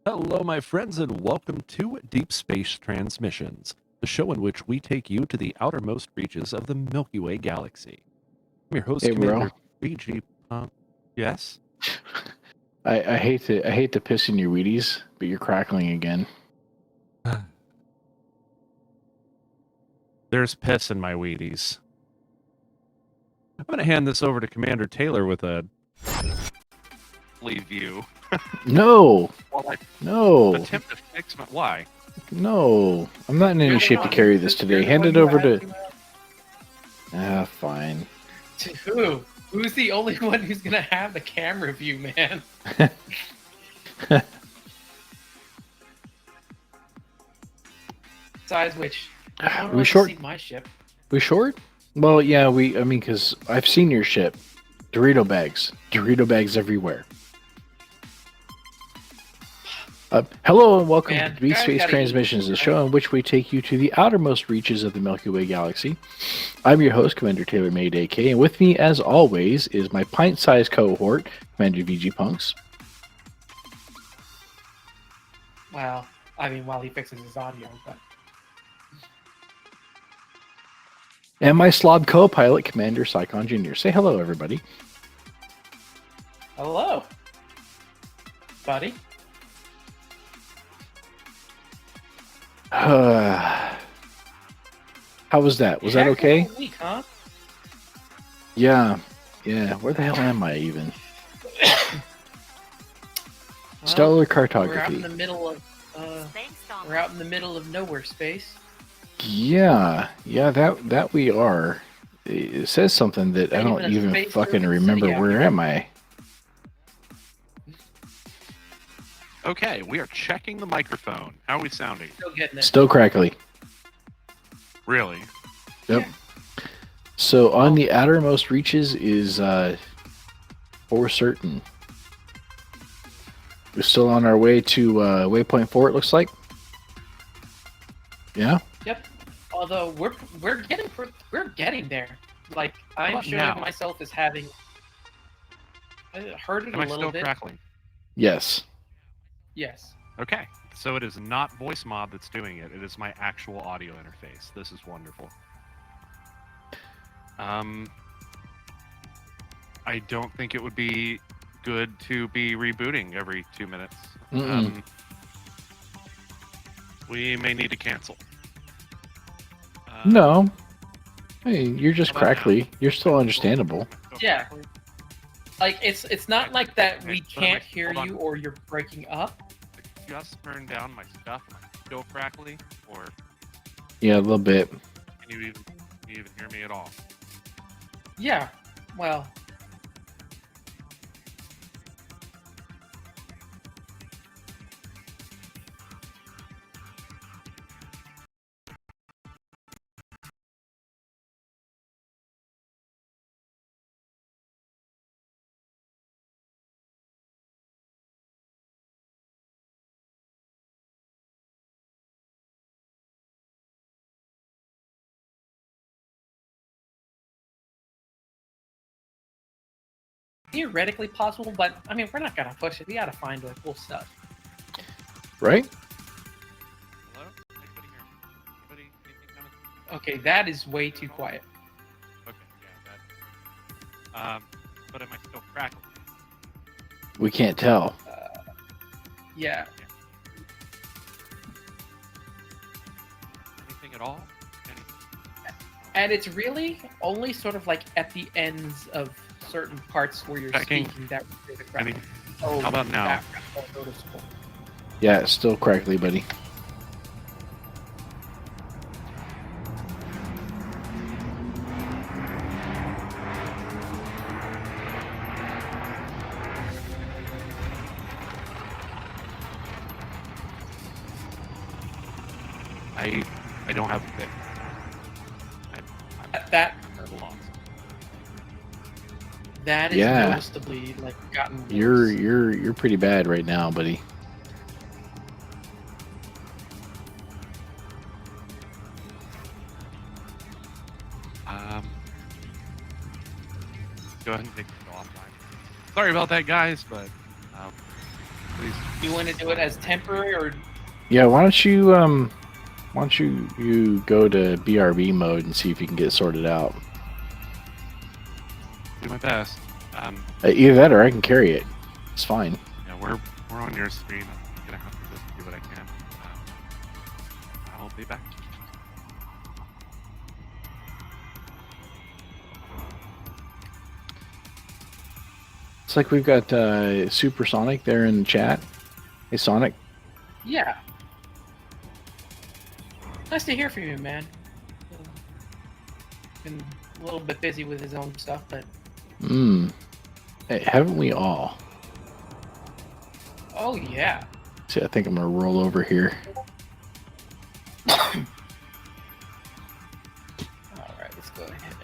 Hello, my friends, and welcome to Deep Space Transmissions, the show in which we take you to the outermost reaches of the Milky Way galaxy. I'm your host, Hey, bro. Commander BG. Yes? I hate to piss in your Wheaties, but you're crackling again. There's piss in my Wheaties. I'm going to hand this over to Commander Taylor with a view. No, While I no, attempt to fix my... Why? no. I'm not in any shape to carry this today. Hand it over to... Fine. To who? Who's the only one who's gonna have the camera view, man? Besides which, I don't We short? see my ship. We short? Well, yeah, I mean, because I've seen your ship. Dorito bags everywhere. Hello and welcome Man, to Deep guys Space gotta Transmissions, eat, the right? show in which we take you to the outermost reaches of the Milky Way galaxy. I'm your host, Commander Taylor-MadeAK, and with me, as always, is my pint-sized cohort, Commander VG Punks. Well, I mean, while he fixes his audio, but And my slob co-pilot, Commander Psychon Jr. Say hello, everybody. hello, buddy. How was that? Was that Heck of a okay? week, huh? Yeah. Where the hell am I even? Stellar We're out in cartography. the middle of we're out in the middle of nowhere space. Yeah, that we are. It says something that I Ain't don't even a even space fucking city remember. out Where here. am I? Okay, we are checking the microphone. How are we sounding? Still getting it. Still crackly. Really? Yep. So on the outermost reaches is for certain. We're still on our way to waypoint 4. It looks like. Yeah. Yep. Although we're getting there. Like I'm about showing now? myself as having. I heard it Am a I little still bit. crackling? Yes. Yes. Okay, so it is not voice mod that's doing it. It is my actual audio interface. This is wonderful. I don't think it would be good to be rebooting every 2 minutes. Mm-mm. We may need to cancel. No. Hey, you're just How about crackly. now? You're still understandable. Yeah. Like it's not like that we Okay, so am can't I- hear hold you on. or you're breaking up. Just turn down my stuff and I'm still crackly, or Yeah, a little bit. can you even hear me at all? Yeah. Well. Theoretically possible, but I mean, we're not gonna push it. We gotta find like cool stuff. Right? Hello? Anybody hear me? Anybody? Anything coming? Okay, that is way too quiet. Okay, yeah, that. But am I still crackling? We can't tell. Yeah. Anything at all? And it's really only sort of like at the ends of certain parts where you're Checking. speaking that would be the crack. Any? Oh, How about now? that's more noticeable. Yeah, it's still crackly, buddy. I don't have the. That I'm lost. that is Yeah. noticeably like gotten worse. You're pretty bad right now, buddy. Go ahead and take it offline. Sorry about that, guys, but please. You want to do it as temporary or? Yeah, why don't you go to BRB mode and see if you can get it sorted out? Do my best. Either that or I can carry it. It's fine. Yeah, we're on your screen. I'm gonna have to just do what I can. I'll be back. It's like we've got Super Sonic there in the chat. Hey, Sonic. Yeah. Nice to hear from you, man. Been a little bit busy with his own stuff, but. Hey, haven't we all? Oh yeah. See, I think I'm gonna roll over here. All right, let's go ahead.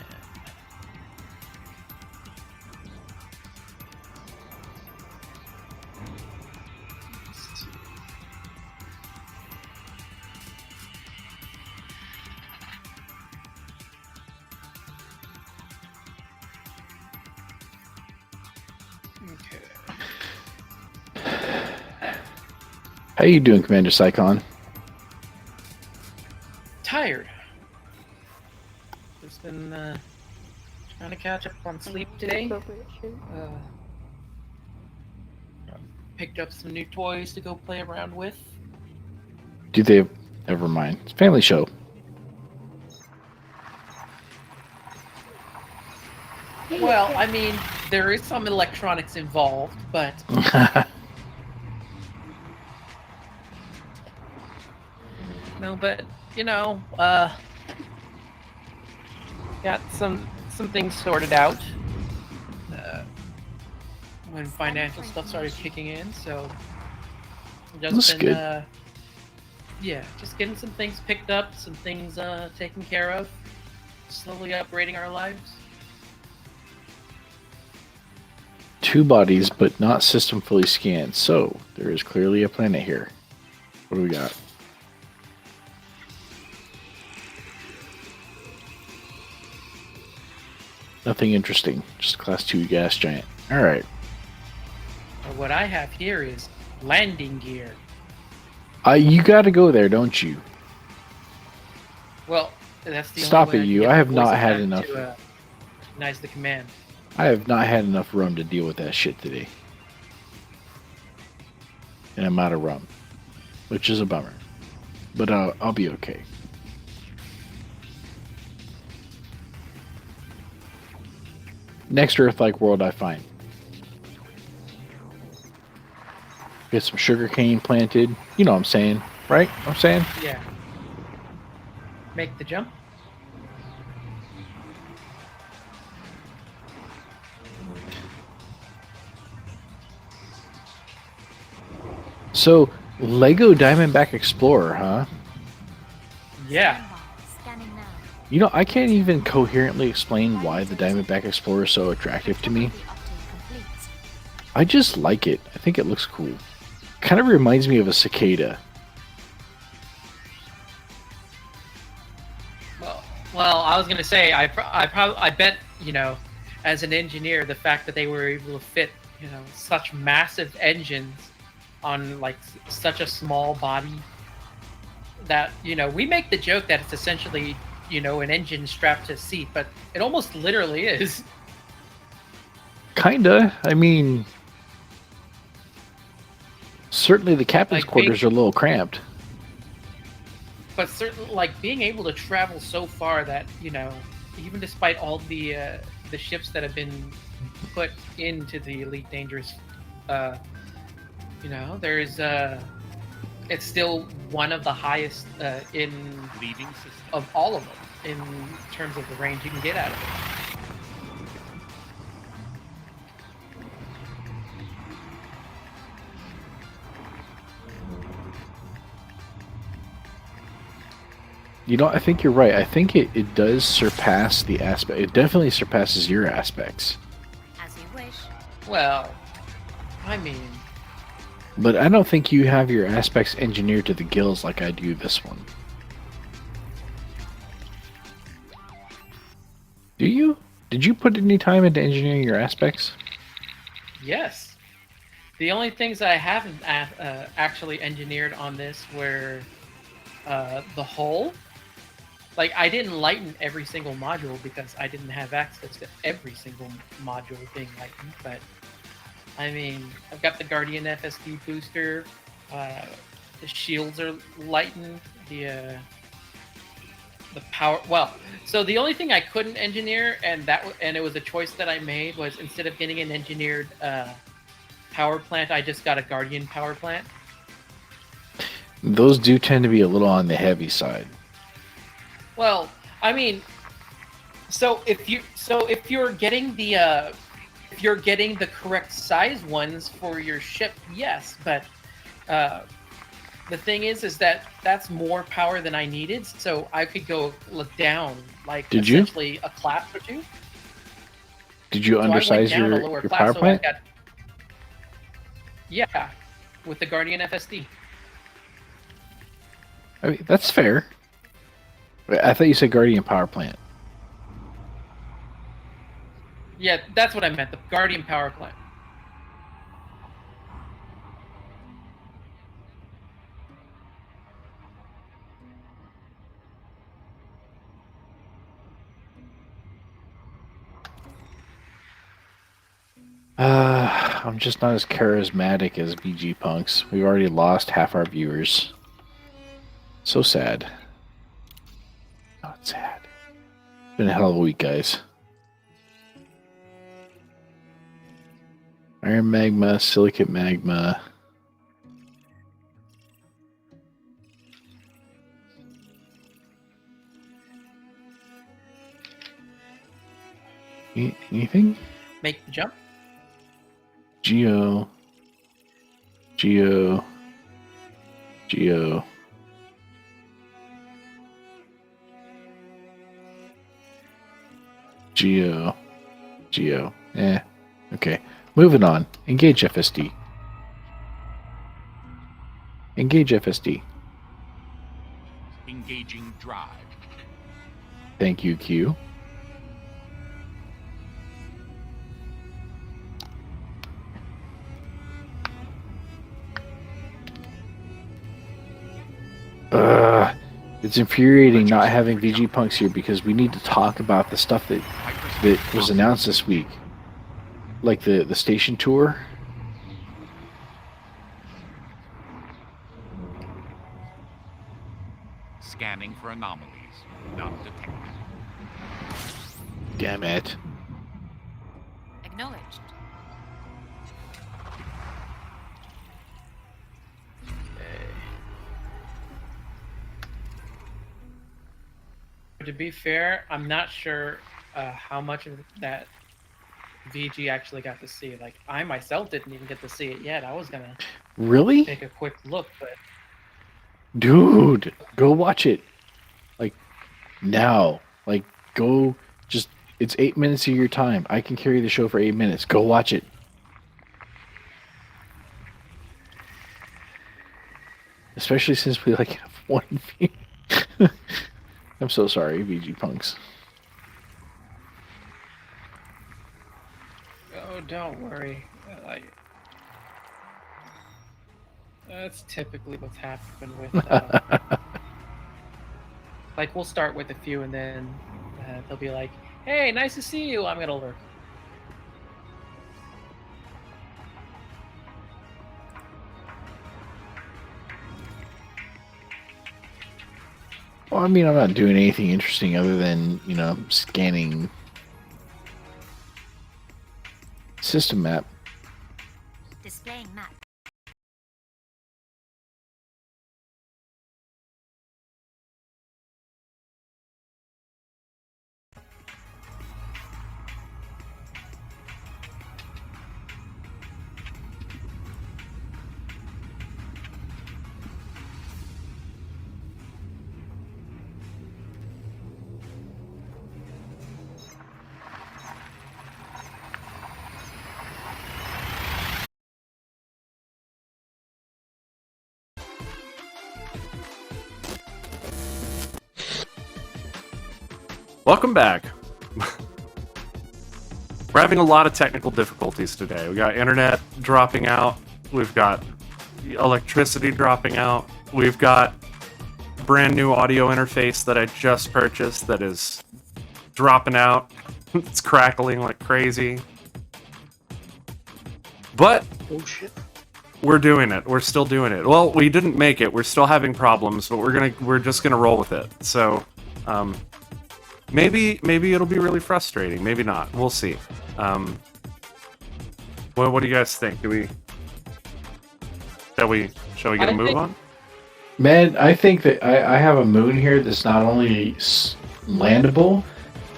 How you doing, Commander Psychon? Tired. Just been trying to catch up on sleep today. Picked up some new toys to go play around with. Do they? Never mind. It's a family show. Well, I mean, there is some electronics involved, but no, but you know, got some things sorted out when financial stuff started kicking in. So just That's been, good. Yeah, just getting some things picked up, some things taken care of, slowly upgrading our lives. 2 bodies, but not system fully scanned. So there is clearly a planet here. What do we got? Nothing interesting. Just class 2 gas giant. All right. What I have here is landing gear. You got to go there, don't you? Well, that's the Stop only way it, can you. get I the have not voice had back enough. to recognize the command. I have not had enough rum to deal with that shit today. And I'm out of rum, which is a bummer. But I'll be okay. Next Earth-like world I find. Get some sugar cane planted. You know what I'm saying, right? I'm saying? Yeah. Make the jump. So, Lego Diamondback Explorer, huh? Yeah. You know, I can't even coherently explain why the Diamondback Explorer is so attractive to me. I just like it. I think it looks cool. Kind of reminds me of a cicada. Well, I was gonna say, I bet, you know, as an engineer, the fact that they were able to fit, you know, such massive engines on like such a small body, that, you know, we make the joke that it's essentially, you know, an engine strapped to a seat, but it almost literally is. Kinda. I mean, certainly the captain's Like quarters are a little cramped. But certainly, like, being able to travel so far that, you know, even despite all the ships that have been put into the Elite Dangerous, you know, there's it's still one of the highest in Leading system. of all of them in terms of the range you can get out of it. You know, I think you're right. I think it does surpass the aspect. It definitely surpasses your aspects. As you wish. Well, I mean, But I don't think you have your aspects engineered to the gills like I do this one. Do you? Did you put any time into engineering your aspects? yes. The only things I haven't actually engineered on this were the hull. Like, I didn't lighten every single module because I didn't have access to every single module being lightened. But I mean, I've got the Guardian FSD booster. The shields are lightened. The power. Well, so the only thing I couldn't engineer, and it was a choice that I made, was instead of getting an engineered power plant, I just got a Guardian power plant. Those do tend to be a little on the heavy side. Well, I mean, so if you're getting the correct size ones for your ship, yes, but the thing is that that's more power than I needed, so I could go down like essentially a class or two. Did you undersize your power plant? Yeah, with the Guardian FSD. I mean, that's fair. I thought you said Guardian power plant. Yeah, that's what I meant. The Guardian power plant. I'm just not as charismatic as VG Punks. We've already lost half our viewers. So sad. Oh, it's sad. It's been a hell of a week, guys. Iron magma, silicate magma. Anything? Make the jump. Geo. Geo. Geo. Geo. Geo. Okay. Moving on. Engage FSD. Engage FSD. Engaging drive. Thank you, Q. It's infuriating not having VG Punks here because we need to talk about the stuff that was announced this week. Like the station tour. Scanning for anomalies. Not detected. Damn it. Acknowledged. To be fair, I'm not sure how much of that VG actually got to see. Like, I myself didn't even get to see it yet. I was gonna Really? take a quick look, but Dude, go watch it. Like, now. Like, go, just, it's 8 minutes of your time. I can carry the show for 8 minutes. Go watch it. Especially since we, like, have one view. I'm so sorry, VG Punks. oh, don't worry. Like, that's typically what's happened with. Like, we'll start with a few, and then they'll be like, "Hey, nice to see you. I'm gonna lurk." Well, I mean, I'm not doing anything interesting other than, you know, scanning system map. Displaying map. Welcome back. We're having a lot of technical difficulties today. We got internet dropping out We've got electricity dropping out. We've got brand new audio interface that I just purchased that is dropping out. It's crackling like crazy. But Oh shit. we're doing it. We're still doing it. Well, we didn't make it. We're still having problems, but we're just gonna roll with it. So, maybe it'll be really frustrating. Maybe not. We'll see. What do you guys think? Shall we get a move on? Man, I think that I have a moon here that's not only landable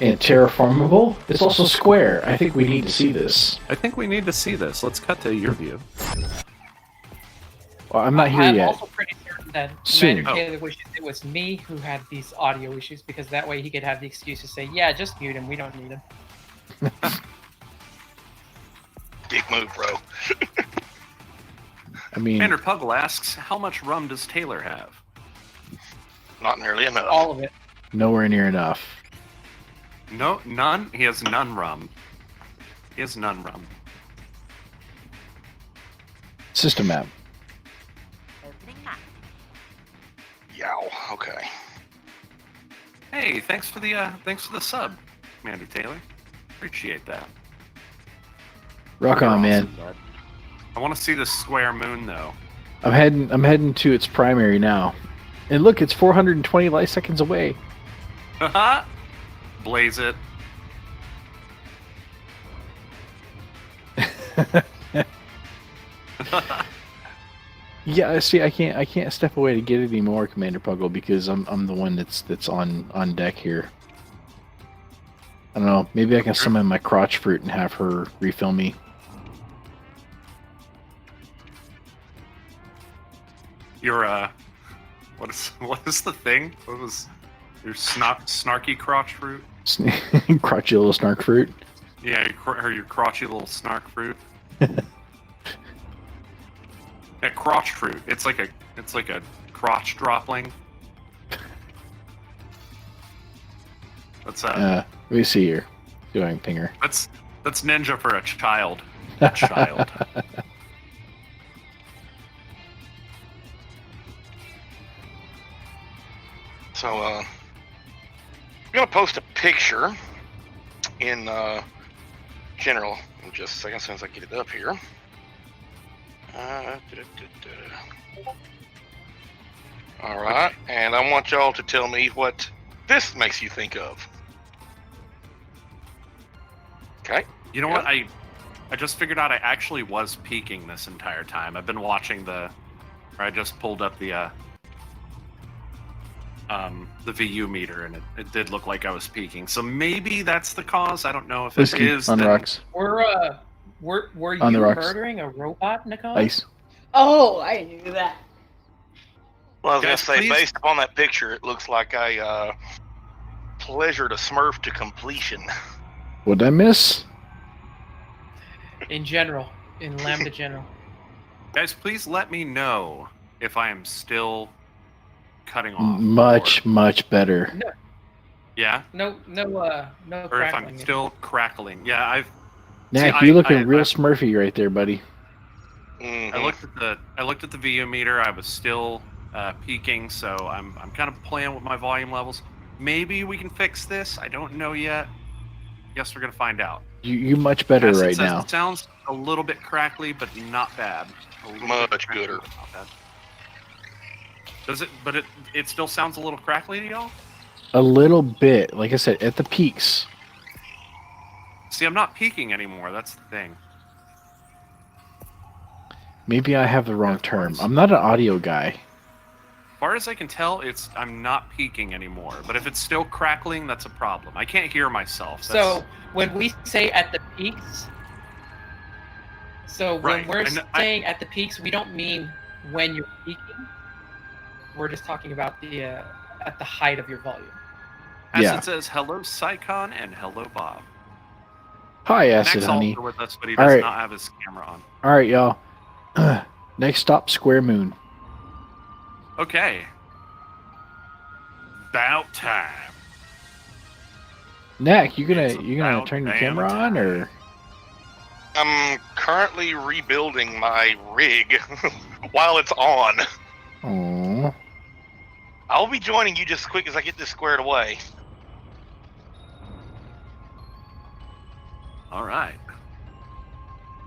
and terraformable, it's also square. I think we need to see this. I think we need to see this. Let's cut to your view. Well, I'm not here I'm yet. also pretty certain that Soon. Commander Taylor wishes it was me who had these audio issues, because that way he could have the excuse to say, yeah, just mute him, we don't need him. Big move, bro. I mean, Commander Puggle asks, how much rum does Taylor have? Not nearly enough. All of it. nowhere near enough. No, none? He has none rum. He has none rum. System map. Opening map. Yow. Okay. Hey, thanks for the sub, Commander Taylor. Appreciate that. Rock You're on, awesome, man. bud. I want to see the square moon though. I'm heading to its primary now. And look, it's 420 light seconds away. Haha! Blaze it. Yeah, see, I can't step away to get it anymore, Commander Puggle, because I'm the one that's on deck here. I don't know. Maybe I can summon my crotch fruit and have her refill me. Your what is the thing? What was your snarky crotch fruit? Crotchy little snark fruit. Yeah, your crotchy little snark fruit. Yeah, crotch fruit. It's like a crotch dropling. That's Let me see here. See if I can ping her. that's ninja for a child. A child. So, I'm gonna post a picture in general in just a second, as soon as I get it up here. All right, and I want y'all to tell me what this makes you think of. Okay. You know what? I just figured out I actually was peaking this entire time. I've been watching I just pulled up the VU meter, and it did look like I was peaking. So maybe that's the cause. I don't know if it is. on then- rocks. Were you On the rocks. murdering a robot, Nicole? Ice. Oh, I knew that. Well, I was Guys, gonna say, please- based upon that picture, it looks like I pleasured a Smurf to completion. What'd I miss? In general, in Lambda general. Guys, please let me know if I am still cutting off. Much better. Yeah? No Or if crackling. I'm still crackling. Yeah, Knack, See, you I- looking I- real I- Smurfy right there, buddy. Mhm. I looked at the VU meter. I was still peaking, so I'm kind of playing with my volume levels. Maybe we can fix this. I don't know yet. Guess we're gonna find out. You much better Yes, it right says now. It sounds a little bit crackly, but not bad. A little Much bit crackly, gooder. but not bad. Does it? But it still sounds a little crackly to y'all. A little bit, like I said, at the peaks. See, I'm not peaking anymore. That's the thing. Maybe I have the wrong term. I'm not an audio guy. As far as I can tell, I'm not peaking anymore. But if it's still crackling, that's a problem. I can't hear myself. So when we say at the peaks, so when Right, we're and saying at the peaks, we don't mean when you're peaking. We're just talking about the at the height of your volume. As Yeah. it says, hello, Psycon, and hello, Bob. Hi, Acid Max Honey. also with us, but he All does right. not have his camera on. All right, y'all. Next stop, Square Moon. Okay. About time. Knack, you It's gonna about turn your damn camera on, or I'm currently rebuilding my rig while it's on. Oh, I'll be joining you just as quick as I get this squared away. All right.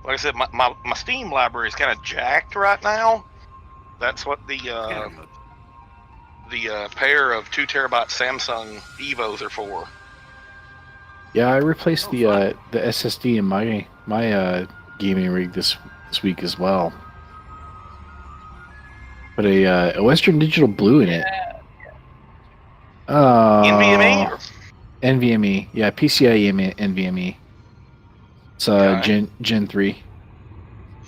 Like I said, my Steam library is kind of jacked right now. That's what the pair of 2 terabyte Samsung Evos are for. yeah. I replaced Oh, the SSD in my gaming rig this week as well. Put a Western Digital Blue in it. Oh, NVMe? NVMe. Yeah, PCIe NVMe. It's Okay. Gen 3.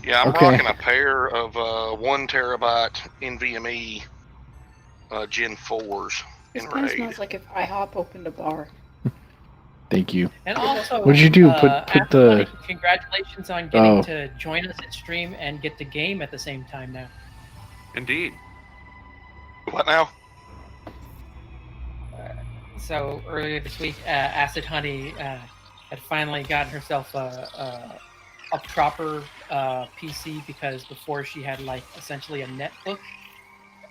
Yeah, I'm Okay. rocking a pair of 1 terabyte NVMe Gen 4s This in kind of RAID. smells like if IHOP opened a bar. Thank you. And also, What did you do? Put the congratulations on getting Oh. to join us at stream and get the game at the same time now. Indeed. What now? So earlier this week, Acid Honey had finally gotten herself a proper PC, because before she had like essentially a netbook,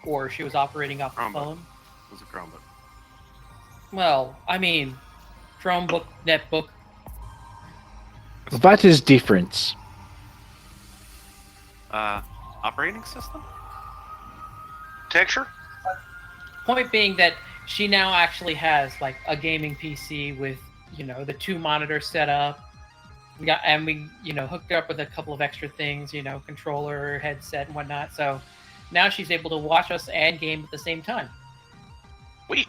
or she was operating off the Chromebook. phone. It was a Chromebook. Well, I mean, Chromebook, netbook. what is difference? Operating system? Texture? Point being that she now actually has like a gaming PC with, you know, the 2 monitors set up. We hooked her up with a couple of extra things, you know, controller, headset, and whatnot. So now she's able to watch us and game at the same time. Wait.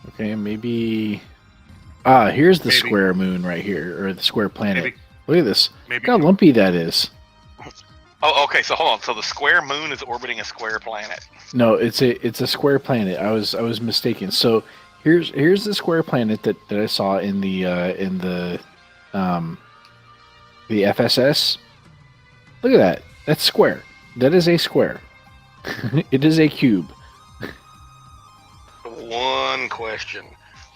Okay, maybe. Here's the Maybe. square moon right here, or the square planet. Maybe. Look at this. Maybe Look how lumpy that is. Oh, okay. So hold on. So the square moon is orbiting a square planet. No, it's a square planet. I was mistaken. So here's the square planet that I saw in the FSS. Look at that. That's square. That is a square. It is a cube. One question.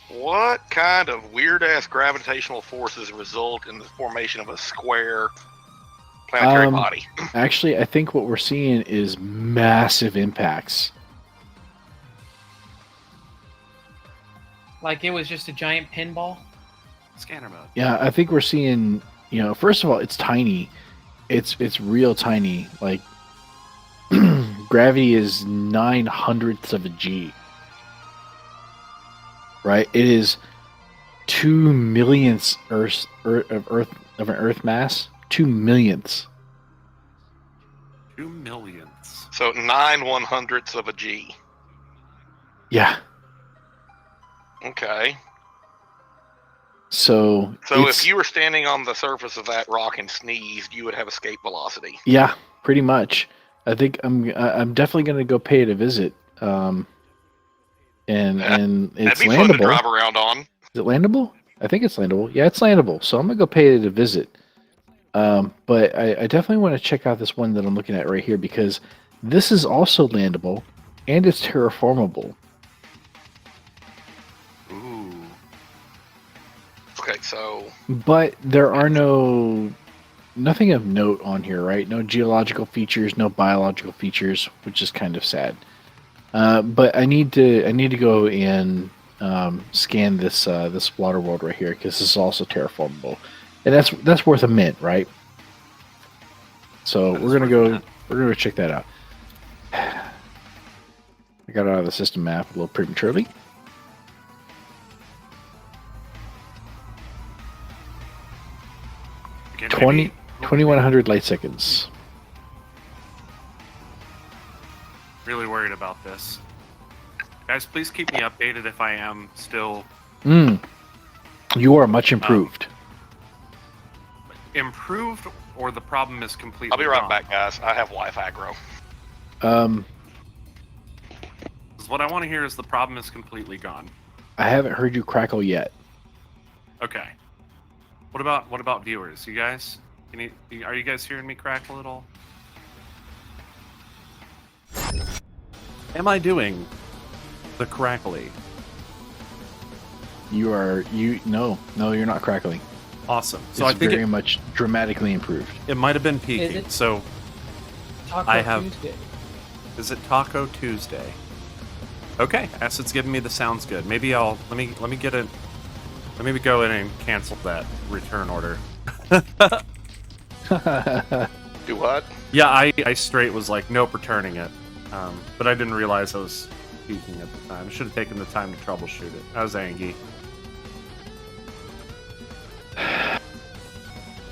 What kind of weird-ass gravitational forces result in the formation of a square planetary body? Actually, I think what we're seeing is massive impacts. Like it was just a giant pinball. Scanner mode. Yeah, I think we're seeing. You know, first of all, it's tiny. It's real tiny. Like gravity is 9/100ths of a g. Right? It is 2 millionths of an Earth mass. 2 millionths. 2 millionths. So 9/100ths of a G. Yeah. Okay. So if you were standing on the surface of that rock and sneezed, you would have escape velocity. yeah, pretty much. I think I'm definitely going to go pay it a visit. And it's That'd be fun to landable. drive around on. Is it landable? I think it's landable. Yeah, it's landable. So I'm gonna go pay it a visit. But I definitely want to check out this one that I'm looking at right here, because this is also landable and it's terraformable. Ooh. Okay, so But there are nothing of note on here, right? No geological features, no biological features, which is kind of sad. But I need to go and scan this water world right here, because this is also terraformable, and that's worth a mint, right? So That is we're gonna worth go check that out. I got it out of the system map a little prematurely. Again, 2100 light seconds. Really worried about this. Guys, please keep me updated if I am still You are much improved. improved or the problem is completely I'll be right gone. back, guys. I have Wi-Fi grow. 'Cause what I want to hear is the problem is completely gone. I haven't heard you crackle yet. Okay. What about viewers? You guys? Are you guys hearing me crackle at all? Am I doing the crackly? No, you're not crackling. Awesome. It's So I think very much dramatically improved. it might have been Is peaking. it- So Taco I have- Tuesday. is it Taco Tuesday? Okay, Acid's giving me the sounds good. Maybe I'll let me go in and cancel that return order. Do what? Yeah, I straight was like, nope, returning it. But I didn't realize I was peaking at the time. I should have taken the time to troubleshoot it. I was angry.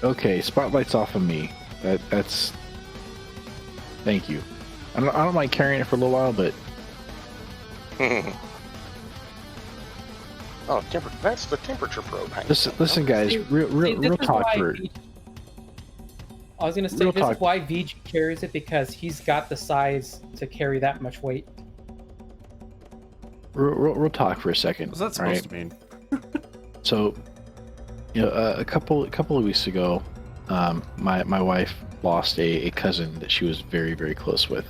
Okay, spotlight's off of me. That's. Thank you. I don't mind carrying it for a little while, but Oh, that's the temperature probe. Hang listen, guys. See, Real this is talk why for. VG I was gonna say Real this talk. is why VG carries it, because he's got the size to carry that much weight. Real talk for a second. What's that all right? supposed to mean? So, a couple of weeks ago, my wife lost a cousin that she was very, very close with,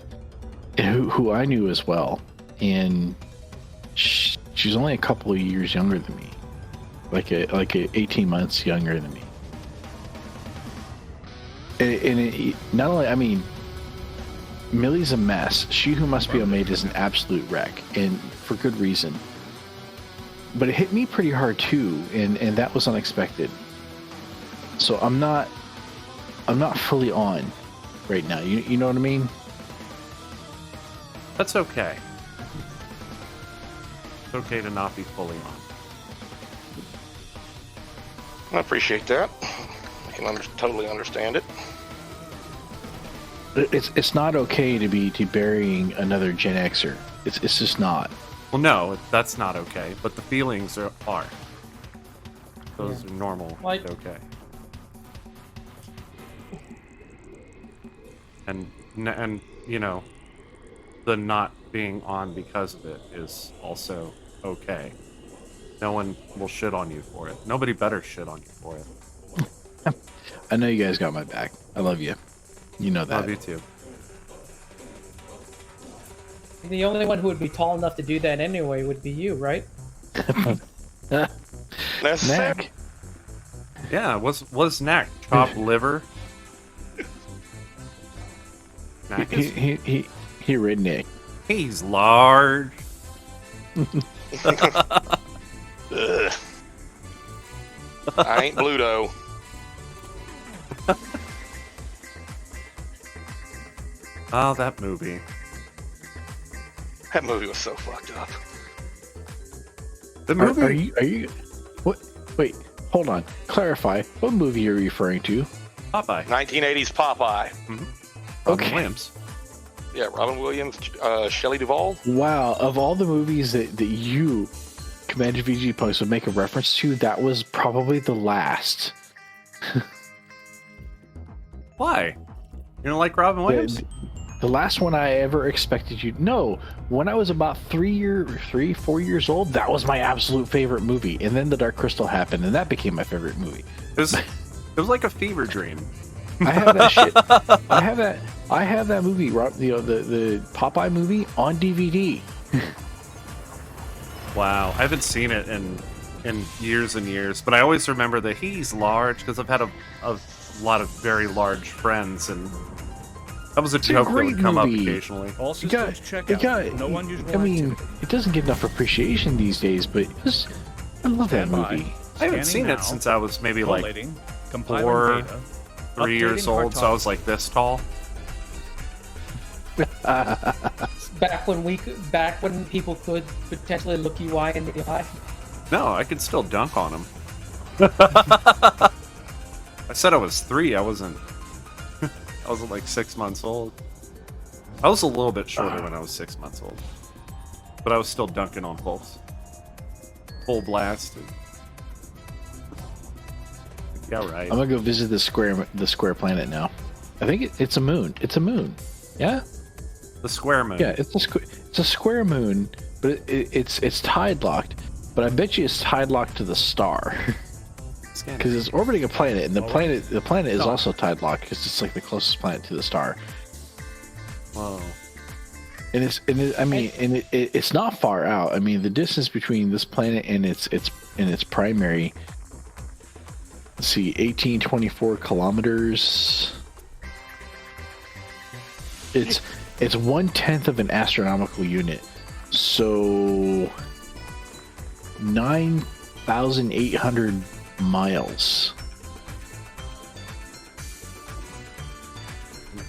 and who I knew as well, and she's only a couple of years younger than me, like 18 months younger than me. And not only, I mean, Millie's a mess. She Who Must Be Omade is an absolute wreck, and for good reason. But it hit me pretty hard too, and that was unexpected. So I'm not fully on right now. You know what I mean? That's okay. It's okay to not be fully on. I appreciate that. I can totally understand it. It's not okay to be burying another Gen Xer. It's just not. Well, no, that's not okay. But the feelings are. Those are normal. Like- okay. And you know, the not being on because of it is also okay. No one will shit on you for it. Nobody better shit on you for it. I know you guys got my back. I love you. You know that. Love you too. The only one who would be tall enough to do that anyway would be you, right? That's Knack. Yeah, what's Knack? Chopped liver? Knack is, He redneck. he's large. Ugh. I ain't Bluto. Oh, that movie. That movie was so fucked up. The movie. Are you? What? Wait. Hold on. Clarify. What movie you're referring to? Popeye. 1980s Popeye. Robin Okay. Williams. Yeah, Robin Williams, Shelley Duvall. Wow. Of all the movies that you, Commander VG Post, would make a reference to, that was probably the last. Why? You don't like Robin Williams? The last one I ever expected you. No, when I was about 4 years old, that was my absolute favorite movie. And then The Dark Crystal happened, and that became my favorite movie. It was like a fever dream. I have that shit. I have that movie, the Popeye movie on DVD. Wow, I haven't seen it in years and years, but I always remember that he's large because I've had a lot of very large friends, and that was a joke that would come movie. up occasionally. All You got, systems check you out. got, No unusual I mean, activity. it doesn't get enough appreciation these days, but I love that Stand by. movie. I haven't Scanning seen now. it since I was maybe like Collating. Compiling 4, data. 3 years Updating hard old, so I was like this tall. Back when people could potentially look you eye in the eye. No, I could still dunk on him. I said I was 3. I wasn't. I wasn't like 6 months old. I was a little bit shorter when I was 6 months old, but I was still dunking on folks. Full blast. Yeah, right. I'm gonna go visit the square planet now. I think it's a moon. It's a moon. Yeah. The square moon. Yeah, it's a square moon, but it's tide locked. But I bet you it's tide locked to the star because it's orbiting a planet, and the planet is also tide locked because it's like the closest planet to the star. Whoa. And it's not far out. I mean, the distance between this planet and its primary let's see, 1824 kilometers. It's 1/10 of an astronomical unit. So 9,800 miles.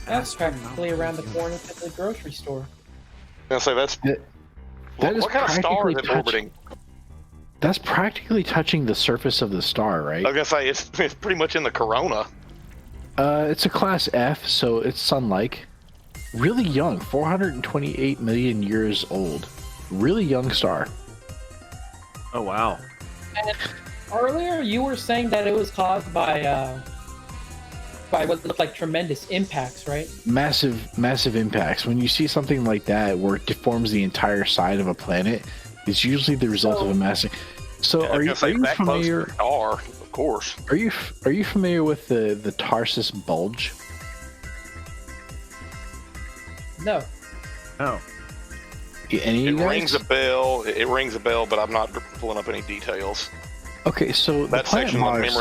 That's practically around the corner to the grocery store. I say that's That is what kind of star is it practically orbiting? That's practically touching the surface of the star, right? I was gonna say it's pretty much in the corona. It's a class F, so it's sun-like. Really young, 428 million years old. Really young star. Oh wow. And earlier, you were saying that it was caused by what looked like tremendous impacts, right? Massive impacts. When you see something like that where it deforms the entire side of a planet, it's usually the result of a massive. So Yeah, I are was you gonna say that close to familiar? the star, of course. Are you familiar with the Tarsus bulge? No. Oh. Any It of you rings guys? a bell. It rings a bell, but I'm not pulling up any details. Okay, so the That planet section of Mars.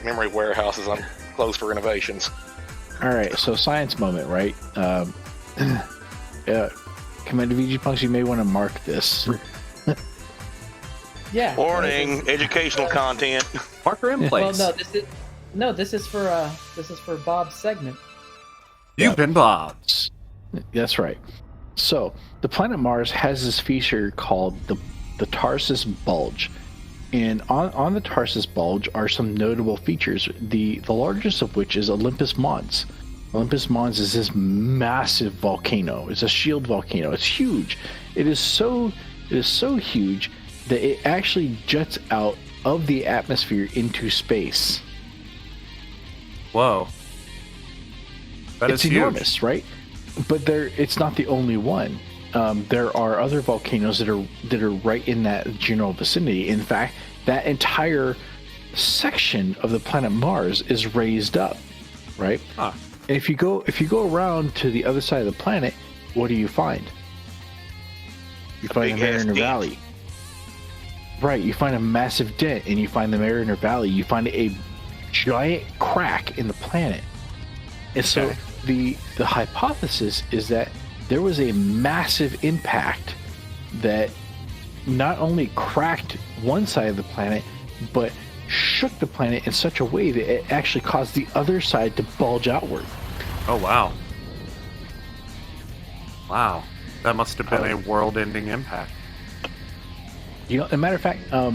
memory warehouse is closed for renovations. All right, so science moment, right? Commander VG Punks, you may want to mark this. Yeah. Warning: educational content. Marker in Well, place. this is for Bob's segment. You've been Bob. That's right. So the planet Mars has this feature called the Tarsus bulge, and on the Tarsus bulge are some notable features. The largest of which is Olympus Mons. Olympus Mons is this massive volcano. It's a shield volcano. It's huge. It is so huge that it actually juts out of the atmosphere into space. Whoa. That It's is huge. enormous, right? But it's not the only one. There are other volcanoes that are right in that general vicinity. In fact, that entire section of the planet Mars is raised up, right? Huh. And if you go around to the other side of the planet, what do you find? You find the big-ass Mariner dent. Valley. Right, you find a massive dent, and you find the Mariner Valley. You find a giant crack in the planet. And so Okay. the hypothesis is that there was a massive impact that not only cracked one side of the planet, but shook the planet in such a way that it actually caused the other side to bulge outward. Oh wow. Wow. That must have been a world-ending impact. You know, as a matter of fact, let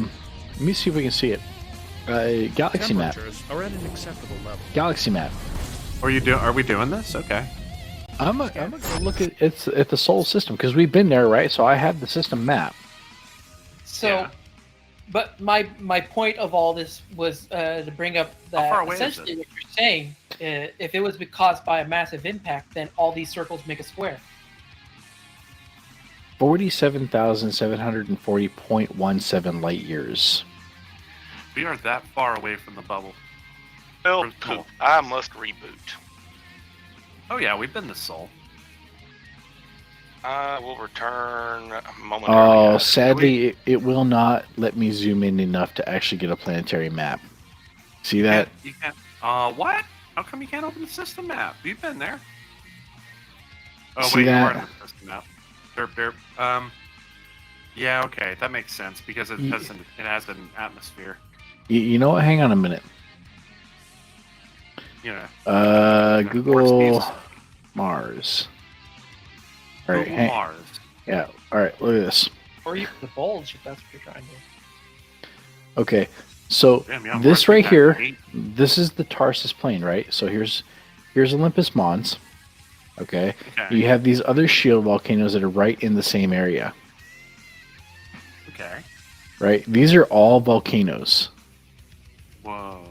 me see if we can see it. Galaxy map. Are at an acceptable level. Galaxy map. Are we doing this? Okay. I'm gonna go look at the Sol system because we've been there, right? So I have the system map. So, Yeah. but my point of all this was to bring up How far that away is essentially it? what you're saying, if it was caused by a massive impact, then all these circles make a square. 47,740.17 light years. We are that far away from the bubble. Well, Pretty cool. I must reboot. Oh yeah, we've been to Sol. I will return momentarily. Oh, guys. sadly, it will not let me zoom in enough to actually get a planetary map. See that? You can't. What? How come you can't open the system map? You've been there. Oh See wait, that? you are in the system map. Derp derp. Yeah, okay, that makes sense because it has an atmosphere. You know what? Hang on a minute. You know. Google Mars. All right, Google Mars. yeah. All right, look at this. Or even the bulge, if that's what you're trying to do. Okay, so Damn, yeah, this Mars right got here, 8. this is the Tarsus plane, right? So here's Olympus Mons. Okay, Okay. you have these other shield volcanoes that are right in the same area, Okay. right? These are all volcanoes. Whoa.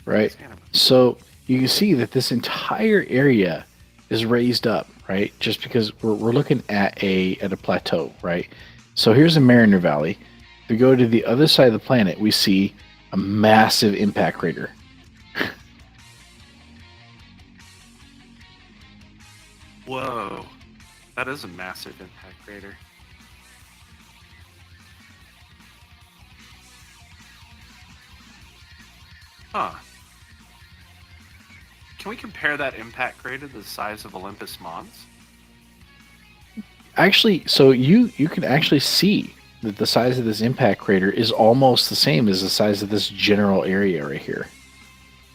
Right. So you can see that this entire area is raised up, right? Just because we're looking at a plateau, right? So here's the Mariner Valley. If we go to the other side of the planet, we see a massive impact crater. Whoa. That is a massive impact crater. Huh. Can we compare that impact crater to the size of Olympus Mons? Actually, so you can actually see that the size of this impact crater is almost the same as the size of this general area right here.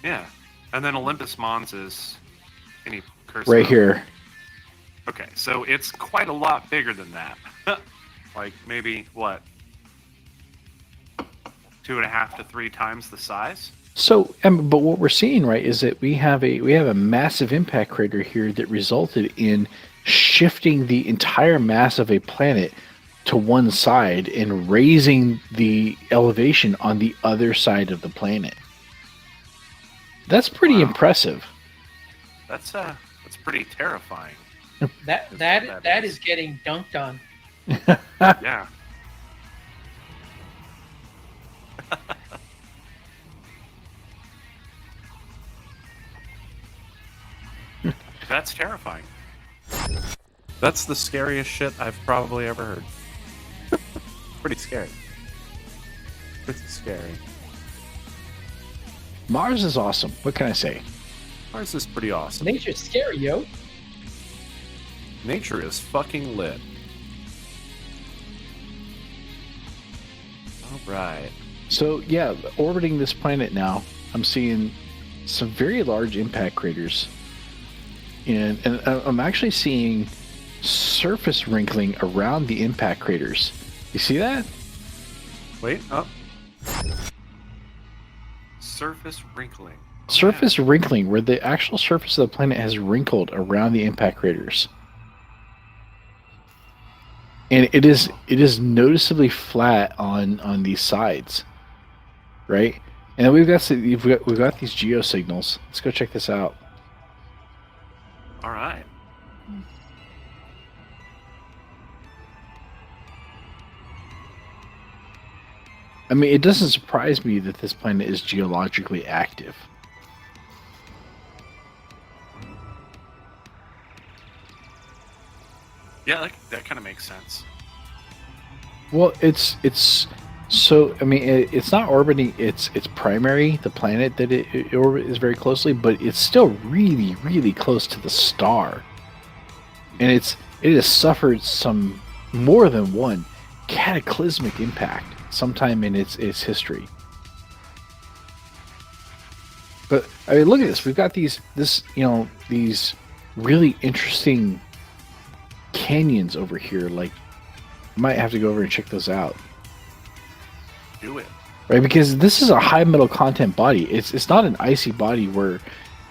Yeah. And then Olympus Mons is... Can you curse Right it up? here. Okay, so it's quite a lot bigger than that. Like, maybe, what? 2.5 to 3 times the size? So, but what we're seeing, right, is that we have a massive impact crater here that resulted in shifting the entire mass of a planet to one side and raising the elevation on the other side of the planet. That's pretty Wow. impressive. That's pretty terrifying. That is getting dunked on. Yeah. That's terrifying. That's the scariest shit I've probably ever heard. Pretty scary. Pretty scary. Mars is awesome. What can I say? Mars is pretty awesome. Nature's scary, yo. Nature is fucking lit. Alright. So, yeah, orbiting this planet now, I'm seeing some very large impact craters. And I'm actually seeing surface wrinkling around the impact craters. You see that? Wait, up. Surface wrinkling. Oh, Surface wrinkling, where the actual surface of the planet has wrinkled around the impact craters. And it is noticeably flat on these sides. Right? And then we've got these geosignals. Let's go check this out. All right. I mean, it doesn't surprise me that this planet is geologically active. Yeah, that kind of makes sense. Well, it's so. I mean, it's not orbiting its primary, the planet that it orbits very closely, but it's still really, really close to the star, and it has suffered some more than one cataclysmic impact sometime in its history. But I mean, look at this. We've got these really interesting canyons over here. Like, I might have to go over and check those out. Do it. Right, because this is a high metal content body. It's not an icy body where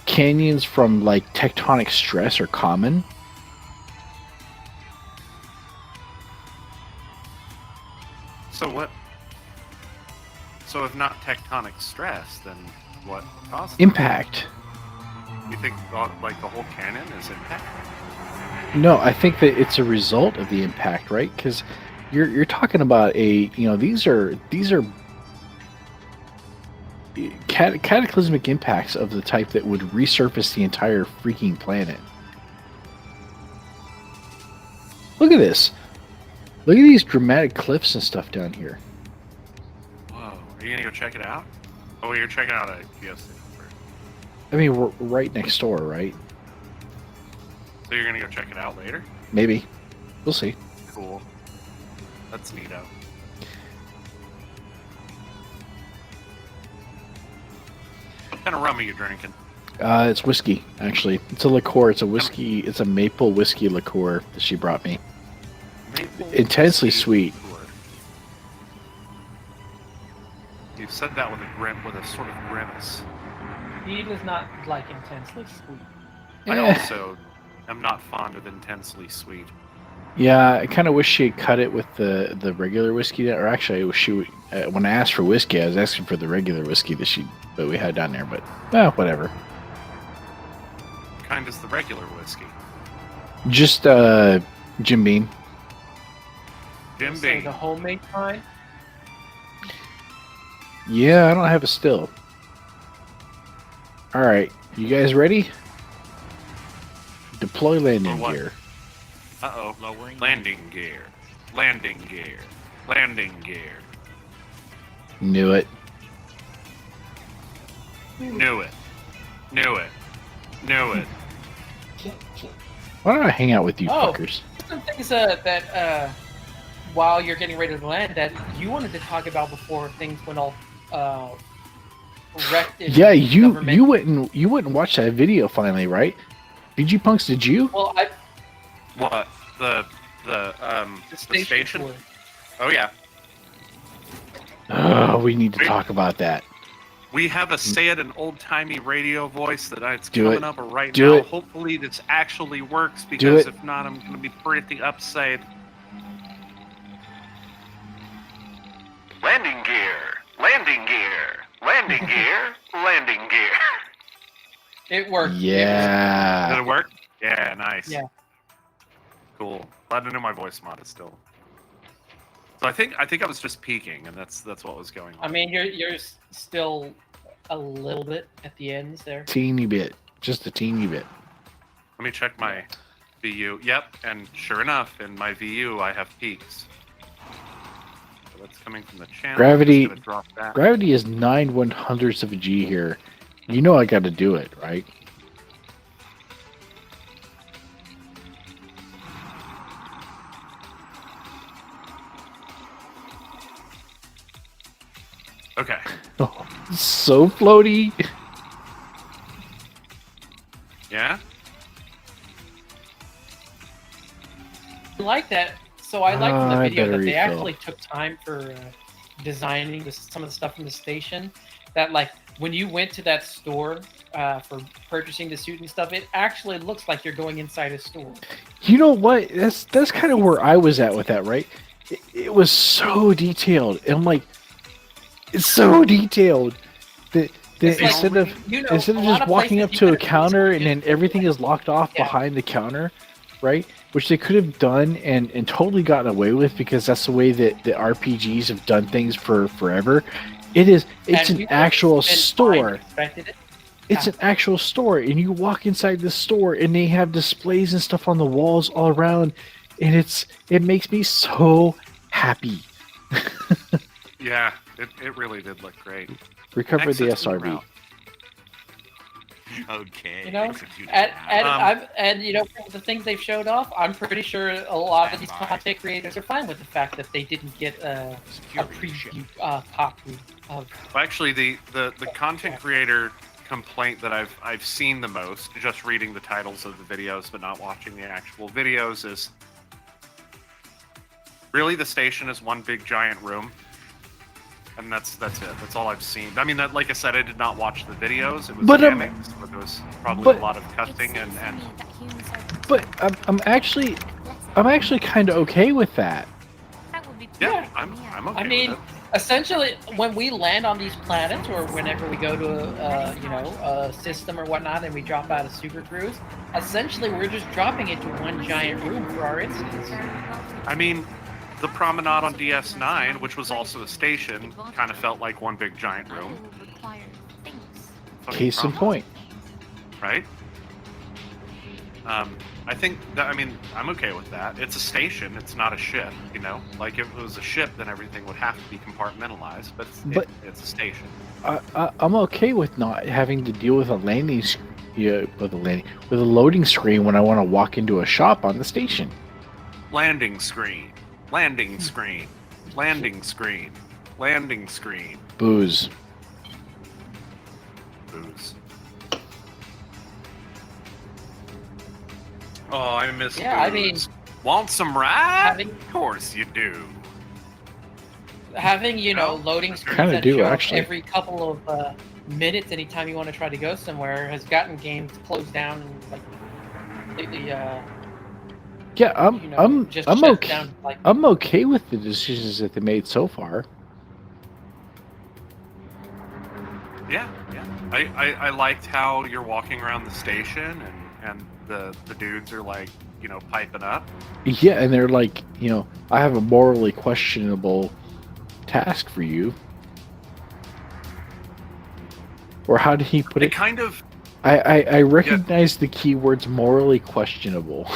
canyons from like tectonic stress are common. So what? So if not tectonic stress, then what causes Impact. it? You think like the whole canyon is impact? No, I think that it's a result of the impact, right? Because you're talking about these are cataclysmic impacts of the type that would resurface the entire freaking planet. Look at this. Look at these dramatic cliffs and stuff down here. Whoa. Are you gonna go check it out? Oh, you're checking out a geosignal first. I mean, we're right next door, right? So you're gonna go check it out later? Maybe. We'll see. Cool. That's neato. What kind of rum are you drinking? It's whiskey, actually. It's a liqueur. It's a whiskey. It's a maple whiskey liqueur that she brought me. Maple Intensely whiskey sweet. liqueur. You said that with a sort of grimace. He does not like intensely sweet. I Eh. also am not fond of intensely sweet. Yeah, I kind of wish she had cut it with the regular whiskey. Or actually, I wish she would, when I asked for whiskey, I was asking for the regular whiskey that we had down there. But whatever. What kind is the regular whiskey? Just Jim Beam. Jim So Beam. the homemade kind. Yeah, I don't have a still. All right, you guys ready? Deploy landing For what? gear. Uh-oh. Lowering Landing gear. Landing gear. Landing gear. Knew it. Knew it. Knew it. Knew it. Why don't I hang out with you Oh. fuckers? Some things that while you're getting ready to land that you wanted to talk about before things went all wrecked. In Yeah, you government. you wouldn't watch that video finally, right? VG Punks, did you? Well, What? The station? tour. Oh yeah. Oh, we need to talk about that. We have a sad and old-timey radio voice that it's Do coming it. up right Do now. it. Hopefully this actually works, Do because it. if not, I'm going to be pretty upset. Landing gear. Landing gear. Landing gear. Landing gear. It worked. Did Yeah. it work? Yeah, nice. Yeah. Cool. Glad to know my voice mod is still. So I think I was just peeking, and that's what was going on. I mean, you're still a little bit at the ends there. Teeny bit. Just a teeny bit. Let me check my VU. Yep, and sure enough, in my VU I have peaks. So that's coming from the channel. Gravity- I'm just gonna drop that. Gravity is 9/100ths of a G here. You know I got to do it, right? Okay. Oh, so floaty. Yeah. I like that. So I like from the I video better that they refill. actually took time for designing some of the stuff in the station. That like when you went to that store for purchasing the suit and stuff, it actually looks like you're going inside a store. You know what? That's kind of where I was at with that, right? It was so detailed. And I'm like, it's so detailed that It's like, instead of you know, instead a of lot just of walking up places to you a could- counter and then everything is locked off Yeah. behind the counter, right? Which they could have done and totally gotten away with because that's the way that the RPGs have done things for forever. It's and an people actual spent time store. and expected it. It's an actual store, and you walk inside the store, and they have displays and stuff on the walls all around, and it makes me so happy. Yeah. It really did look great. Recover the Exit to SRB. route. Okay. You know, executed and now. and you know the things they've showed off. I'm pretty sure a lot of these content creators are fine with the fact that they didn't get a preview copy of. Well, actually, the content creator complaint that I've seen the most, just reading the titles of the videos but not watching the actual videos, is really the station is one big giant room, and that's it. That's all I've seen. I mean, that, like I said, I did not watch the videos. It was But, mechanics, but there was probably but- a lot of cussing and But I'm actually kind of okay with that. That would be yeah, I'm okay I mean, with it. essentially, when we land on these planets, or whenever we go to a system or whatnot, and we drop out of Super Cruise, essentially we're just dropping into one giant room for our instance. I mean, the promenade on DS9, which was also a station, kind of felt like one big giant room. Fucking Case in promenade, point. right? I think that, I mean, I'm okay with that. It's a station, it's not a ship, you know? Like, if it was a ship, then everything would have to be compartmentalized, but it's a station. I'm okay with not having to deal with a landing, with a loading screen when I want to walk into a shop on the station. Landing screen, landing screen, landing screen, landing screen. Booze. Booze. Oh, I miss Yeah, I booze. Want some ride? Having- Of course you do. Having loading screens Kinda that do, show up actually. every couple of minutes anytime you want to try to go somewhere has gotten games closed down and like completely Yeah, I'm just I'm shut okay. down, like, I'm okay with the decisions that they made so far. Yeah. I liked how you're walking around the station and the dudes are like, piping up. Yeah, and they're like, I have a morally questionable task for you. Or how did he put It it? kind of I recognized the keywords morally questionable.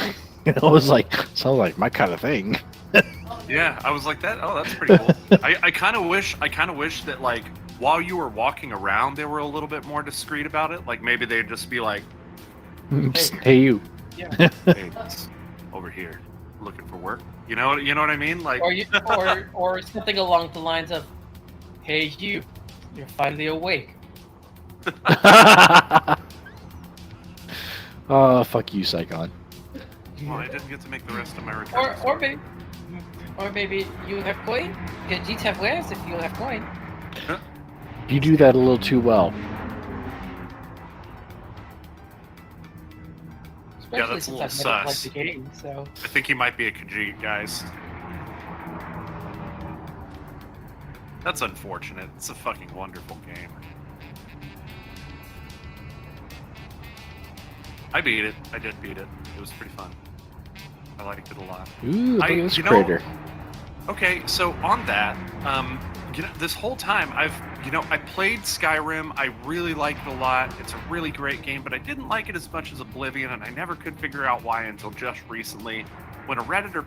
I was like, sounds like my kind of thing. yeah, I was like that. Oh, that's pretty cool. I kind of wish that like while you were walking around, they were a little bit more discreet about it. Like maybe they'd just be like, Hey, you. Yeah. "Hey, it's over here, looking for work." You know what I mean? Like, or something along the lines of, "Hey, you're finally awake." Oh, fuck you, Saigon. well, I didn't get to make the rest of my return. Or maybe you have coin. Que te puedes if you have coin. You do that a little too well. Yeah, Especially that's a since little I've never played sus. the game, so. I think he might be a Khajiit, guys. That's unfortunate. It's a fucking wonderful game. I beat it. I did beat it. It was pretty fun. I liked it a lot. Ooh, look at this you know- crater. Okay, so on that, this whole time I played Skyrim. I really liked it a lot. It's a really great game, but I didn't like it as much as Oblivion, and I never could figure out why until just recently, when a Redditor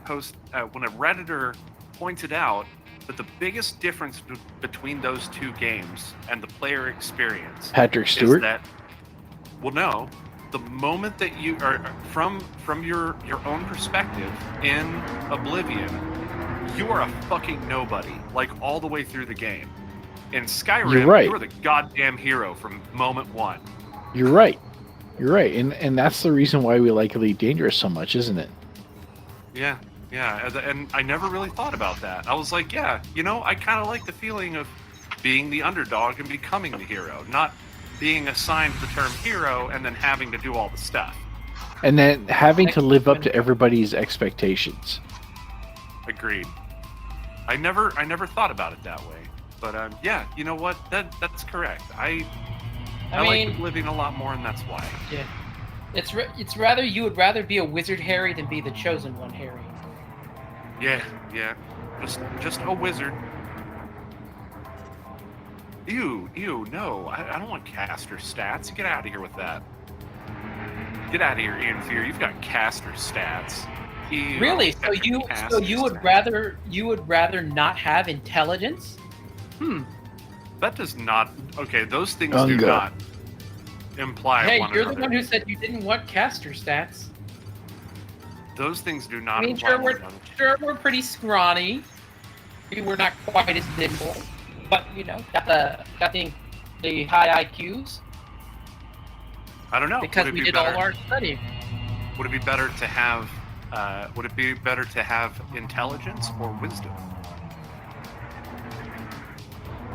pointed out that the biggest difference between those two games and the player experience Patrick is Stewart? that, well, no, the moment that you are from your own perspective in Oblivion, you are a fucking nobody, like all the way through the game. In Skyrim, You're right. you are the goddamn hero from moment one. You're right. You're right. And that's the reason why we like Elite Dangerous so much, isn't it? Yeah, and I never really thought about that. I was like, yeah, I kind of like the feeling of being the underdog and becoming the hero, not being assigned the term hero and then having to do all the stuff. And then having to live up to everybody's expectations. Agreed. I never thought about it that way. But yeah, you know what? That's correct. I like Oblivion a lot more, and that's why. Yeah. It's rather you would rather be a wizard Harry than be the chosen one Harry. Yeah. Just a wizard. Ew, no. I don't want caster stats. Get out of here with that. Get out of here, Ian Fear. You've got caster stats. Ew, Really? So you would rather not have intelligence? That does not. Okay, those things do Unga. not imply Hey, one you're another. the one who said you didn't want caster stats. Those things do not I mean, imply sure one another. we're pretty scrawny. We're not quite as nimble, but got the high IQs I don't know. because Would it we be did better? all our studying. Would it be better to have? Would it be better to have intelligence or wisdom?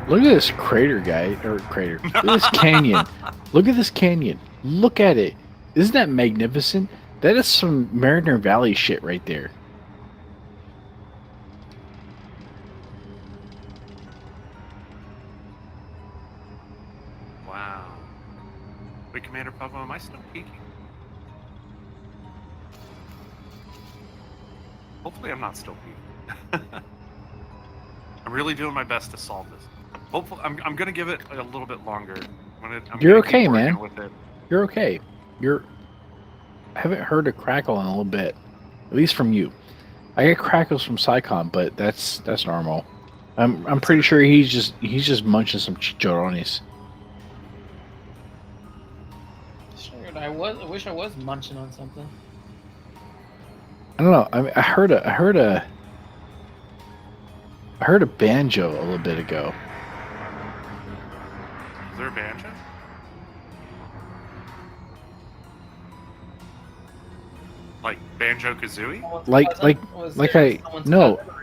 Look at this crater, guy. Or crater. Look at this canyon. Look at this canyon. Look at it. Isn't that magnificent? That is some Mariner Valley shit right there. Wow. Wait, Commander Papa, am I still peeking? Hopefully I'm not still peeking. I'm really doing my best to solve this. Hopefully, I'm gonna give it a little bit longer. You're gonna keep okay, working man. With it. You're okay. I haven't heard a crackle in a little bit. At least from you. I get crackles from Psycon, but that's normal. I'm pretty sure he's just munching some chicharrones. Sure, I wish I was munching on something. I don't know. I mean, I heard a banjo a little bit ago. Is there a banjo? Like Banjo Kazooie?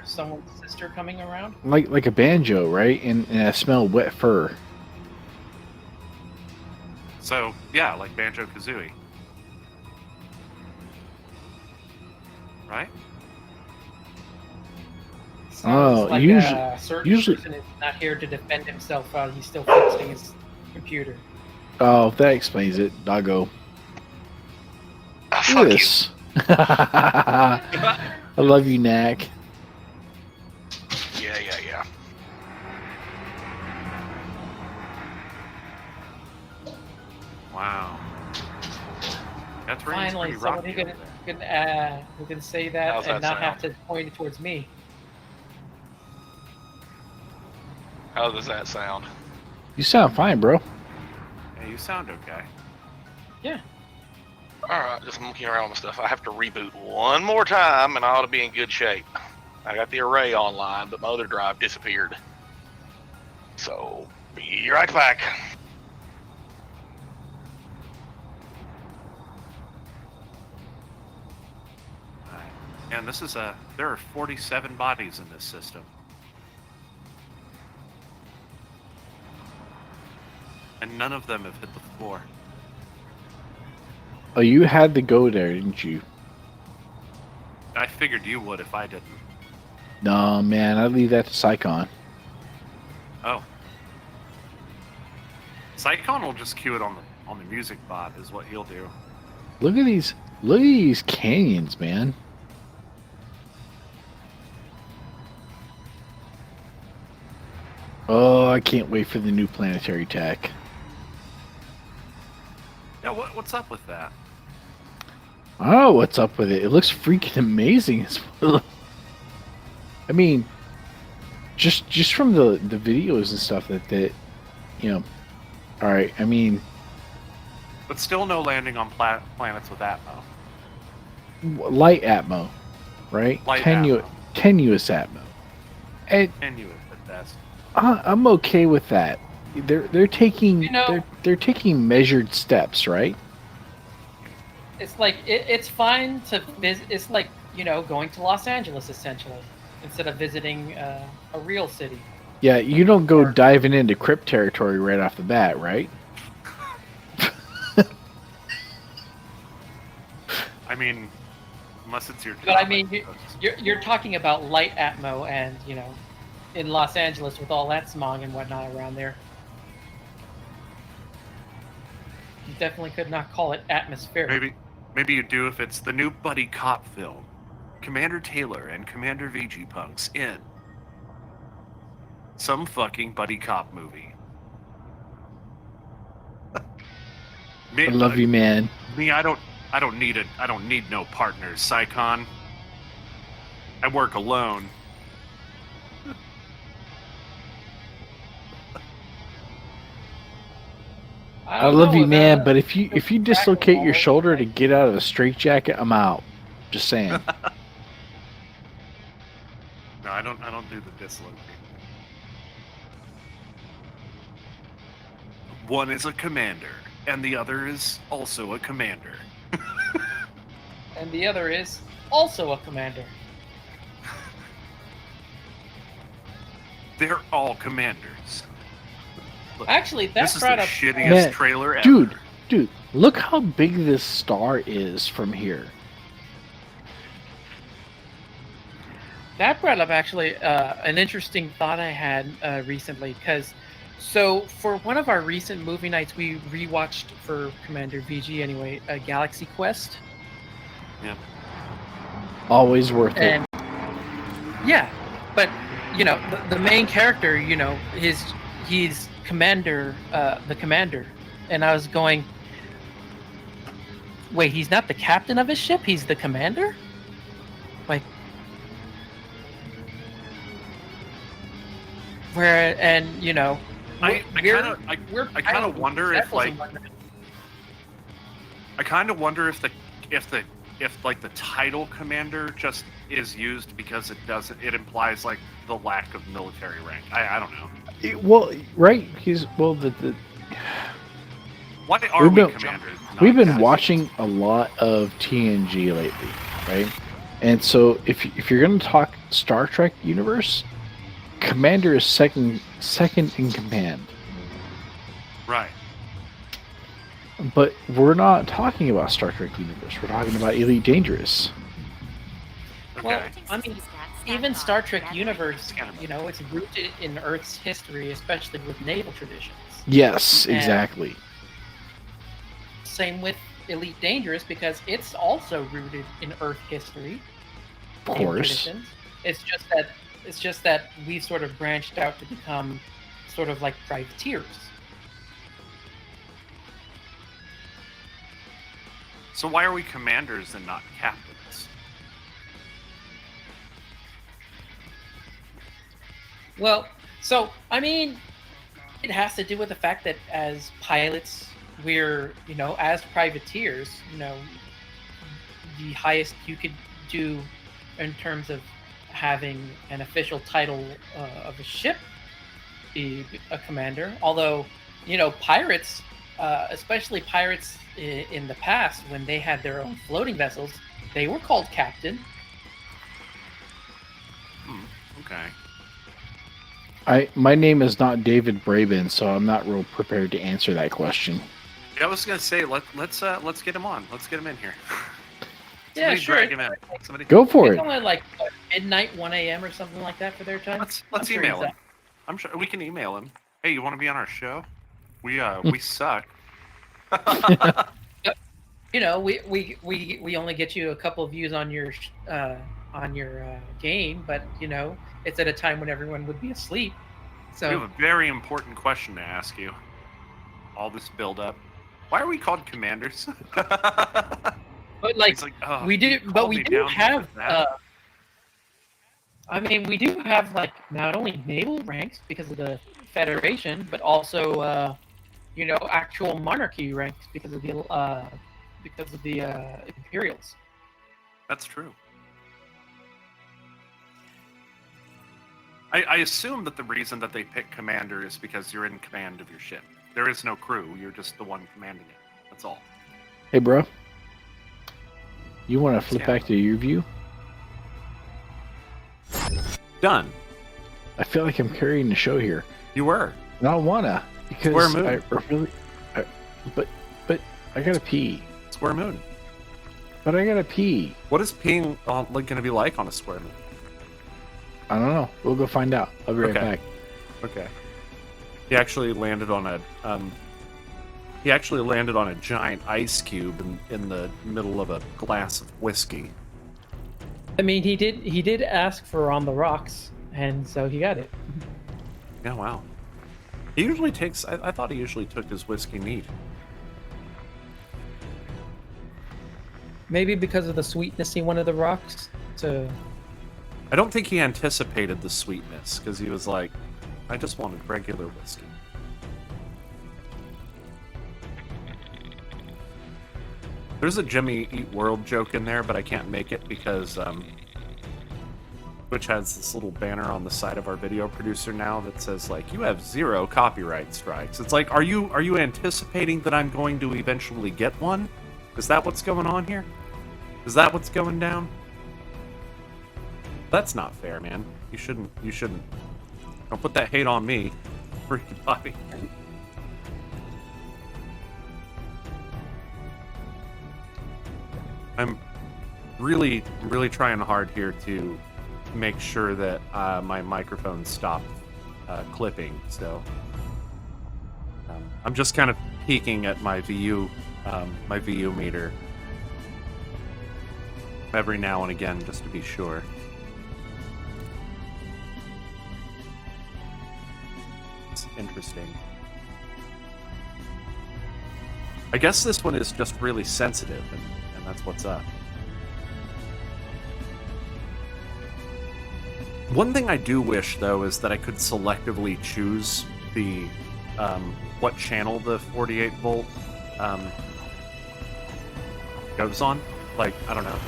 Someone's sister coming around. Like a banjo, right? And I smell wet fur. So yeah, like Banjo Kazooie, right? Sounds like usually- a certain usually- person is not here to defend himself while he's still fixing his computer. Oh, that explains it. Doggo. Ah, Look fuck at you. this. I love you, Knack. Yeah. Wow. That's Finally, pretty someone rocky who over there. who can say that How's and that not have sound? to point it towards me. How does that sound? You sound fine, bro. Yeah, you sound okay. Yeah. Alright, just monkeying around with stuff. I have to reboot one more time and I ought to be in good shape. I got the array online, but my other drive disappeared. So, be right back. Alright. And this is there are 47 bodies in this system. And none of them have hit the floor. Oh, you had to go there, didn't you? I figured you would if I didn't. No, man, I'd leave that to Psychon. Oh. Psychon will just cue it on the music bot is what he'll do. Look at these canyons, man. Oh, I can't wait for the new planetary tech. Yeah, what's up with that? I don't know what's up with it. It looks freaking amazing as well. I mean, just from the videos and stuff that you know. All right, I mean, But still no landing on planets with Atmo. light atmo, right? Light Tenuous atmo. And Tenuous at best. I'm okay with that. They're taking You know- they're taking measured steps, right? It's like it's fine to visit. It's like going to Los Angeles essentially instead of visiting a real city. Yeah, you don't go diving into crypt territory right off the bat, right? I mean, unless it's your job. But I mean, suppose. you're talking about light atmo, and in Los Angeles with all that smog and whatnot around there, you definitely could not call it atmospheric. Maybe you do if it's the new buddy cop film, Commander Taylor and Commander VG Punks in some fucking buddy cop movie. I love you, man. Me, I don't need no partners, Psychon. I work alone. I don't love know, you, man. that- But if you dislocate your shoulder to get out of a straitjacket, I'm out. Just saying. No, I don't do the dislocate. One is a commander, and the other is also a commander. And the other is also a commander. They're all commanders. Look, Actually, that this is the brought up shittiest Man, trailer ever. Dude, look how big this star is from here. That brought up actually an interesting thought I had recently, because so for one of our recent movie nights, we rewatched for Commander VG anyway, Galaxy Quest, Yeah. Always worth it. and yeah, but the main character, he's commander, the commander, and I was going, wait, he's not the captain of his ship, he's the commander, like. Where and I kind of wonder if like the title commander just is used because it implies like the lack of military rank. I don't know. Well, right? Why are We've we been- commanders? We've not been guys? watching a lot of TNG lately, right? And so if you're going to talk Star Trek universe, Commander is second in command. Right. But we're not talking about Star Trek universe. We're talking about Elite Dangerous. Okay. Well, I mean, even Star Trek universe, it's rooted in Earth's history, especially with naval traditions. Yes, And- exactly. Same with Elite Dangerous, because it's also rooted in Earth history. Of naval course. traditions. It's just that we've sort of branched out to become sort of like privateers. So why are we commanders and not captains? Well, so I mean, It has to do with the fact that as pilots, we're, as privateers, the highest you could do in terms of having an official title of a ship be a commander. Although, pirates, especially pirates in the past, when they had their own floating vessels, they were called captain. Okay. My name is not David Braben, so I'm not real prepared to answer that question. Yeah, I was gonna say let's get him on. Let's get him in here. Yeah, Somebody sure. drag him in. Somebody Go for It's it. only like midnight, 1 a.m. or something like that for their time. Let's I'm sure email he's him. I'm sure we can email him. Hey, you want to be on our show? We suck. We only get you a couple of views on your game, but it's at a time when everyone would be asleep. So We have a very important question to ask you. All this build up. Why are we called commanders? but like, He's like, oh, we do, you but called we me do down have. for that? We do have like not only naval ranks because of the Federation, but also actual monarchy ranks because of the Imperials. That's true. I assume that the reason that they pick commander is because you're in command of your ship. There is no crew. You're just the one commanding it. That's all. Hey, bro. You want to flip Yeah. back to your view? Done. I feel like I'm carrying the show here. You were. And I don't wanna because Square moon. but I gotta pee. Square moon. But I gotta pee. What is peeing going to be like on a square moon? I don't know. We'll go find out. I'll be right Okay. back. Okay. He actually landed on a giant ice cube in the middle of a glass of whiskey. I mean, he did ask for On the Rocks, and so he got it. Yeah, wow. He usually takes. I thought he usually took his whiskey neat. Maybe because of the sweetness he wanted the rocks to. I don't think he anticipated the sweetness because he was like, I just wanted regular whiskey. There's a Jimmy Eat World joke in there, but I can't make it because Twitch has this little banner on the side of our video producer now that says like, you have 0 copyright strikes. It's like, are you anticipating that I'm going to eventually get one? Is that what's going on here? Is that what's going down? That's not fair, man. You shouldn't. Don't put that hate on me, freaky Bobby. I'm really trying hard here to make sure that my microphone stopped clipping. So I'm just kind of peeking at my VU meter every now and again just to be sure. It's interesting. I guess this one is just really sensitive, and that's what's up. One thing I do wish, though, is that I could selectively choose the what channel the 48 volt goes on. Like, I don't know.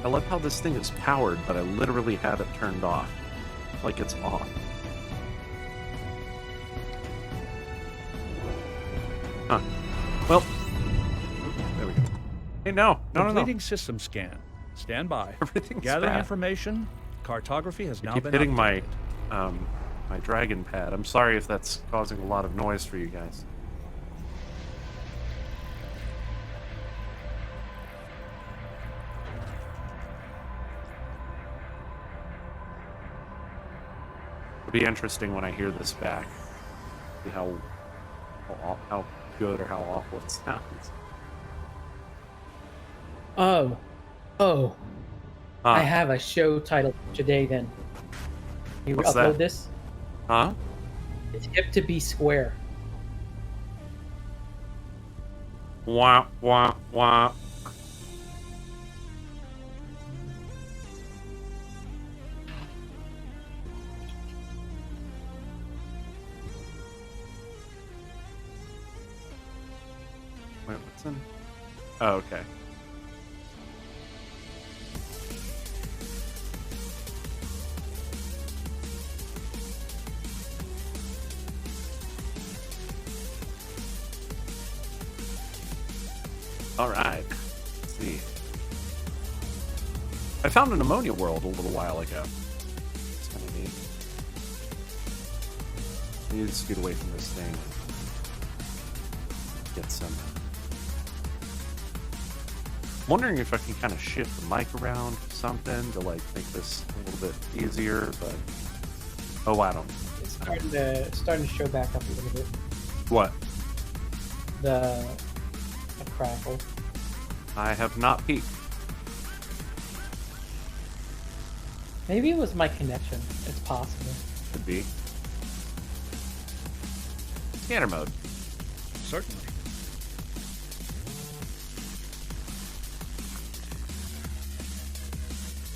I love how this thing is powered, but I literally have it turned off. Like it's off. Huh. Well, there we go. Hey, no. Completing system scan. Stand by. Everything's Gathering bad. information. Cartography has I now keep been hitting updated. my dragon pad. I'm sorry if that's causing a lot of noise for you guys. It'll be interesting when I hear this back. See how good or how awful it sounds. Oh. Huh? I have a show title for today. Then you What's upload that? this. Huh? It's hip to be square. Wah wah wah. Watson? Oh, okay. All right. Let's see. I found an ammonia world a little while ago. It's kind of neat. I need to scoot away from this thing. Get some. I'm wondering if I can kind of shift the mic around or something to like make this a little bit easier, but oh, I don't know. It's starting to show back up a little bit. What? The crackle. I have not peeked. Maybe it was my connection. It's possible. Could be. Scanner mode. Certainly.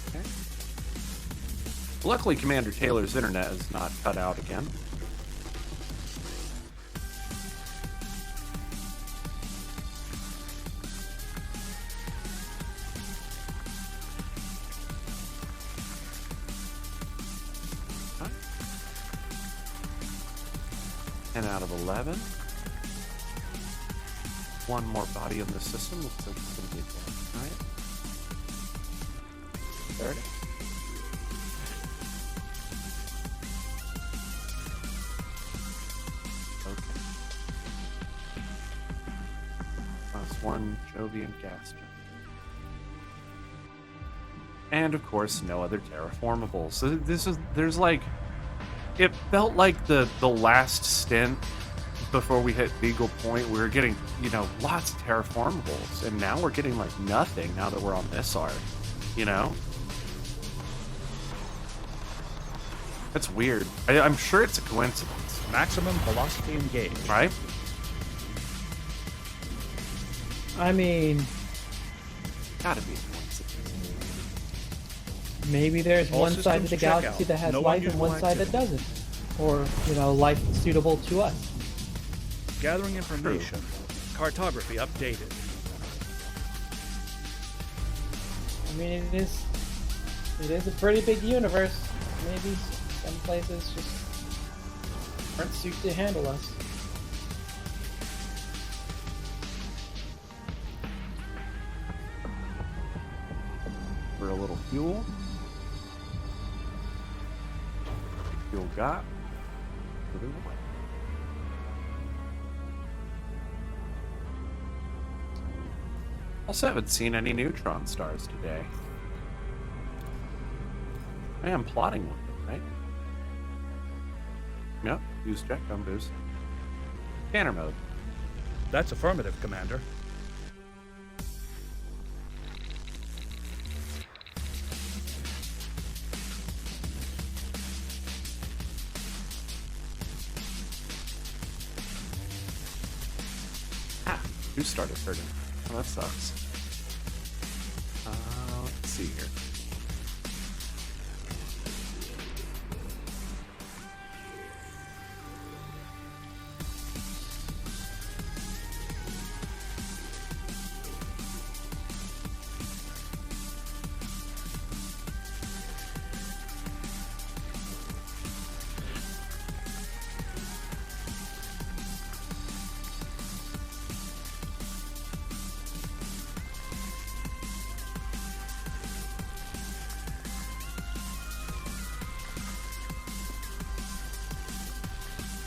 Okay. Luckily, Commander Taylor's internet is not cut out again. Okay. 10 out of 11. One more body in the system. Looks like it's going to be there. All right. There it is. Okay. Plus one Jovian gas jet. And of course, no other terraformables. So there's like, it felt like the last stint before we hit Beagle Point, we were getting, you know, lots of terraformables, and now we're getting like nothing now that we're on this arc, you know? That's weird. I'm sure it's a coincidence, Maximum velocity engaged. right? I mean, Gotta be a coincidence. maybe there's All one side of systems the check galaxy out. that has No life and unusual one side that activity. doesn't. Or, you know, life suitable to us. Gathering information. Cartography updated. I mean, it is a pretty big universe. Maybe some places just aren't suited to handle us. For a little fuel. Fuel got. Put it away. Also haven't seen any neutron stars today. I am plotting with them, right? Yep, use jet gun boost. Scanner mode. That's affirmative, Commander. Ah, you started hurting. Oh, that sucks. Let's see here.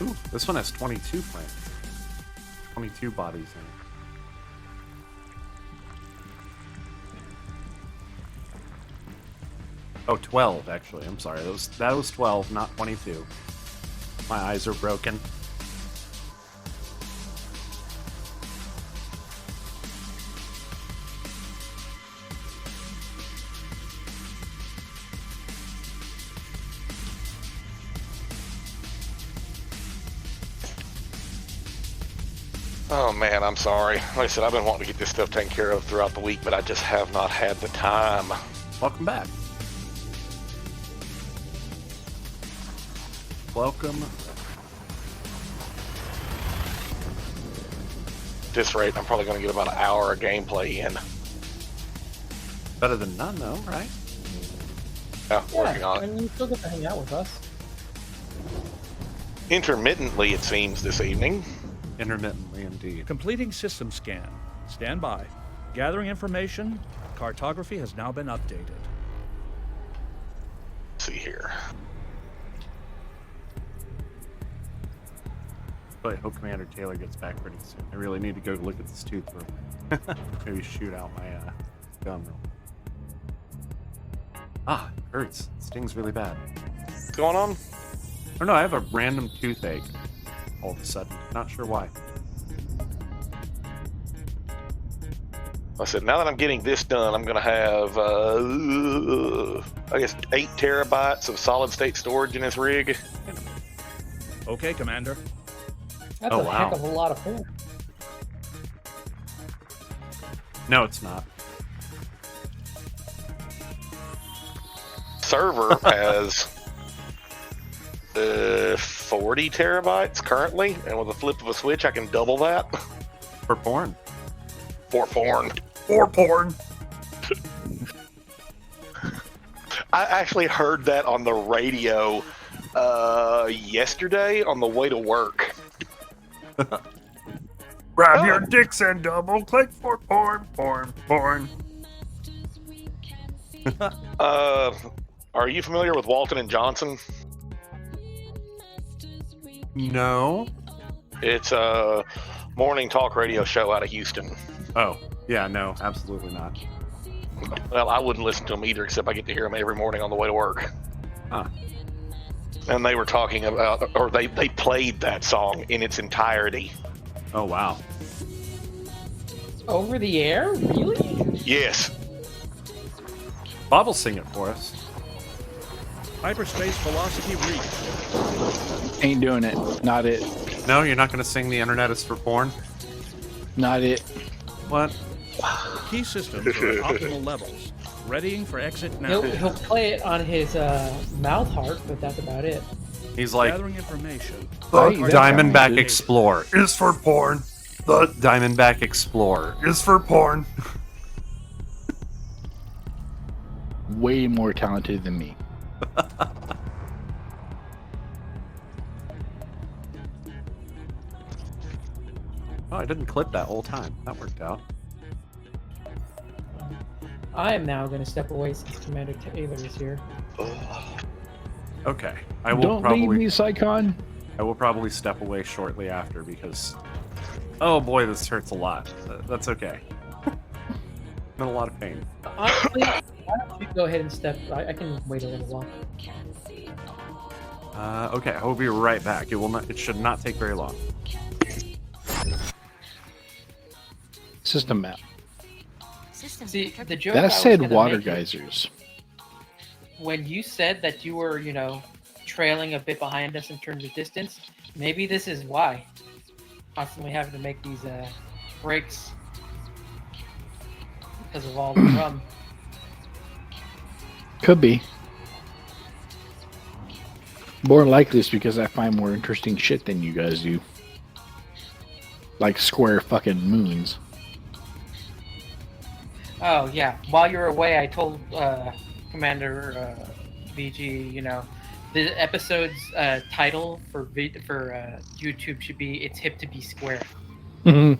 Ooh, this one has 22 planets. 22 bodies in it. Oh, 12, actually. I'm sorry. That was 12, not 22. My eyes are broken. Oh man, I'm sorry. Like I said, I've been wanting to get this stuff taken care of throughout the week, but I just have not had the time. Welcome back. Welcome. this rate, I'm probably going to get about an hour of gameplay in. Better than none, though, right? Yeah, working on it. And you still get to hang out with us. Intermittently, it seems, this evening. Intermittently, indeed. Completing system scan. Stand by. Gathering information. Cartography has now been updated. Let's see here. But I hope Commander Taylor gets back pretty soon. I really need to go look at this tooth room. Maybe shoot out my gun real quick. Ah, it hurts. It stings really bad. What's going on? Oh no, I have a random toothache all of a sudden. Not sure why. I said, now that I'm getting this done, I'm going to have, I guess, 8 terabytes of solid-state storage in this rig. Okay, Commander. That's Oh, a wow. heck of a lot of porn. No, it's not. Server has 40 terabytes currently, and with a flip of a switch, I can double that. For porn. For porn. For porn. I actually heard that on the radio yesterday on the way to work. Grab your dicks and double click for porn, porn, porn. Are you familiar with Walton and Johnson? No. It's a morning talk radio show out of Houston. Oh, yeah, no, absolutely not. Well, I wouldn't listen to them either, except I get to hear them every morning on the way to work. Huh. And they were talking about, or they played that song in its entirety. Oh, wow. Over the air? Really? Yes. Bob will sing it for us. Hyperspace velocity reached. Ain't doing it. Not it. No, you're not going to sing The Internet is for Porn? Not it. What? Key systems are at optimal levels. Readying for exit now. He'll play it on his mouth harp, but that's about it. He's like, Gathering information. the Hey, that Diamondback sounds good. Explorer is for porn. The Diamondback Explorer is for porn. Way more talented than me. Oh, I didn't clip that whole time. That worked out. I am now going to step away since Commander Taylor is here. Okay, I will Don't leave probably me, Psychon. I will probably step away shortly after because, oh boy, this hurts a lot. That's okay. I'm in a lot of pain. Honestly, why don't you go ahead and step? I can wait a little while. Okay, I will be right back. It will not. It should not take very long. System map. System See, triggered. the joke I That was said gonna water make geysers. when you said that you were, trailing a bit behind us in terms of distance, maybe this is why. Constantly having to make these breaks because of all the rum. Could be. More likely it's because I find more interesting shit than you guys do. Like square fucking moons. Oh yeah. While you're away, I told Commander VG, the episode's title for YouTube should be "It's Hip to Be Square." Mhm.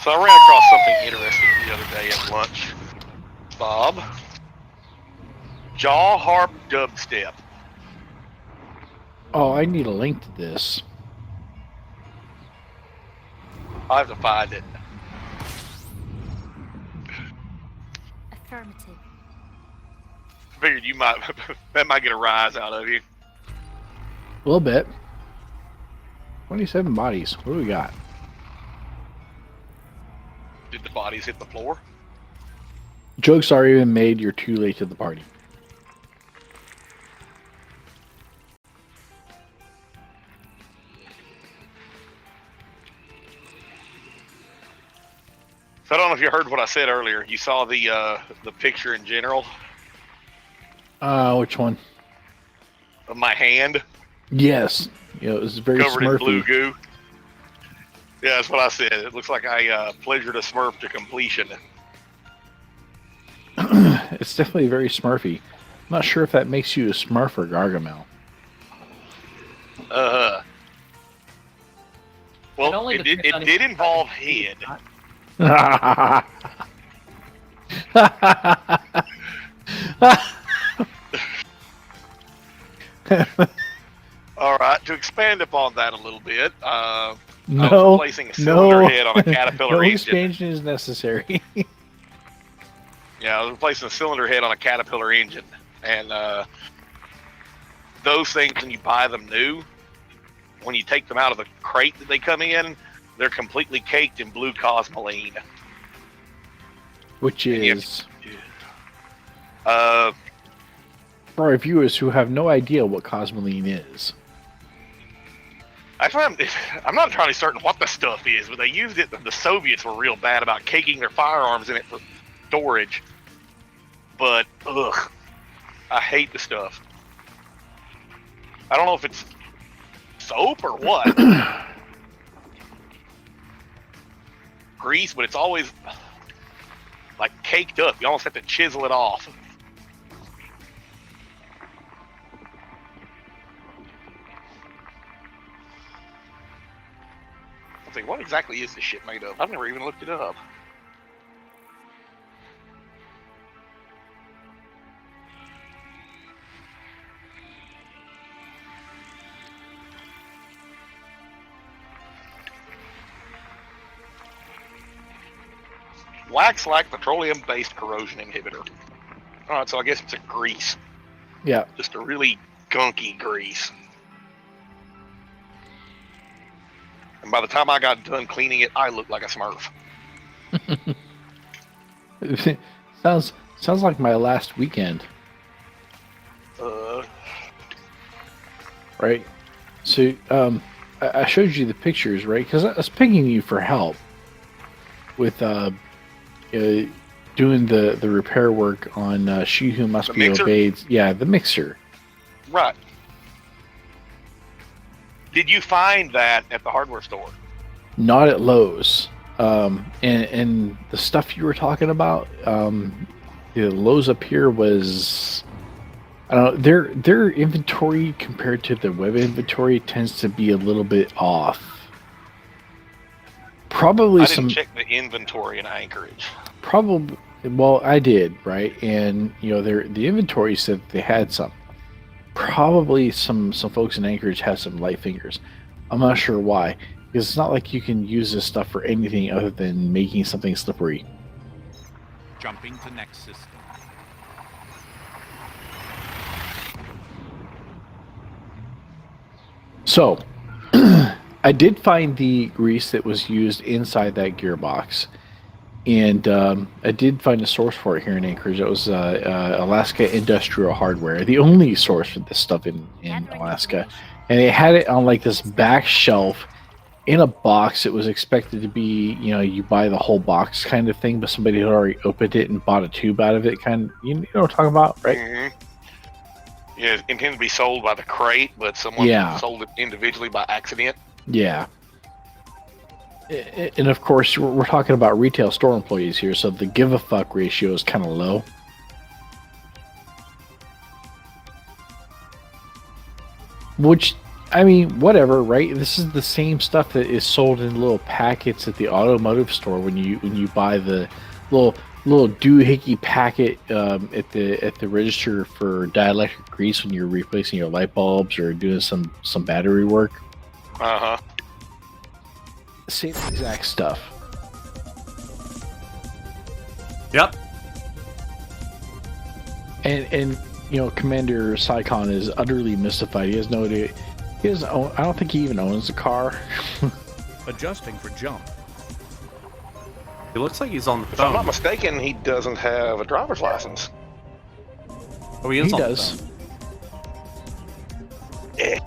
So I ran across something interesting the other day at lunch. Bob. Jaw harp dubstep. Oh, I need a link to this. I have to find it. Affirmative. Figured you might, that might get a rise out of you. A little bit. 27 bodies. What do we got? Did the bodies hit the floor? Joke's already been made. You're too late to the party. So I don't know if you heard what I said earlier. You saw the picture in general Which one? of my hand. Yes, you know, it was very covered in blue Smurfy. goo. Yeah, that's what I said. It looks like I pleasured a Smurf to completion. It's definitely very Smurfy. I'm not sure if that makes you a Smurf or Gargamel. Well, only it depends on did if- involve head. All right, to expand upon that a little bit, I was No, replacing a cylinder no, head on a Caterpillar no engine. expansion is necessary. Yeah, I was replacing a cylinder head on a Caterpillar engine, and those things, when you buy them new, when you take them out of the crate that they come in, they're completely caked in blue cosmoline. Which And you have is, Uh, for our viewers who have no idea what cosmoline is. actually, I'm not entirely certain what the stuff is, but they used it. The Soviets were real bad about caking their firearms in it for storage. But ugh, I hate the stuff. I don't know if it's soap or what. Grease, but it's always like caked up. You almost have to chisel it off. I think, what exactly is this shit made of? I've never even looked it up. Wax-like petroleum-based corrosion inhibitor. Alright, so I guess it's a grease. Yeah. Just a really gunky grease. And by the time I got done cleaning it, I looked like a Smurf. sounds like my last weekend, right? So I showed you the pictures, right? Because I was pinging you for help with doing the repair work on She Who Must The Be mixer? Obeyed. Yeah, the mixer. Right. Did you find that at the hardware store? Not at Lowe's. And the stuff you were talking about, the Lowe's up here was, I don't know, their inventory compared to the web inventory tends to be a little bit off. Probably I some. didn't check the inventory in Anchorage. Probably. Well, I did, right? And you know, the inventory said they had some. Probably some folks in Anchorage have some light fingers. I'm not sure why, because it's not like you can use this stuff for anything other than making something slippery. Jumping to next system. So, I did find the grease that was used inside that gearbox, and I did find a source for it here in Anchorage. It was Alaska Industrial Hardware, the only source for this stuff in Alaska, and they had it on like this back shelf in a box. It was expected to be, you know, you buy the whole box kind of thing, but somebody had already opened it and bought a tube out of it. Kind of, you know what I'm talking about, right? Mm-hmm. Yeah, it's intended to be sold by the crate, but someone sold it individually by accident. Yeah. And of course, we're talking about retail store employees here, so the give a fuck ratio is kind of low. Which, I mean, whatever, right? This is the same stuff that is sold in little packets at the automotive store when you buy the little doohickey packet at the register for dielectric grease when you're replacing your light bulbs or doing some battery work. Uh-huh. Same exact stuff. Yep. And you know, Commander Saikon is utterly mystified. He has no idea. He doesn't own, I don't think he even owns a car. Adjusting for jump. It looks like he's on the If I'm not phone. mistaken, he doesn't have a driver's license. Oh, he is He on does. the phone. Eh.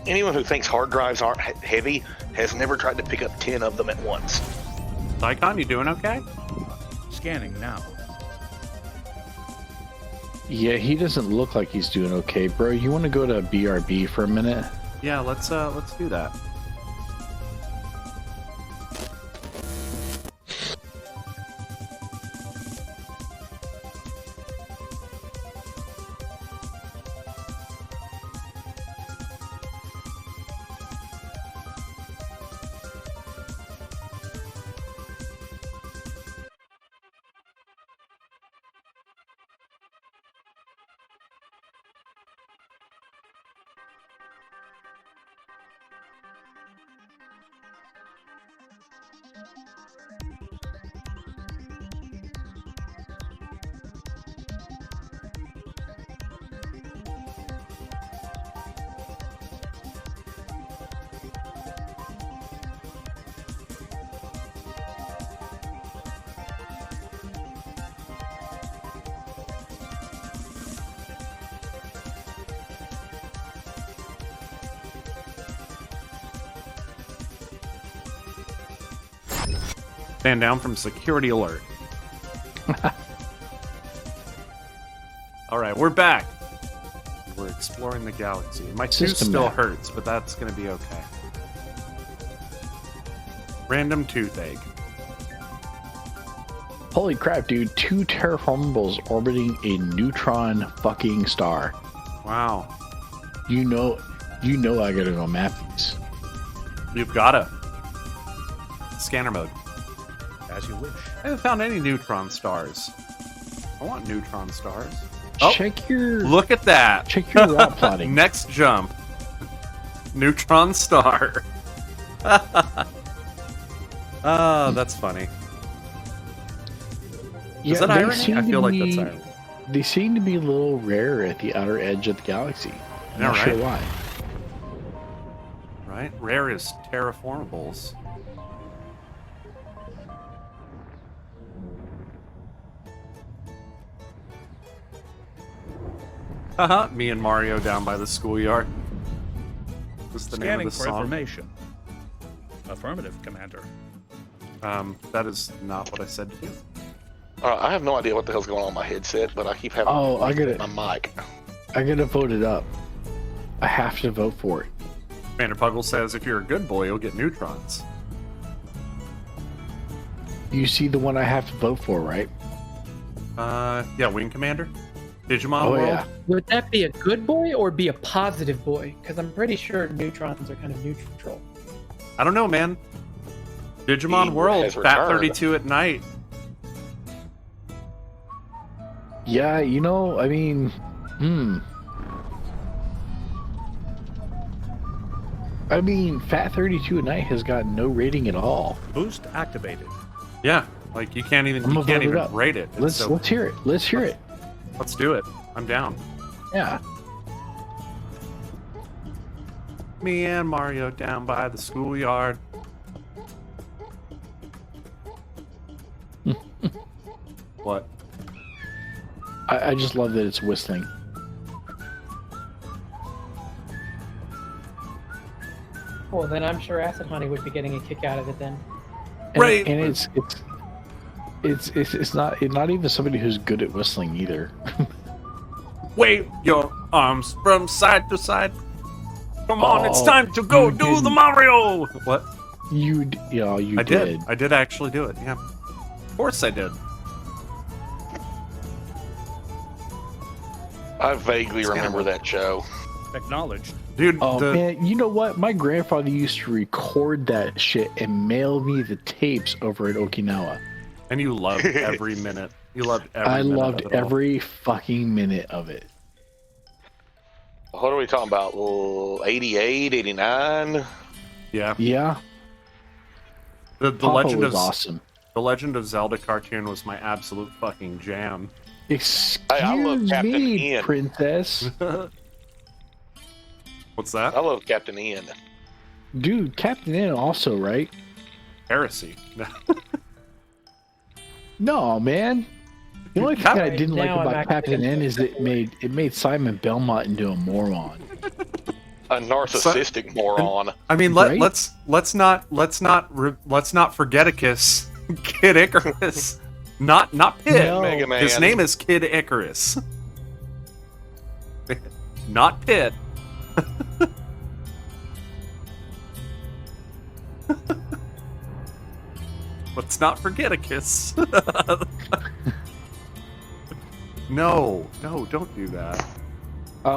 Anyone who thinks hard drives aren't heavy has never tried to pick up 10 of them at once. Icon, you doing okay? Scanning now. Yeah, he doesn't look like he's doing okay, bro. You want to go to BRB for a minute? Yeah, let's do that. Stand down from security alert. All right, we're back. We're exploring the galaxy. My tooth still hurts, but that's going to be okay. Random toothache. Holy crap, dude. 2 terraformables orbiting a neutron fucking star. Wow. You know I gotta go map these. You've gotta. Scanner mode. As you wish. I haven't found any neutron stars. I want neutron stars. Check your... Look at that. Check your route plotting. Next jump. Neutron star. Oh, that's funny. Is that irony? I feel like that's irony. They seem to be a little rare at the outer edge of the galaxy. I'm not sure why. Right? Rare is terraformables. Haha, me and Mario down by the schoolyard. What's the Scanning name of the for song? information. Affirmative, Commander. That is not what I said to you. I have no idea what the hell's going on in my headset, but I keep having I get it. my mic. I gotta vote it up. I have to vote for it. Commander Puggle says if you're a good boy, you'll get neutrons. You see the one I have to vote for, right? Yeah, Wing Commander? Digimon Oh, World? yeah. Would that be a good boy or be a positive boy? Because I'm pretty sure neutrons are kind of neutral. I don't know, man. Digimon He World, has Fat returned. 32 at night. Yeah, you know, I mean, I mean, Fat 32 at night has got no rating at all. Boost activated. Yeah, like you can't even I'm gonna vote it up. rate it. It's Let's hear it. Let's hear it. Let's do it. I'm down. Yeah. Me and Mario down by the schoolyard. What? I just love that it's whistling. Well, then I'm sure Acid Honey would be getting a kick out of it then. And, Right. And it's not even somebody who's good at whistling either. Wave your arms from side to side. Come on, it's time to go you do the didn't. Mario. What? You I did. I did actually do it. Yeah. Of course I did. I vaguely remember that show. Acknowledged. Dude, Oh man, you know what? My grandfather used to record that shit and mail me the tapes over at Okinawa. and you loved every minute. You loved every I minute loved of it all. every fucking minute of it. What are we talking about? 88, 89? Yeah. Yeah, The Papa Legend was of awesome. The Legend of Zelda cartoon was my absolute fucking jam. Excuse I love Captain me, Ian. princess. What's that? I love Captain Ian. Dude, Captain N also, right? Heresy. No, man. The only thing I didn't like Now I'm about actually Captain N is that it made Simon Belmont into a moron. A narcissistic moron. I mean, Right? let's not forget Icarus, Kid Icarus, not Pit. No. Mega Man. His name is Kid Icarus. Not pit. Let's not forget a kiss. No, don't do that.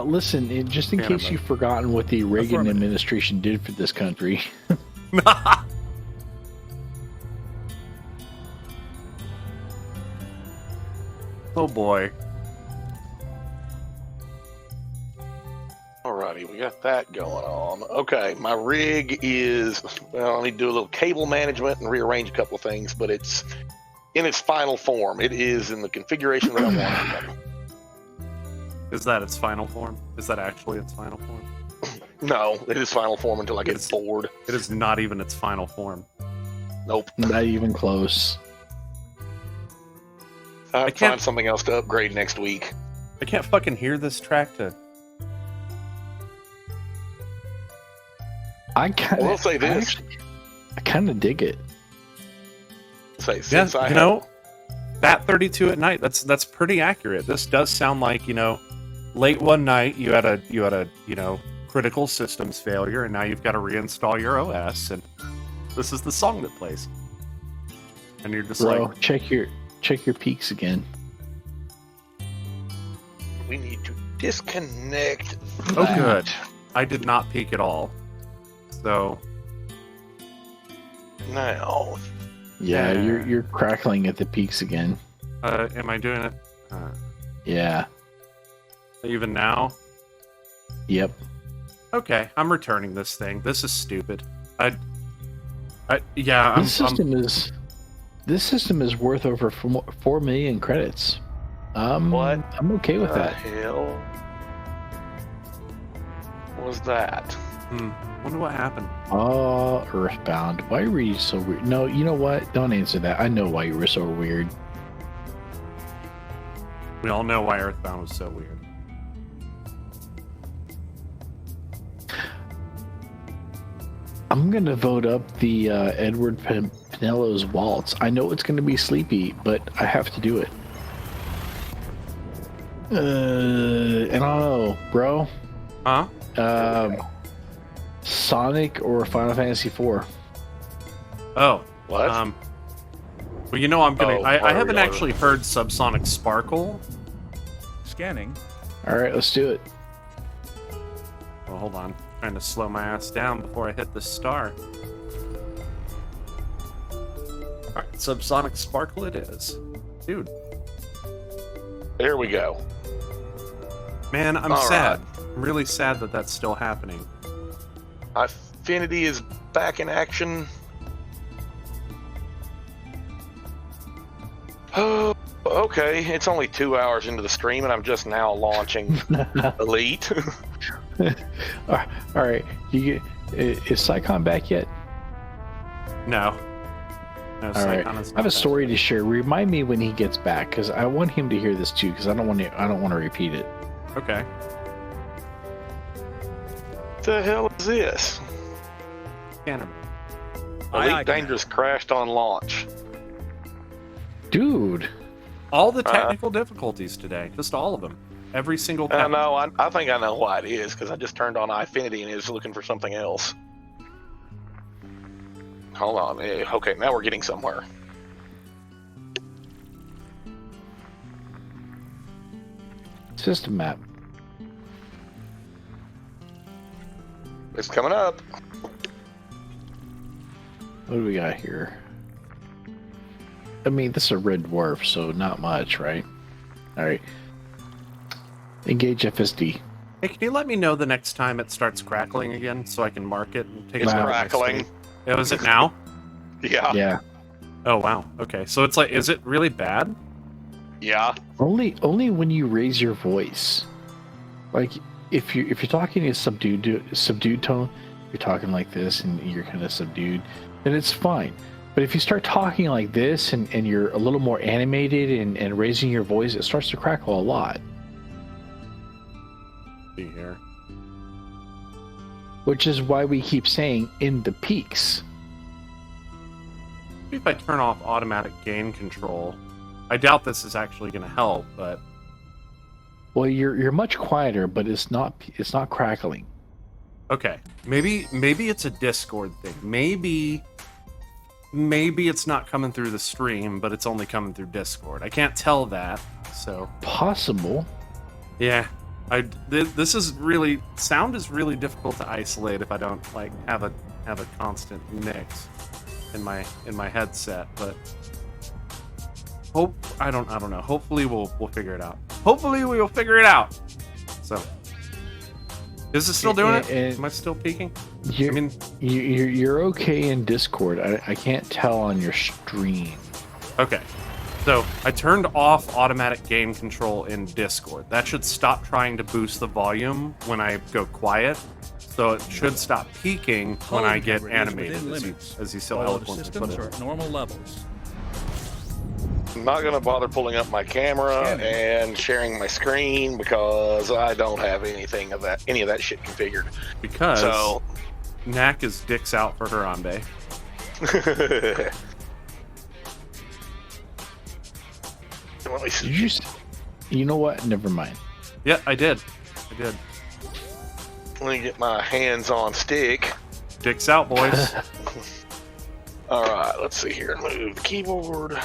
Listen, just in Canada. case you've forgotten what the Reagan Affirmative. administration did for this country. Oh boy. Alrighty, we got that going on. Okay, my rig is, well, I need to do a little cable management and rearrange a couple of things, but it's in its final form. It is in the configuration that I wanted. Is that its final form? Is that actually its final form? No, it is final form until I get It's- bored. It is not even its final form. Nope. Not even close. I have I to can't- find something else to upgrade next week. I can't fucking hear this track to... I kind I will of say this. I kind of dig it. Say, Yeah, since I you have, know, Bat 32 at night, that's pretty accurate. This does sound like, late one night you had a critical systems failure, and now you've got to reinstall your OS, and this is the song that plays. And you're just Bro, like, check your peaks again. we need to disconnect. oh that. good. I did not peak at all. So, Now, Yeah, Yeah. you're crackling at the peaks again. am I doing it? Yeah. Even now? Yep. Okay, I'm returning this thing. This is stupid. I'm This system is worth over 4 million credits. What I'm okay with the that. hell was that? Wonder what happened. Oh, Earthbound. Why were you so weird? No, you know what? Don't answer that. I know why you were so weird. We all know why Earthbound was so weird. I'm gonna vote up the Edward Pinello's Waltz. I know it's gonna be sleepy, but I have to do it. I don't know, bro. Huh? Sonic or Final Fantasy IV? Oh. What? Well, I'm gonna. Oh, I Mario. haven't actually heard Subsonic Sparkle. Scanning. All right, let's do it. Well, hold on. Trying to slow my ass down before I hit the star. Alright, Subsonic Sparkle it is. Dude, There we go. man, I'm All sad. I'm really sad that that's still happening. Affinity is back in action. Oh, okay. It's only 2 hours into the stream, and I'm just now launching Elite. All right, is Psycon back yet? No. No, All right, Psychon is I have a not story to share. Remind me when he gets back, because I want him to hear this too. Because I don't want to repeat it. that. Okay. What the hell is this? Cannon. Aye, Elite aye, Dangerous crashed on launch. Dude, All the technical difficulties today. Just all of them. Every single I technical. know. I think I know why it is, because I just turned on Affinity and it was looking for something else. Hold on. Okay, now we're getting somewhere. system map. It's coming up. What do we got here? I mean, this is a red dwarf, so not much, right? All right. Engage FSD. Hey, can you let me know the next time it starts crackling again so I can mark it and take It's it out of my crackling. stream? Oh, is it now? Yeah. Yeah. Oh wow. Okay. So it's like, is it really bad? Yeah. Only when you raise your voice. Like if you're talking in a subdued tone, you're talking like this and you're kind of subdued, then it's fine. But if you start talking like this and you're a little more animated and raising your voice, it starts to crackle a lot. See here. Which is why we keep saying in the peaks. Maybe if I turn off automatic gain control. I doubt this is actually going to help, but Well, you're much quieter, but it's not crackling. Okay, maybe it's a Discord thing. Maybe it's not coming through the stream, but it's only coming through Discord. I can't tell that. So Possible. yeah, this is really sound is really difficult to isolate if I don't like have a constant mix in my headset. But I don't know. Hopefully we'll figure it out. Hopefully we will figure it out. So is it still doing it? Am I still peaking? I mean, you're okay in Discord. I can't tell on your stream. okay. So I turned off automatic gain control in Discord. That should stop trying to boost the volume when I go quiet. So it should stop peaking when I get animated, as you so All the eloquently systems put are it. at normal levels. I'm not going to bother pulling up my camera and sharing my screen because I don't have any of that shit configured. Because So, Knack is dicks out for Harambe. let me see. You know what? Never mind. Yeah, I did. Let me get my hands on stick. Dicks out, boys. All right, let's see here. Move the keyboard.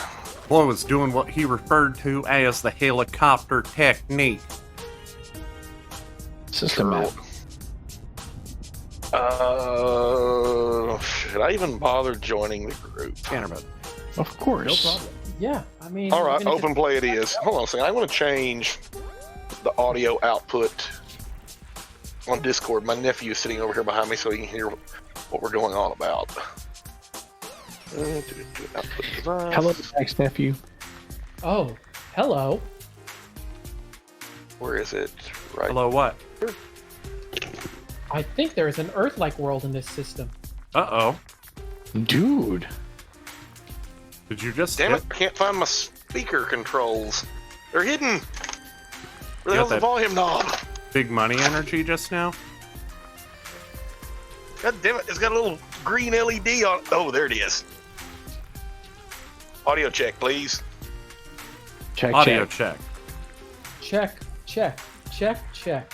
Boy was doing what he referred to as the helicopter technique. System app. Should I even bother joining the group? Scanner mode. Of course. No problem. Yeah, I mean. All right, even if open play it is. Hold on a second. I want to change the audio output on Discord. My nephew is sitting over here behind me so he can hear what we're going on about. Output device. Hello, Max nephew. Oh, hello. Where is it? Right. Hello, what? I think there is an Earth-like world in this system. Uh-oh. Dude. Did you just Damn hit? it! I can't find my speaker controls. They're hidden. Where the You got hell's the that- volume knob? Big money energy just now? God damn it! It's got a little green LED on. Oh, there it is. Audio check, please. Check, Audio check. check. Check.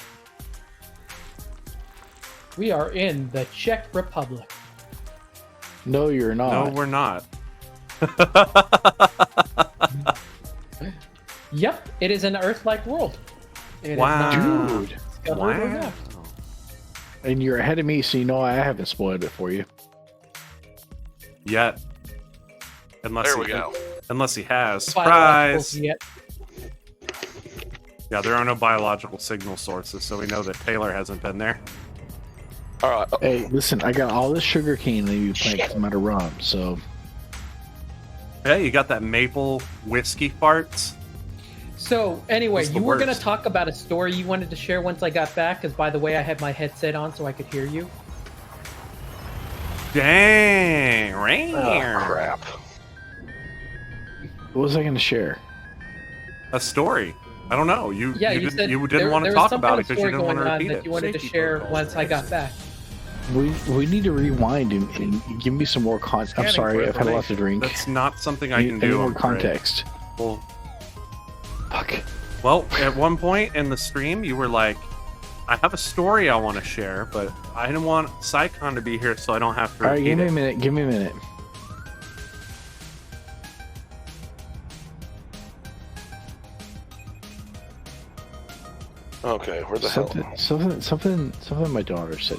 We are in the Czech Republic. No, you're not. No, we're not. Yep, it is an Earth-like world. It is Wow. not Dude. discovered or Wow. not. And you're ahead of me, so you know I haven't spoiled it for you. Yet. Unless There we go. Unless he has. Biological Surprise! yet. Yeah, there are no biological signal sources, so we know that Taylor hasn't been there. All right. Hey, listen, I got all this sugar cane that you plant because I'm out of rum, so Hey, you got that maple whiskey farts? So, anyway, What's the you were going to worst? talk about a story you wanted to share once I got back, because, by the way, I had my headset on so I could hear you. Dang! Oh, crap. what was I going to share? A story. I don't know. You Yeah, you, you didn't, said you didn't there- want to there was talk some about kind it of because you story didn't want to going on repeat that it. you wanted to Safety share protocols. once I got back. We need to rewind and give me some more context. I'm Scanning sorry, for I've had a lot to drink. That's not something I Need can any do. more I'm afraid. context. Well, Fuck. at one point in the stream, you were like, I have a story I want to share, but I didn't want Psycon to be here so I don't have to All right, repeat give me it. a minute. Give me a minute. Okay, where the hell? Something my daughter said.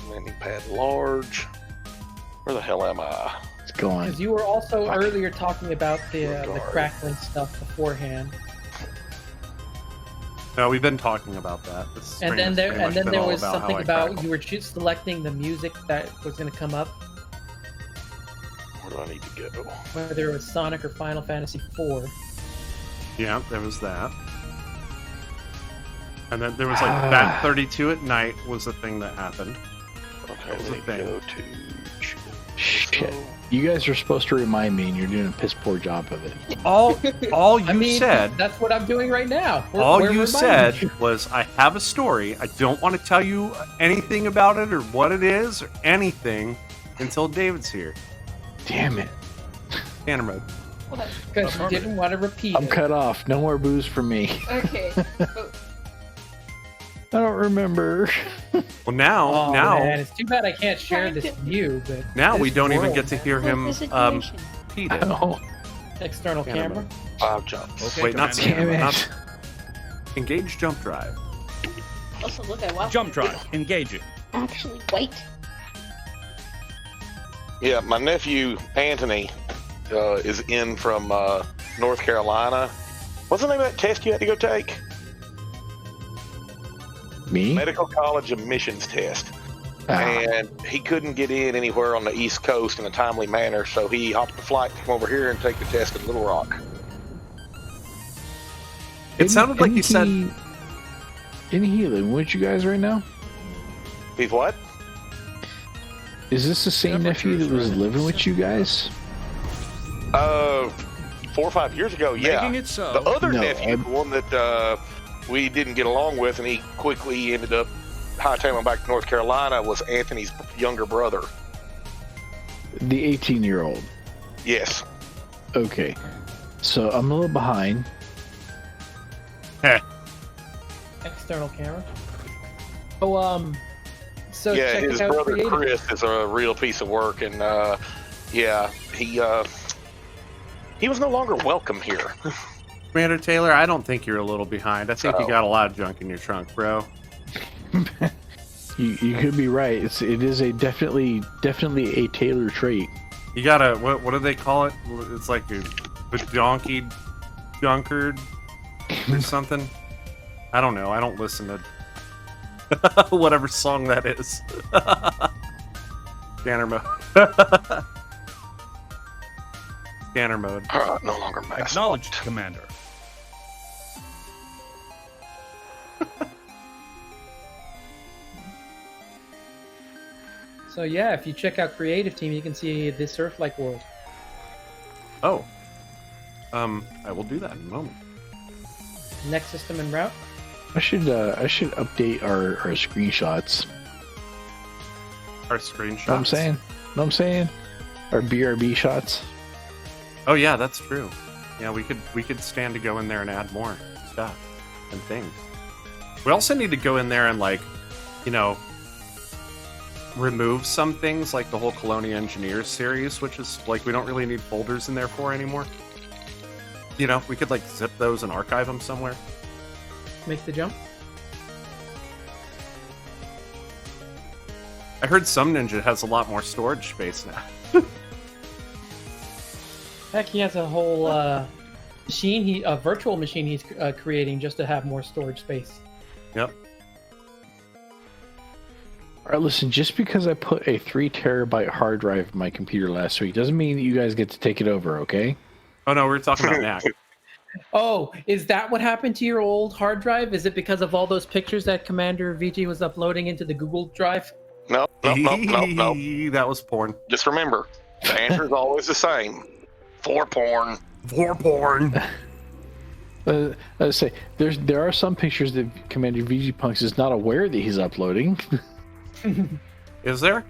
Landing pad large. Where the hell am I? It's going. Because you were also Fuck. earlier talking about the Regard. crackling stuff beforehand. No, we've been talking about that. This stream And then has there, pretty and much then been there all was about how something I about crackle. you were just selecting the music that was going to come up, Where do I need to go? whether it was Sonic or Final Fantasy IV. Yeah, there was that. And then there was like Bat 32 at night was the thing that happened. Okay, was let the me thing. go to. Shit. You guys are supposed to remind me, and you're doing a piss poor job of it. All you I mean, said, that's what I'm doing right now. all We're you reminding said you. was, I have a story. I don't want to tell you anything about it or what it is or anything until David's here. Damn it. Scanner mode. Because you didn't want to repeat I'm it. cut off. No more booze for me. Okay. Oh, I don't remember. Well, now, Oh, now, man, it's too bad I can't share this view, but now we this don't even world, get to man. hear him repeat it. Oh, External camera. 5 jumps. Okay, Wait, not Commander. damn it. not engage jump drive. also, look, I watched Jump it. drive. Engaging. Actually, wait. Yeah, my nephew Anthony is in from North Carolina. What's the name of that test you had to go take? me? Medical College admissions test. Ah, And he couldn't get in anywhere on the East Coast in a timely manner, so he hopped the flight to come over here and take the test in Little Rock. It sounded like you said. Isn't he living with you guys right now? He's what? Is this the same nephew that was living with you guys? 4 or 5 years ago, yeah. Making it so. The other No, nephew, the one that we didn't get along with, and he quickly ended up hightailing back to North Carolina, was Anthony's younger brother. The 18-year-old. Yes. Okay. So I'm a little behind. External camera. Oh, so Yeah, check his out brother creative. Chris is a real piece of work, and yeah, he was no longer welcome here. Commander Taylor, I don't think you're a little behind. I think you Oh. got a lot of junk in your trunk, bro. You could be right. It is a definitely a Taylor trait. You gotta what do they call it? It's like a donkey dunkard or something. I don't know. I don't listen to whatever song that is. Scanner mode. Scanner mode. No longer masked. Acknowledged, Commander. So yeah, if you check out creative team, you can see this Earth-like world. Oh. I will do that in a moment. Next system en route. I should update our screenshots. Our screenshots. Know what I'm saying? Our BRB shots. Oh yeah, that's true. Yeah, we could stand to go in there and add more stuff and things. We also need to go in there and remove some things like the whole Colonia Engineers series, which is like we don't really need folders in there for anymore. We could zip those and archive them somewhere. Make the jump. I heard some Ninja has a lot more storage space now. Heck, he has a whole machine, a virtual machine he's creating just to have more storage space. Yep. All right, listen. Just because I put a 3 terabyte hard drive in my computer last week doesn't mean that you guys get to take it over. Okay? Oh no, we're talking about NAC. Oh, is that what happened to your old hard drive? Is it because of all those pictures that Commander VG was uploading into the Google Drive? No. That was porn. Just remember, the answer is always the same. For porn. For porn. Let's say there are some pictures that Commander VG Punks is not aware that he's uploading. Is there?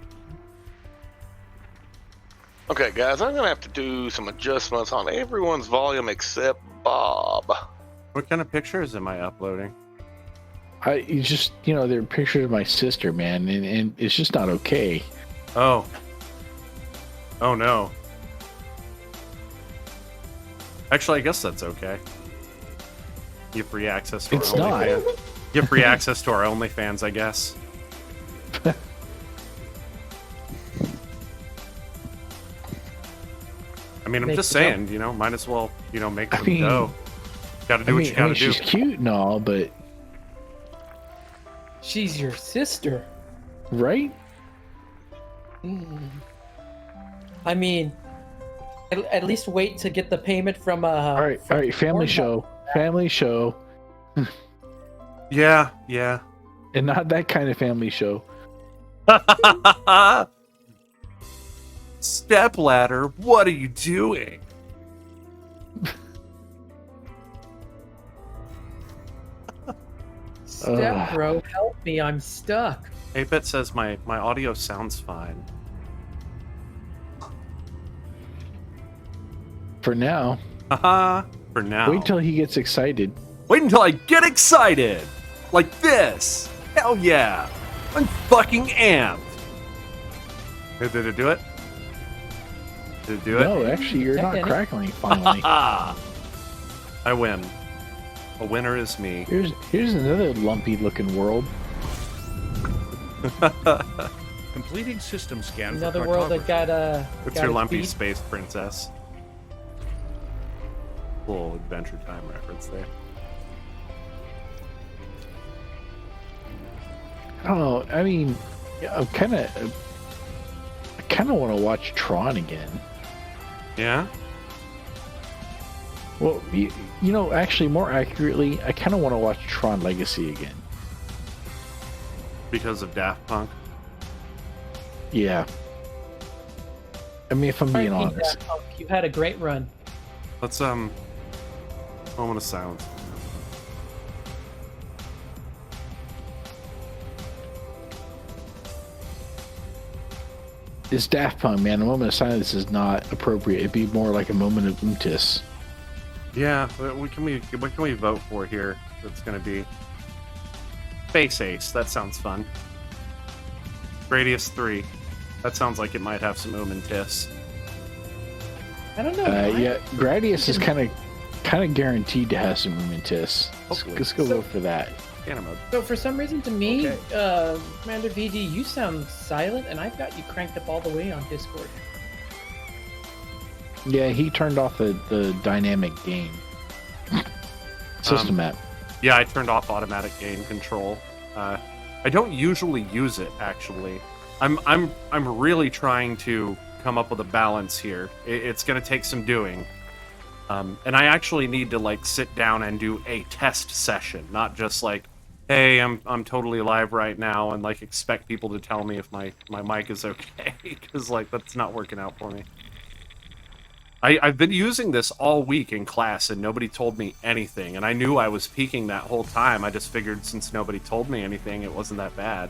Okay, guys, I'm going to have to do some adjustments on everyone's volume except Bob. What kind of pictures am I uploading? They're pictures of my sister, man, and it's just not okay. Oh. Oh no. Actually, I guess that's okay. You have free access to It's our not. OnlyFans. You have free access to our OnlyFans, I guess. I mean, I'm Make just the jump. saying, might as well, make some mean- dough. Gotta do what you gotta do. She's cute and all, but She's your sister. right? I mean, at least wait to get the payment from All right, family show, Yeah. and not that kind of family show. Stepladder, what are you doing? Step bro, help me, I'm stuck. 8-Bit says my audio sounds fine. For now. Haha. For now. Wait till he gets excited. Wait until I get excited! Like this! Hell yeah! I'm fucking amped! Did it do it? Did it do it? No, actually, you're not crackling finally. I win. A winner is me. Here's another lumpy looking world. Completing system scan. Another world that got What's got your its lumpy beat. space princess? Little Adventure Time reference there. I don't know. I mean, I kind of want to watch Tron again. Yeah? Well, you know, actually, more accurately, I kind of want to watch Tron Legacy again. Because of Daft Punk? Yeah. I mean, if I'm being Alright, honest. Daft Punk, you had a great run. Let's, moment of silence. It's Daft Punk, man. A moment of silence is not appropriate. It'd be more like a moment of mutis. Yeah, what can we vote for here? That's gonna be Space Ace. That sounds fun. Radius 3. That sounds like it might have some Tiss. I don't know. Yeah, Gradius is kind of guaranteed to have some mutis. Hopefully. Let's go vote for that. Animode. So for some reason, to me, Okay. Commander VG, you sound silent, and I've got you cranked up all the way on Discord. Yeah, he turned off the dynamic gain system map. Yeah, I turned off automatic gain control. I don't usually use it actually. I'm really trying to come up with a balance here. It's going to take some doing. And I actually need to like sit down and do a test session, not just like, hey, I'm totally alive right now, and like expect people to tell me if my mic is okay, because like that's not working out for me. I've been using this all week in class, and nobody told me anything, and I knew I was peaking that whole time. I just figured since nobody told me anything, it wasn't that bad.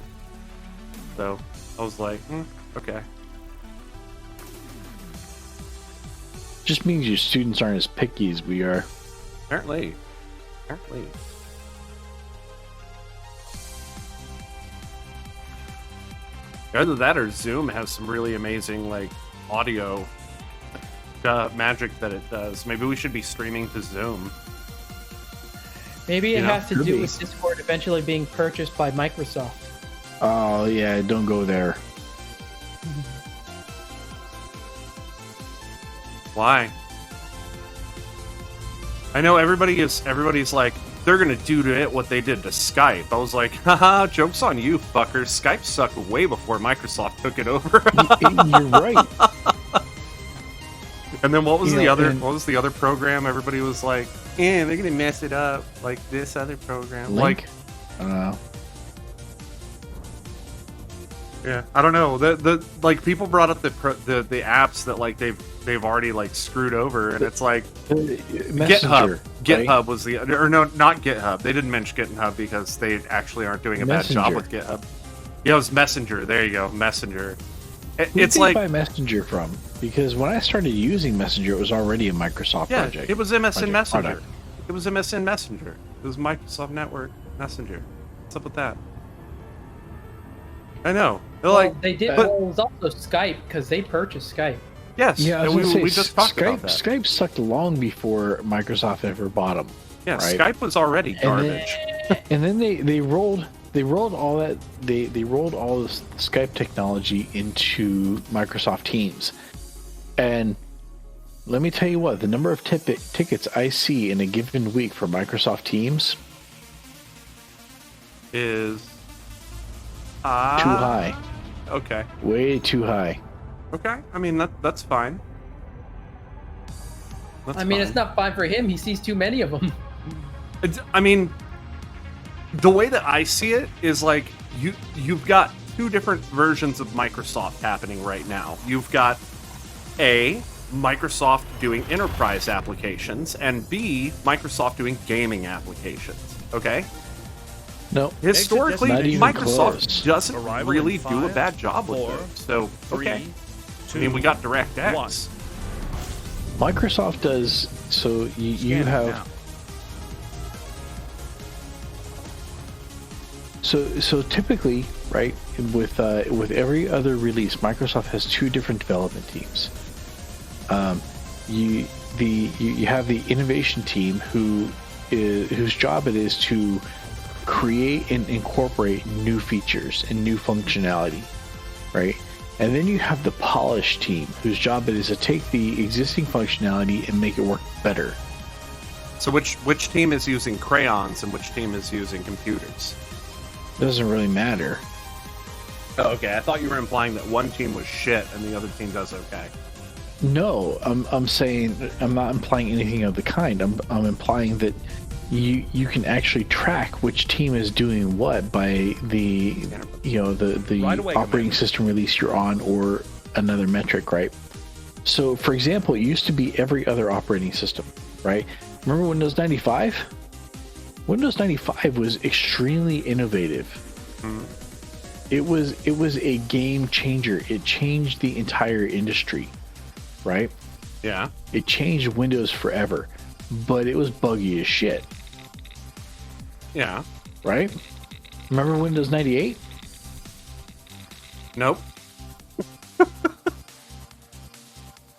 So I was like, okay. Just means your students aren't as picky as we are. Apparently. Either that or Zoom has some really amazing like audio magic that it does. Maybe we should be streaming to Zoom. Maybe it has to could do be. with Discord eventually being purchased by Microsoft. Oh yeah, don't go there. Why? I know everybody's like, they're gonna do to it what they did to Skype. I was like, haha, joke's on you, fuckers. Skype sucked way before Microsoft took it over. You're right. And then what was You the know, other? and- What was the other program? Everybody was like, "Yeah, they're gonna mess it up like this other program." Link? Like, I don't know. yeah, I don't know. The like people brought up the apps that like they've already like screwed over, and it's like Messenger, GitHub was the or no, not GitHub. They didn't mention GitHub because they actually aren't doing a bad job with GitHub. Yeah, it was Messenger. There you go, Messenger. It's like buy Messenger from, because when I started using Messenger, it was already a Microsoft project. it was MSN Messenger. product. It was MSN Messenger. It was Microsoft Network Messenger. What's up with that? I know. They're like, They did. but- Well, it was also Skype because they purchased Skype. yes, Yeah, I and was gonna we say, just talked about that. Skype sucked long before Microsoft ever bought them. Yeah, right? Skype was already garbage. And then they rolled all that they rolled all this Skype technology into Microsoft Teams. And let me tell you what, the number of tickets I see in a given week for Microsoft Teams Is too high. Okay. Way too high. Okay. I mean that's fine. That's I mean, fine. it's not fine for him. He sees too many of them. I mean, the way that I see it is like you've got two different versions of Microsoft happening right now. You've got A, Microsoft doing enterprise applications, and B, Microsoft doing gaming applications. Okay? No. Historically, Not even Microsoft close. doesn't Arrival really in do a 5, bad job with 4, those. So, 3, okay. 2, I mean, we got DirectX. 1. Microsoft does. So you Scan it have. now. So typically, right, with every other release, Microsoft has two different development teams. You have the innovation team whose job it is to create and incorporate new features and new functionality, right? And then you have the polish team whose job it is to take the existing functionality and make it work better. So which team is using crayons and which team is using computers? Doesn't really matter. Oh, okay, I thought you were implying that one team was shit and the other team does okay. No, I'm saying I'm not implying anything of the kind. I'm implying that you can actually track which team is doing what by the Right away, operating Commander. system release you're on or another metric, right? So, for example, it used to be every other operating system, right? Remember Windows 95? Windows 95 was extremely innovative. It was a game changer. It changed the entire industry, right? Yeah. It changed Windows forever, but it was buggy as shit, Yeah. right? Remember Windows 98? Nope.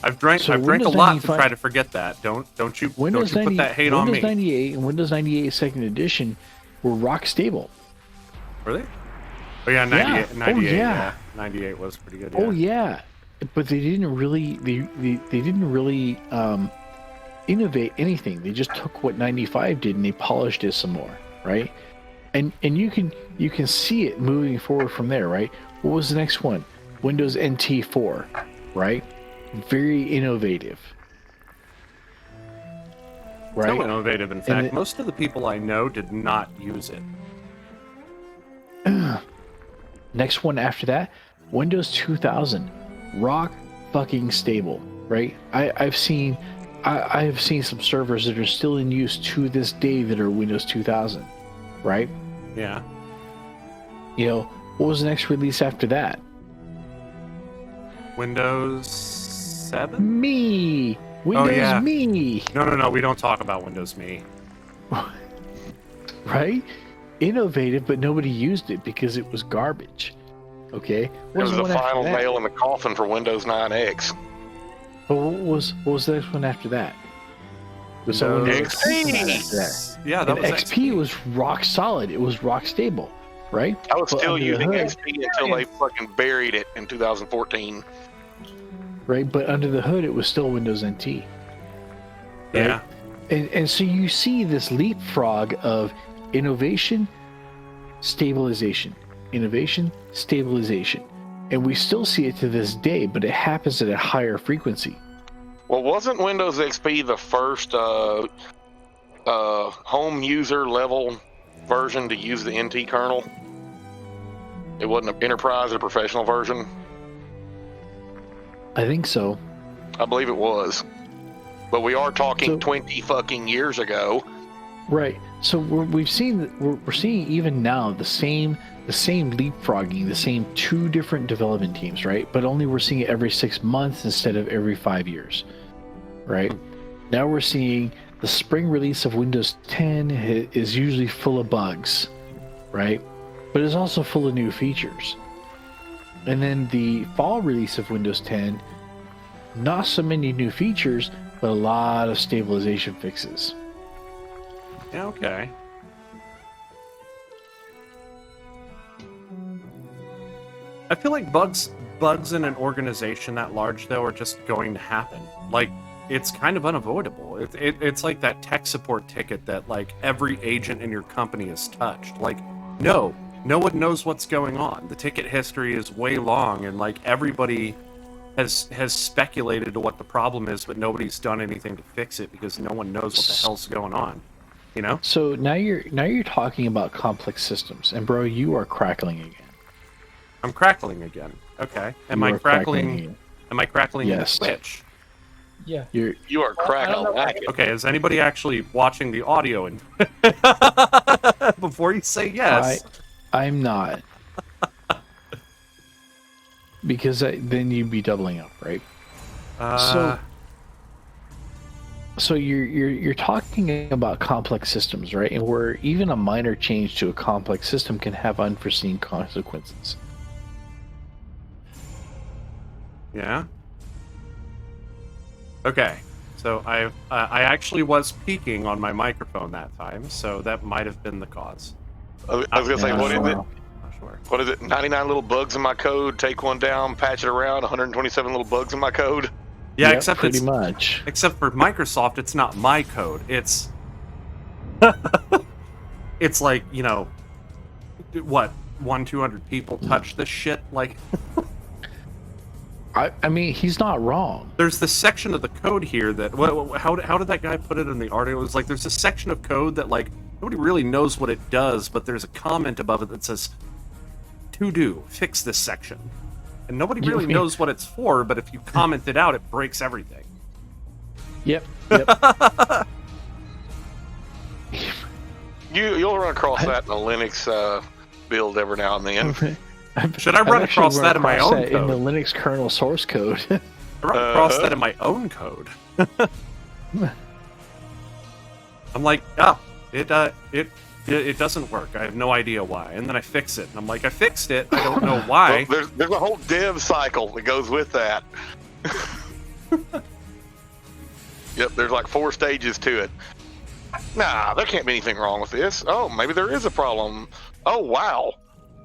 I've drank a Windows lot 95 to try to forget that. Don't you Windows put that hate on me. Windows 98 and Windows 98 Second Edition were rock stable. Were they? Oh yeah, 98. Yeah. 98. Oh, Yeah. yeah. 98 was pretty good. Oh yeah, but they didn't really innovate anything. They just took what 95 did and they polished it some more, right? And you can see it moving forward from there, right? What was the next one? Windows NT 4, right? Very innovative, right? So innovative. In fact, it- most of the people I know did not use it. Next one after that, Windows 2000, rock fucking stable, right? I've seen some servers that are still in use to this day that are Windows 2000, right? Yeah. You know, what was the next release after that? Windows 7? Me, Windows yeah. Me, No. We don't talk about Windows Me. right? Innovative, but nobody used it because it was garbage. Okay, It was the final nail in the coffin for Windows 9X. But what was the next one after that? Was that Windows XP. after that? Yeah, that And was XP was rock solid. It was rock stable, right? I was But still under the using hood- XP until they fucking buried it in 2014. right? But under the hood, it was still Windows NT. Yeah. And so you see this leapfrog of innovation, stabilization, innovation, stabilization. And we still see it to this day, but it happens at a higher frequency. Well, wasn't Windows XP the first home user level version to use the NT kernel? It wasn't an enterprise or professional version? I think so. I believe it was. But we are talking So- 20 fucking years ago. Right. So we're seeing even now the same leapfrogging, the same two different development teams, right? But only we're seeing it every 6 months instead of every 5 years, right? Now we're seeing the spring release of Windows 10 is usually full of bugs, right? But it's also full of new features. And then the fall release of Windows 10, not so many new features, but a lot of stabilization fixes. Yeah, okay. I feel like bugs in an organization that large, though, are just going to happen. Like, it's kind of unavoidable. It's like that tech support ticket that, like, every agent in your company has touched. Like, no one knows what's going on. The ticket history is way long, and, like, everybody has speculated to what the problem is, but nobody's done anything to fix it because no one knows what the hell's going on. You know? So now you're talking about complex systems, and bro, you are crackling again. I'm crackling again. Okay. Am You I are crackling? again. Am I crackling Yes. in Twitch? Yeah. You are cracking a whack. Okay. Is anybody actually watching the audio? And before you say yes, I'm not, because then you'd be doubling up, right? uh, So you're talking about complex systems, right? And where even a minor change to a complex system can have unforeseen consequences. Yeah. Okay. So I actually was peaking on my microphone that time, so that might have been the cause. I was gonna say, what is it? Not sure. What is it? 99 little bugs in my code. Take one down, patch it around. 127 little bugs in my code. Yeah, Yep, except pretty it's, much. except for Microsoft, it's not my code. It's it's like, you know, what, 200 people touch this shit? Like, I mean, he's not wrong. there's this section of the code here that how did that guy put it in the article? It was like there's a section of code that like nobody really knows what it does, but there's a comment above it that says to do, fix this section. And nobody really knows what it's for, but if you comment it out, it breaks everything. Yep. You'll run across that in a Linux build every now and then. Should I run across that in my own code? In the Linux kernel source code. I run across that in my own code. I'm like, it doesn't work. I have no idea why. And then I fix it. And I'm like, I fixed it. I don't know why. Well, there's a whole dev cycle that goes with that. Yep, there's like 4 stages to it. Nah, there can't be anything wrong with this. Oh, maybe there is a problem. Oh, wow.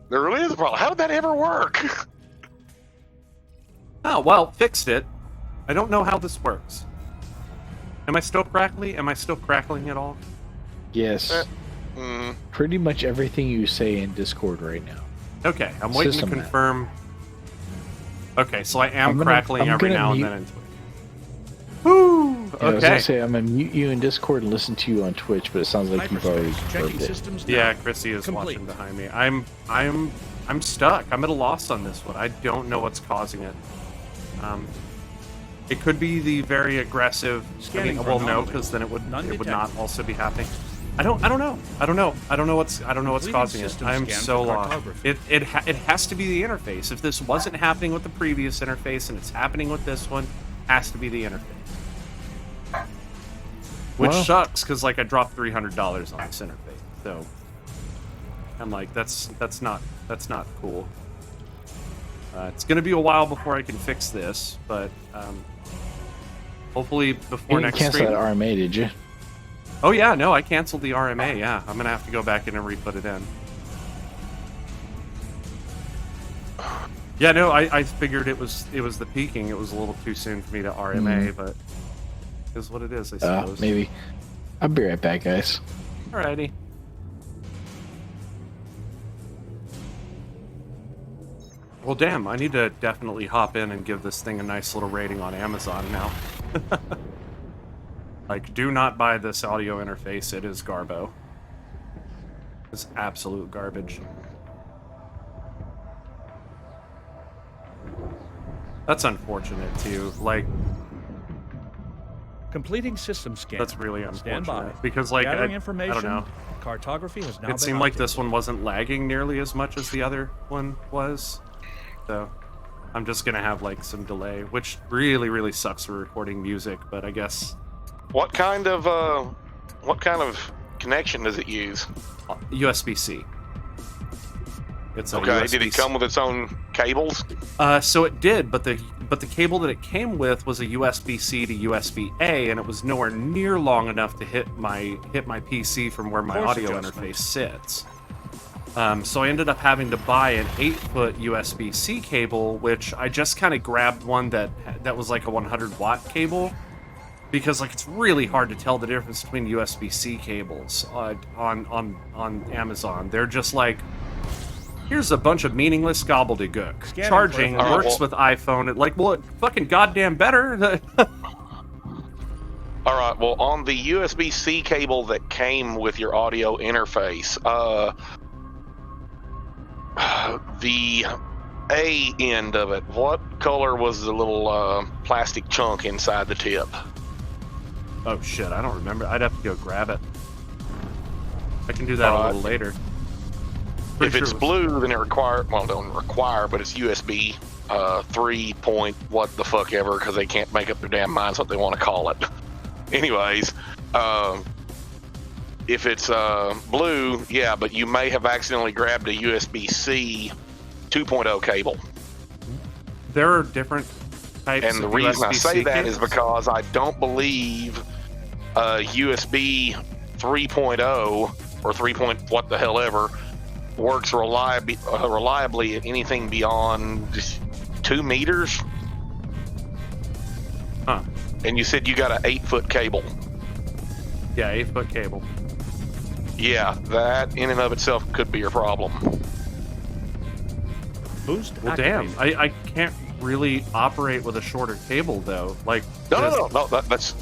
There really is a problem. How did that ever work? Oh, well, fixed it. I don't know how this works. Am I still crackly? Am I still crackling at all? Yes. Pretty much everything you say in Discord right now. Okay, I'm waiting System to now. confirm. Okay, so I am I'm gonna- crackling I'm every gonna now and mute- then. Woo! Yeah, I was Okay. gonna say I'm gonna mute you in Discord and listen to you on Twitch, but it sounds like you've already Hyperspace. Checking confirmed it. systems now. Yeah, Chrissy is Complete. watching behind me. I'm stuck. I'm at a loss on this one. I don't know what's causing it. It could be the very aggressive. Scanning for well, no, anomaly. because then it would None not detected. also be happening. I don't know what's Completing causing it. system I'm scan so for lost. cartography. It has to be the interface. If this wasn't happening with the previous interface and it's happening with this one, it has to be the interface. Which Well- sucks because like I dropped $300 on this interface, so I'm like that's not cool. It's gonna be a while before I can fix this, but hopefully You before didn't next cancel stream. that RMA, did you? Oh yeah, no, I canceled the RMA. Yeah, I'm gonna have to go back in and re-put it in. Yeah, no, I figured it was the peaking. It was a little too soon for me to RMA, but it is what it is, I suppose. Maybe. I'll be right back, guys. Alrighty. Well, damn, I need to definitely hop in and give this thing a nice little rating on Amazon now. Like, do not buy this audio interface. It is garbo. It's absolute garbage. That's unfortunate, too. Like, Completing system scan. that's really Stand by. unfortunate. Because, like, Gathering I information. don't know. Cartography has now It been seemed like this updated. one wasn't lagging nearly as much as the other one was. So I'm just gonna have like some delay, which really, really sucks for recording music, but I guess What kind of connection does it use? USB-C. It's a Okay, USB-C. did it come with its own cables? So it did, but the cable that it came with was a USB-C to USB-A, and it was nowhere near long enough to hit my PC from where my Course audio adjustment. interface sits. So I ended up having to buy an 8-foot USB-C cable, which I just kind of grabbed one that was like a 100-watt cable, because like it's really hard to tell the difference between USB-C cables on Amazon. They're just like, here's a bunch of meaningless gobbledygook. Scanning Charging for- works with iPhone. It like, well, it fucking goddamn better. All right. Well, on the USB-C cable that came with your audio interface, the A end of it, what color was the little plastic chunk inside the tip? Oh shit, I don't remember. I'd have to go grab it. I can do that a Alright. little later. If Pretty it's sure it was- blue, then it don't require, but it's USB 3 point what the fuck ever, because they can't make up their damn minds what they want to call it. anyways, if it's blue, yeah, but you may have accidentally grabbed a USB-C 2.0 cable. There are different types And the of reason I say USB-C that cables. is because I don't believe USB 3.0 or 3. What the hell ever works reliably at anything beyond just 2 meters. Huh. And you said you got an 8-foot cable. Yeah, 8-foot cable. Yeah, that in and of itself could be your problem. Boost Well, damn, activated. I can't really operate with a shorter cable though. Like, No. That's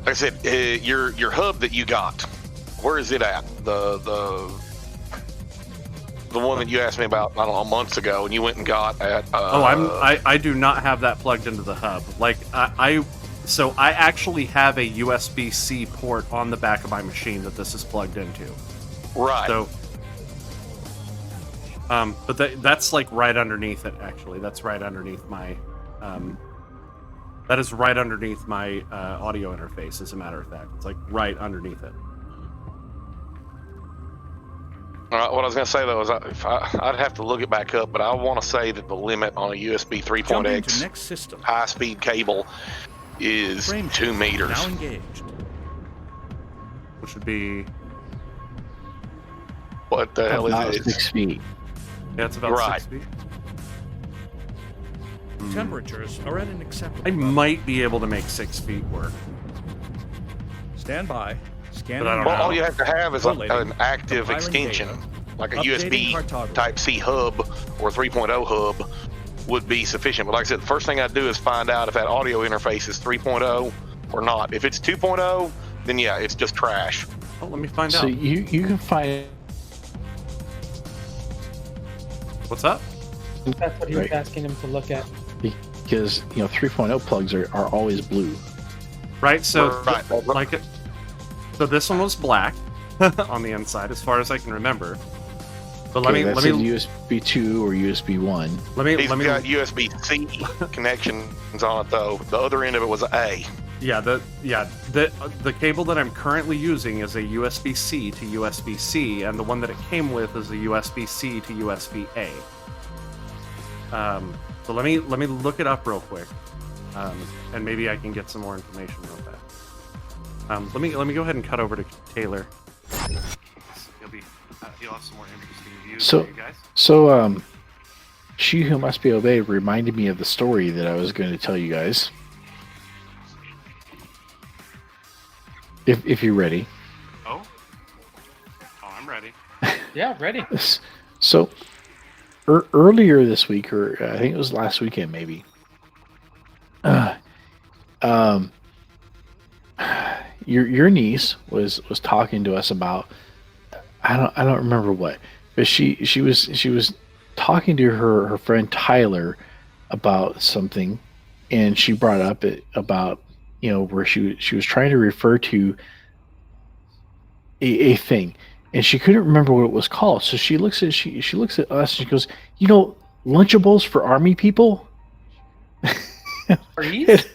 like I said, your hub that you got. Where is it at? The one that you asked me about, I don't know, months ago, and you went and got at. I do not have that plugged into the hub. Like so I actually have a USB-C port on the back of my machine that this is plugged into. Right. So, but that's like right underneath it. Actually, that's right underneath my. That is right underneath my audio interface. As a matter of fact, it's like right underneath it. What I was going to say though is I'd have to look it back up, but I want to say that the limit on a USB Jumping to 3.x next system. high-speed cable is Frame 2 meters. Now engaged. Which would be What the hell About is it? 6 feet. yeah, it's about Right. 6 feet. Temperatures are at an acceptable I level. might be able to make 6 feet work. Stand by. Scanning. But I don't Well, know. all you have to have is Correlating. an active Compiling extension, data. like a Updating USB cartography. Type-C hub or 3.0 hub would be sufficient. But like I said, the first thing I'd do is find out if that audio interface is 3.0 or not. If it's 2.0, then yeah, it's just trash. Oh, let me find So out. you can find What's up? That's what he was Right. asking him to look at. because 3.0 plugs are always blue. Right. So Right. so this one was black on the inside, as far as I can remember. But Okay, let that's me in USB 2 or USB 1. He's got USB-C connections on it though. The other end of it was an A. the cable that I'm currently using is a USB-C to USB-C, and the one that it came with is a USB-C to USB-A. So let me look it up real quick, and maybe I can get some more information real fast. Let me go ahead and cut over to Taylor. He'll have some more interesting views So- for you guys. So, She Who Must Be Obeyed reminded me of the story that I was going to tell you guys. If you're ready. Oh, I'm ready. Yeah, ready. So, earlier this week, or I think it was last weekend, maybe. Your niece was talking to us about I don't remember what, but she was talking to her friend Tyler about something, and she brought up about where she was trying to refer to a thing, and she couldn't remember what it was called. So she looks at us and she goes, Lunchables for army people. Freeze?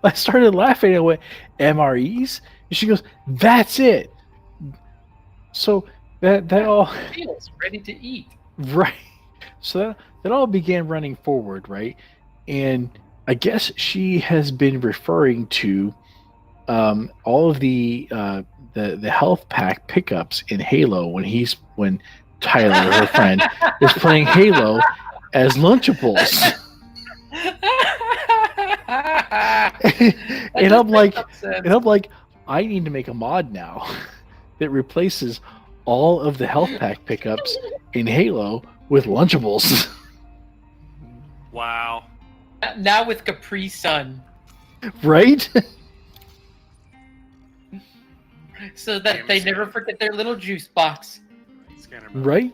I started laughing. I went, MREs? And she goes, that's it. So that all Feels ready to eat. right. So that all began running forward, right? And I guess she has been referring to all of the health pack pickups in Halo when Tyler, her friend, is playing Halo as Lunchables. And I'm like, I need to make a mod now that replaces all of the health pack pickups in Halo with Lunchables. Wow. Now with Capri Sun, Right? so that they never forget their little juice box. Scanner mode. Right?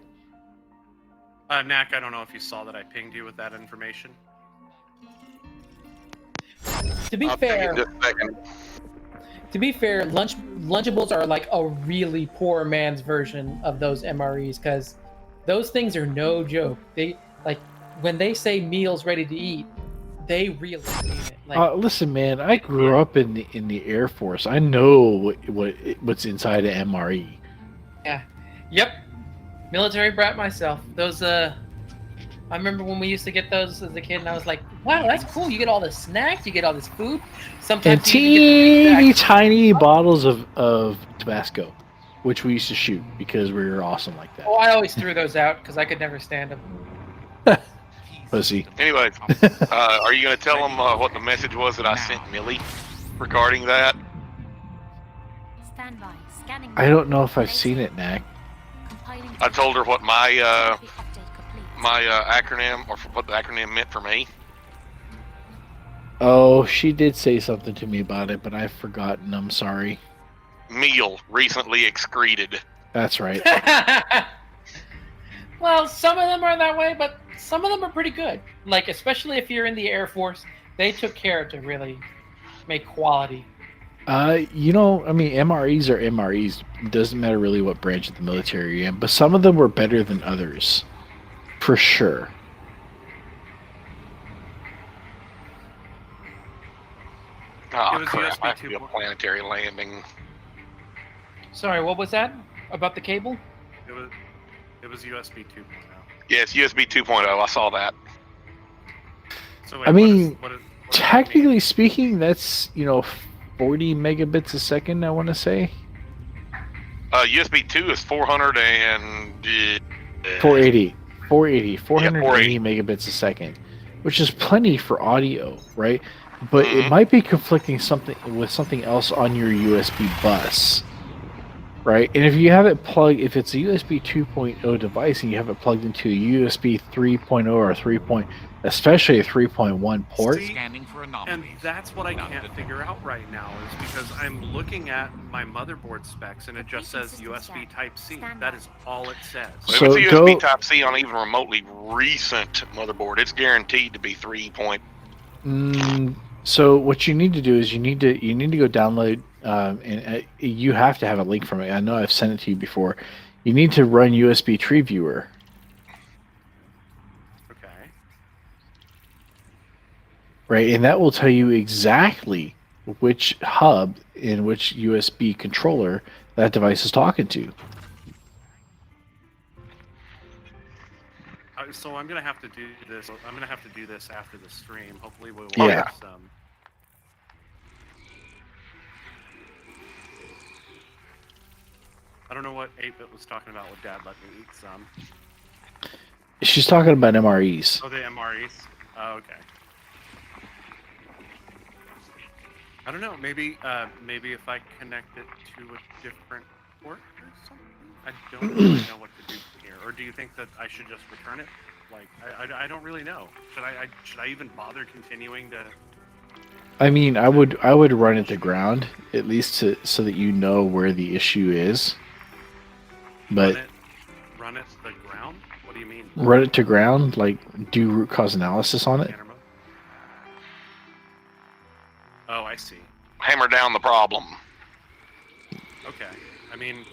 Knack, I don't know if you saw that I pinged you with that information. To be I'll take it fair, just a second. Lunchables are like a really poor man's version of those MREs because those things are no joke. They like when they say meals ready to eat, they really mean it. Like, Listen, man, I grew up in the Air Force. I know what's inside an MRE. yep, military brat myself. Those I remember when we used to get those as a kid, and I was like, "Wow, that's cool! You get all this snacks, you get all this food. Sometimes And you even teeny get the tiny bottles of Tabasco, which we used to shoot because we were awesome like that. Oh, I always threw those out because I could never stand them. Pussy. Anyway, are you going to tell them what the message was that I sent Millie regarding that? Stand by. Scanning. I don't know if I've seen it, Knack. Compiling I told her what my Update complete. acronym, or what the acronym meant for me. Oh, she did say something to me about it, but I've forgotten. I'm sorry. Meal recently excreted. That's right. Well, some of them are that way, but some of them are pretty good. Like, especially if you're in the Air Force, they took care to really make quality. You know, I mean, MREs are MREs. It doesn't matter really what branch of the military you're in, but some of them were better than others, for sure. Oh It was crap! USB I have to do a 2.0. planetary landing. Sorry, what was that? About the cable? It was USB 2.0. Yes, USB 2.0. I saw that. So I mean, what does that Technically mean? speaking, that's 40 megabits a second. I want to say USB 2 is 400 and 480 480 megabits a second, which is plenty for audio, right? But it Mhm. might be conflicting with something else on your USB bus, right? And if you have it plugged, if it's a USB 2.0 device and you have it plugged into a USB 3.0 or especially a 3.1 port, See, Scanning for and anomalies. that's what I Not can't detected. figure out right now is because I'm looking at my motherboard specs and it just says USB Type-C. That is all it says. If So it's a USB go- Type-C on even remotely recent motherboard, it's guaranteed to be 3. So what you need to do is you need to go download, and you have to have a link from it. I know I've sent it to you before. You need to run USB Tree Viewer, Okay. right? And that will tell you exactly which hub and which USB controller that device is talking to. So I'm gonna have to do this. I'm gonna have to do this after the stream. Hopefully we'll Yeah. have some. I don't know what 8-Bit was talking about with Dad let me eat some. She's talking about MREs. Oh, the MREs. Oh, okay. I don't know. Maybe if I connect it to a different port or something. I don't really know what to do here. Or do you think that I should just return it? Like, I don't really know. Should I even bother continuing to? I mean, I would run it to ground at least so that you know where the issue is. But Run it to the ground? What do you mean? run it to ground, like do root cause analysis on it. Scanner mode? Oh, I see. Hammer down the problem. Okay. I mean,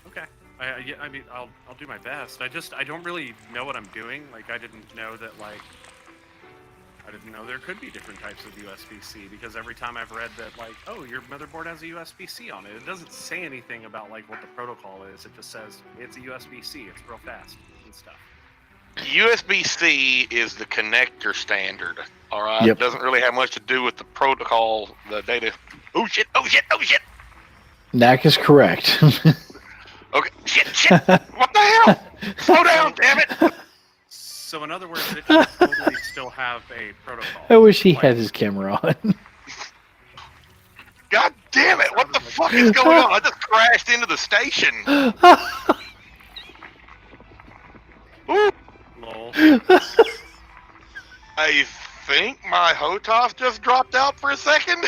okay. I mean, I'll do my best. I don't really know what I'm doing. Like, I didn't know that, like, I didn't know there could be different types of USB-C, because every time I've read that, like, oh, your motherboard has a USB-C on it, it doesn't say anything about, like, what the protocol is. It just says it's a USB-C. It's real fast and stuff. USB-C is the connector standard. All right. Yep. It doesn't really have much to do with the protocol, the data. Oh shit! Oh shit! Oh shit! Knack is correct. Okay. Shit! Shit! What the hell? Slow down, damn it! So, in other words, it should totally still have a protocol. I wish he Like, had his camera on. God damn it! What the fuck is going on? I just crashed into the station. Ooh. lol. I think my HOTOF just dropped out for a second.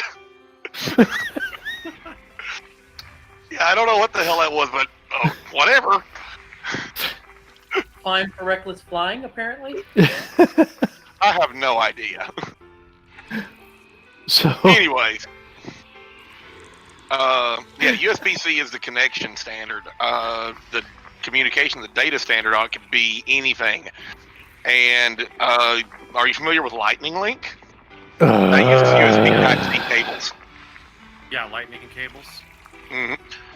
Yeah, I don't know what the hell that was, but whatever. Fine for reckless flying, apparently. I have no idea. So Anyways. Yeah, USB-C is the connection standard. The communication, the data standard on it could be anything. And are you familiar with Lightning Link? That uses USB Type-C cables. Yeah, lightning cables. Mm-hmm.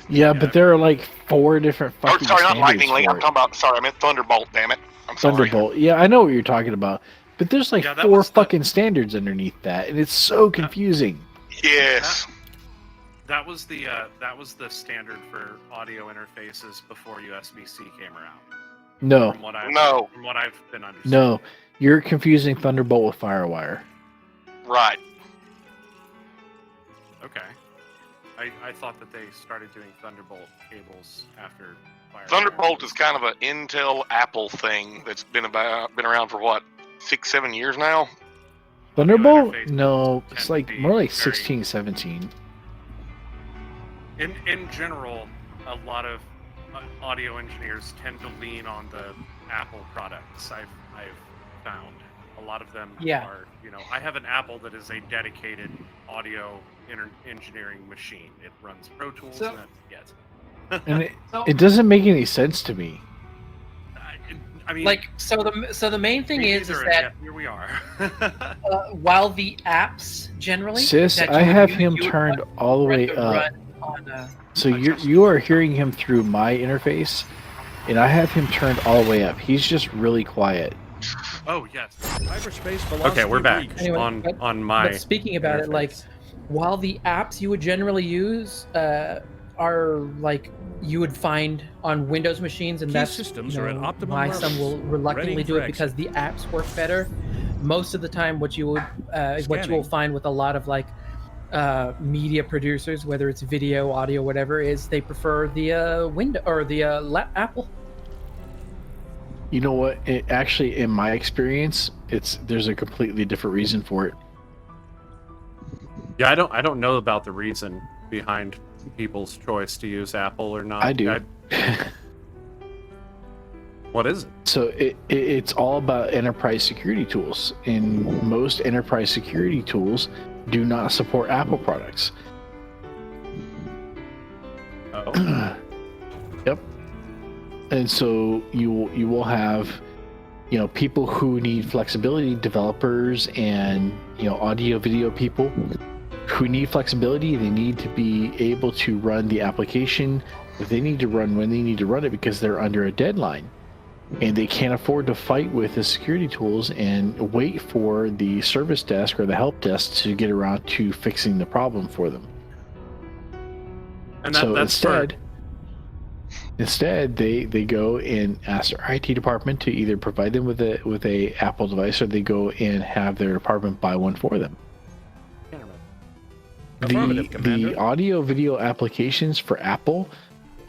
Yeah, but there are like 4 different Or, fucking sorry, not standards Lightning Link. for I'm it. talking about. Sorry, I meant Thunderbolt. Damn it. I'm sorry. Thunderbolt. Yeah, I know what you're talking about. But there's like Yeah, that 4 was the- fucking standards underneath that, and it's so confusing. Yes. That was the standard for audio interfaces before USB-C came around. No, From what I've been understanding. no, you're confusing Thunderbolt with FireWire. Right. Okay. I thought that they started doing Thunderbolt cables after FireWire. Thunderbolt is kind of an Intel Apple thing that's been around for what, 6-7 years now. Thunderbolt? interface No, tend it's to like be more like very- 16, 17. In general, a lot of audio engineers tend to lean on the Apple products. I've found a lot of them are, I have an Apple that is a dedicated audio engineering machine. It runs Pro Tools and that's it. And it doesn't make any sense to me. I mean, Like, so the main thing me is neither, and that yet here we are. while the apps generally, Sis, that I you would have use, him you would turned run- all the way run up. on, So you are hearing him through my interface, and I have him turned all the way up. He's just really quiet. Oh yes. Hyperspace velocity Okay, we're back reached. Anyway, on my. But speaking about it, like, while the apps you would generally use are like you would find on Windows machines, and Key that's systems you are know, at optimum why levels. some will reluctantly Ready do for it because the apps work better. Most of the time, what you will Scanning. find with a lot of like media producers, whether it's video, audio, whatever, is they prefer the window or the Apple. You know what? It actually, in my experience, there's a completely different reason for it. Yeah, I don't know about the reason behind people's choice to use Apple or not. I do. What is it? So it's all about enterprise security tools, and most enterprise security tools do not support Apple products. Oh. Yep. And so you will have, people who need flexibility, developers and audio video people who need flexibility. They need to be able to run the application that they need to run when they need to run it because they're under a deadline. And they can't afford to fight with the security tools and wait for the service desk or the help desk to get around to fixing the problem for them. And So that's instead, they go and ask their IT department to either provide them with a Apple device, or they go and have their department buy one for them. Affirmative, The Commander. audio video applications for Apple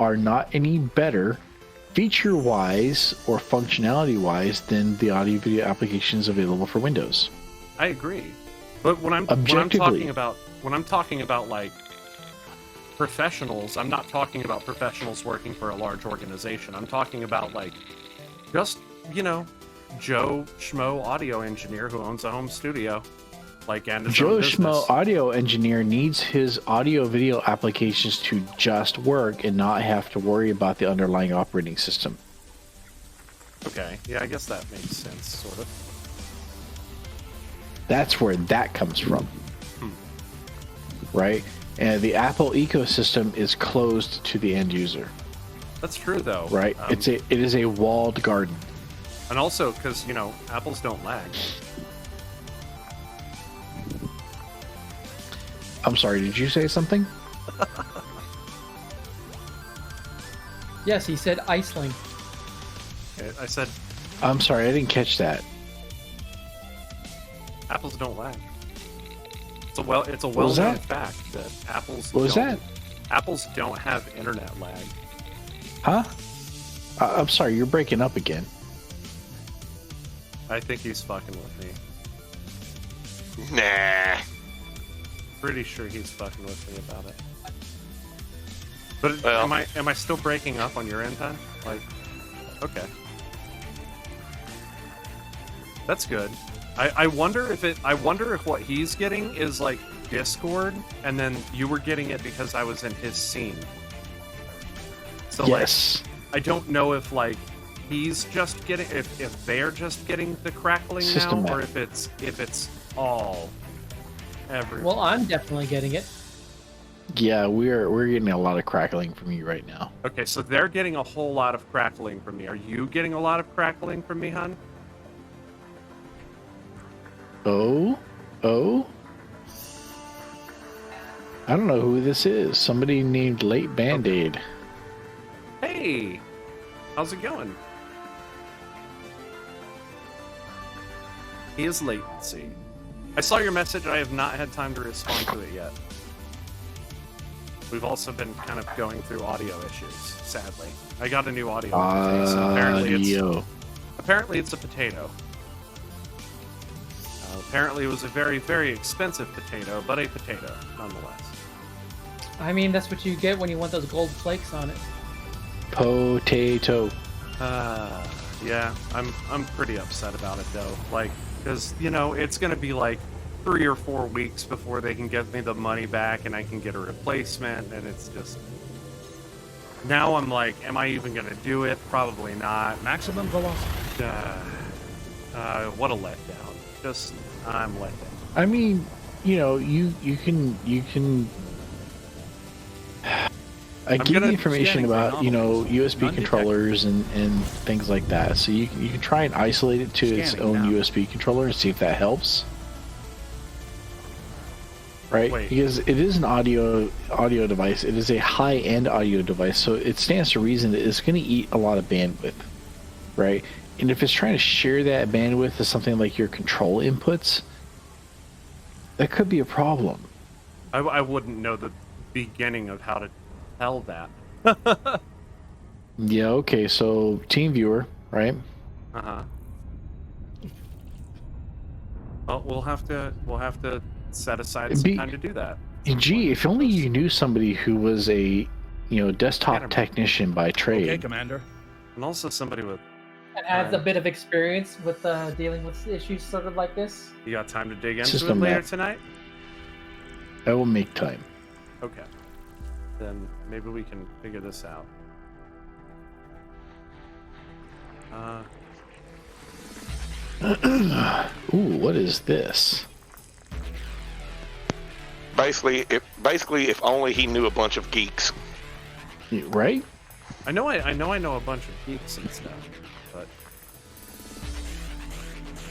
are not any better feature wise or functionality wise than the audio video applications available for Windows. I agree, but when I'm Objectively. talking about like professionals, I'm not talking about professionals working for a large organization. I'm talking about like just Joe Schmo audio engineer who owns a home studio, and his Joe own business. Schmo audio engineer needs his audio video applications to just work and not have to worry about the underlying operating system. Okay, yeah, I guess that makes sense, sort of. That's where that comes from. Right? And the Apple ecosystem is closed to the end user. That's true, though. Right? It is a walled garden. And also, because apples don't lag. I'm sorry, did you say something? Yes, he said Iceland. I said I'm sorry, I didn't catch that. apples don't lag. It's a was well-known that? fact that apples. What was that? Apples don't have internet lag. Huh? I'm sorry, you're breaking up again. I think he's fucking with me. Nah. Pretty sure he's fucking with me about it. But Well. am I still breaking up on your end, huh? Okay. That's good. I wonder if what he's getting is like Discord, and then you were getting it because I was in his scene. So Yes. I don't know if he's just getting, if they're just getting the crackling now, Systematic. or if it's all everywhere. Well, I'm definitely getting it. Yeah, we're getting a lot of crackling from you right now. Okay, so they're getting a whole lot of crackling from me. Are you getting a lot of crackling from me, hon? Oh? I don't know who this is. Somebody named Late Band-Aid. Hey, how's it going? He is latency. I saw your message. I have not had time to respond to it yet. We've also been kind of going through audio issues, sadly. I got a new audio interface, and apparently it's a potato. Apparently it was a very, very expensive potato, but a potato, nonetheless. I mean, that's what you get when you want those gold flakes on it. Potato. Yeah, I'm pretty upset about it, though. Like, because, you know, it's going to be like 3 or 4 weeks before they can get me the money back and I can get a replacement, and it's just... Now I'm like, am I even going to do it? Probably not. Maximum velocity. What a letdown. Just, I'm let down. I mean, you know, you can. I give you information about, you know, USB controllers and things like that, so you can try and isolate it to its own USB controller and see if that helps. Right? Wait. Because it is an audio device. It is a high-end audio device, so it stands to reason that it's going to eat a lot of bandwidth, right? And if it's trying to share that bandwidth to something like your control inputs, that could be a problem. I wouldn't know the beginning of how to tell that. Yeah, okay, so TeamViewer, right? Uh-huh. Well, we'll have to set aside some time to do that. Gee, if only you knew somebody who was a, you know, desktop technician by trade. Okay, Commander. And also somebody with... And has a bit of experience with dealing with issues sort of like this. You got time to dig into System it later map. tonight? I will make time. Okay. Then maybe we can figure this out. Ooh, what is this? Basically, if only he knew a bunch of geeks. Right? I know a bunch of geeks and stuff, but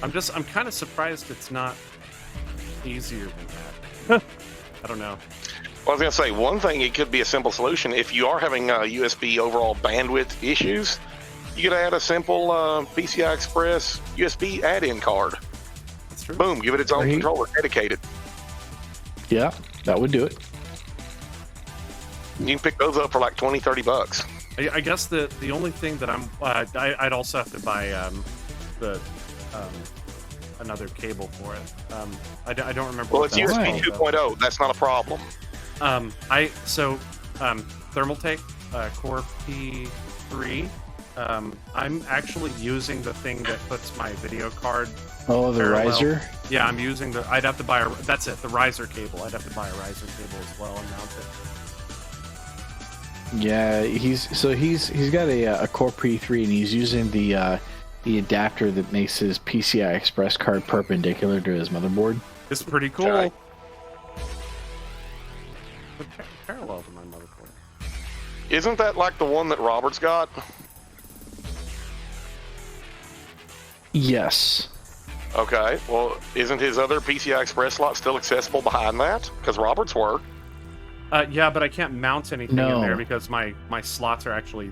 I'm kind of surprised it's not easier than that. I don't know. Well, I was going to say, one thing, it could be a simple solution. If you are having USB overall bandwidth issues, you could add a simple PCI Express USB add-in card. That's true. Boom, give it its own controller, dedicated. Yeah, that would do it. You can pick those up for like $20-$30. I guess the only thing that I'd also have to buy another cable for it. I don't remember. Well, what it's that was USB called, 2.0. That's not a problem. Thermaltake Core P3. I'm actually using the thing that puts my video card. Oh, the parallel. riser? Yeah, I'm using the. I'd have to buy that's it. The riser cable. I'd have to buy a riser cable as well and mount it. Yeah, he's got a Core P3 and he's using the adapter that makes his PCI Express card perpendicular to his motherboard. It's pretty cool. Okay. Parallel to my motherboard. Isn't that like the one that Robert's got? Yes. Okay, well, isn't his other PCI Express slot still accessible behind that? Because Robert's were. Yeah, but I can't mount anything in there because my slots are actually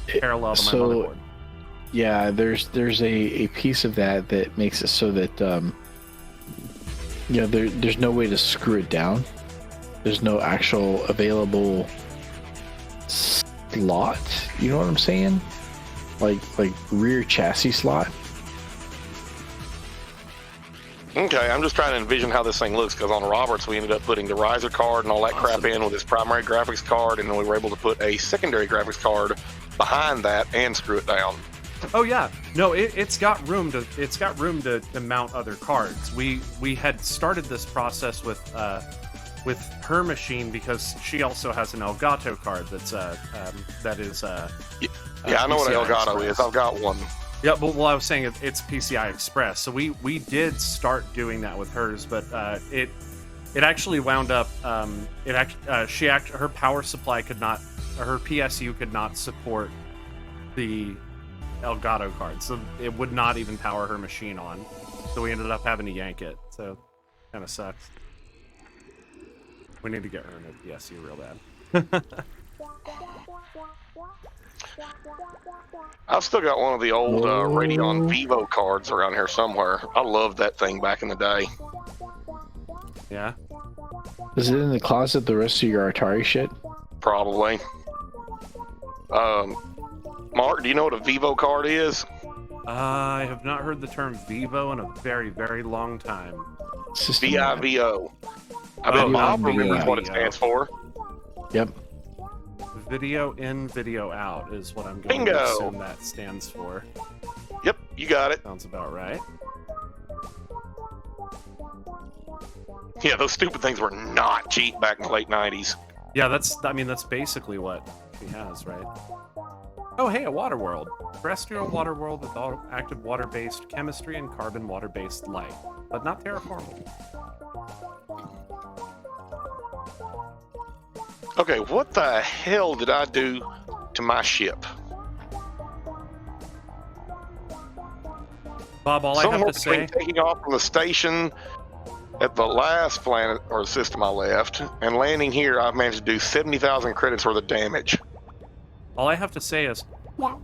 parallel to my motherboard. Yeah, there's a piece of that makes it so that there's no way to screw it down. There's no actual available slot. You know what I'm saying? Like rear chassis slot. Okay, I'm just trying to envision how this thing looks, because on Roberts we ended up putting the riser card and all that crap in with his primary graphics card, and then we were able to put a secondary graphics card behind that and screw it down. Oh yeah, no, it's got room to mount other cards. We had started this process with her machine because she also has an Elgato card that's Yeah, I know what PCI Elgato Express. is. I've got one. Yeah, but well, I was saying it's PCI Express. So we did start doing that with hers, but it actually wound up her power supply could not, or her PSU could not support the Elgato card, so it would not even power her machine on. So we ended up having to yank it. So kind of sucks. We need to get her a new PSU real bad. I've still got one of the old Radeon Vivo cards around here somewhere. I loved that thing back in the day. Yeah. Is it in the closet, the rest of your Atari shit? Probably. Mark, do you know what a Vivo card is? I have not heard the term Vivo in a very, very long time. VIVO. I bet Bob remembers what it stands for. Yep. Video in, video out is what I'm going to assume that stands for. Yep, you got it. Sounds about right. Yeah, those stupid things were not cheap back in the late 90s. Yeah, that's basically what he has, right? Oh, hey, a water world. Terrestrial water world with all active water-based chemistry and carbon water-based light, but not terraformable. Okay, what the hell did I do to my ship? Bob, all I have to say... taking off from the station at the last planet or system I left and landing here, I've managed to do 70,000 credits worth of damage. All I have to say is...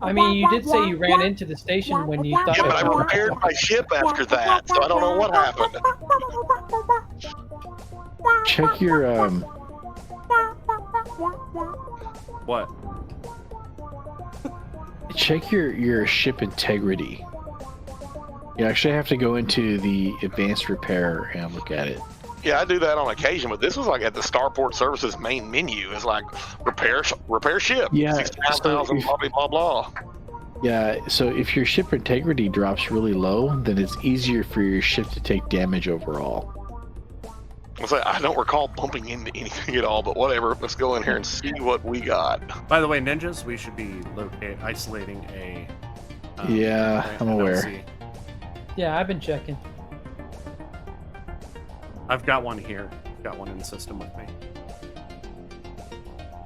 I mean, you did say you ran into the station when you thought... Yeah, but I repaired my ship after that, so I don't know what happened. Check your, What? Check your ship integrity. You actually have to go into the advanced repair and look at it. Yeah, I do that on occasion, but this was like at the Starport Services main menu. It's like repair ship. Yeah, 69,000, blah, blah, blah. Yeah, so if your ship integrity drops really low, then it's easier for your ship to take damage overall. I don't recall bumping into anything at all, but whatever. Let's go in here and see what we got. By the way, ninjas, we should be isolating a... yeah, I'm aware. LC. Yeah, I've been checking. I've got one here. Got one in the system with me.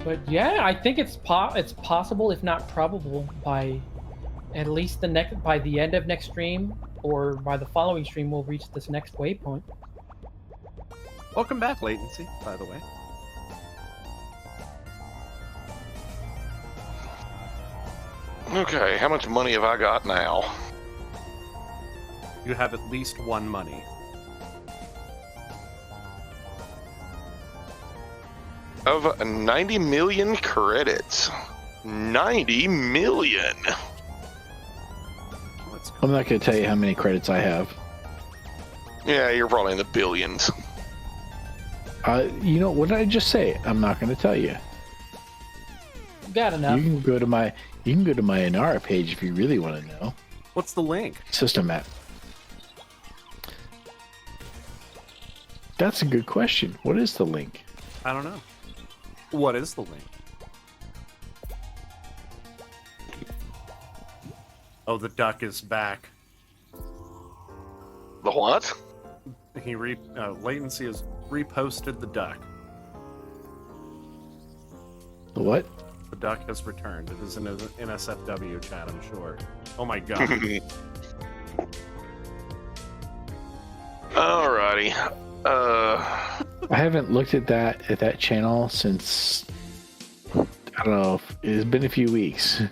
But yeah, I think it's possible, if not probable, by at least by the end of next stream or by the following stream, we'll reach this next waypoint. Welcome back, Latency, by the way. Okay, how much money have I got now? You have at least one money. Of 90 million credits. 90 million! I'm not going to tell you how many credits I have. Yeah, you're probably in the billions. You know, what did I just say? I'm not going to tell you. Got enough. You can go to my Inara page if you really want to know. What's the link? System map. That's a good question. What is the link? I don't know. What is the link? Oh, the duck is back. The what? Latency has reposted the duck. The what? The duck has returned. It is in an NSFW chat, I'm sure. Oh my god. Alrighty. I haven't looked at that channel since, I don't know, it's been a few weeks.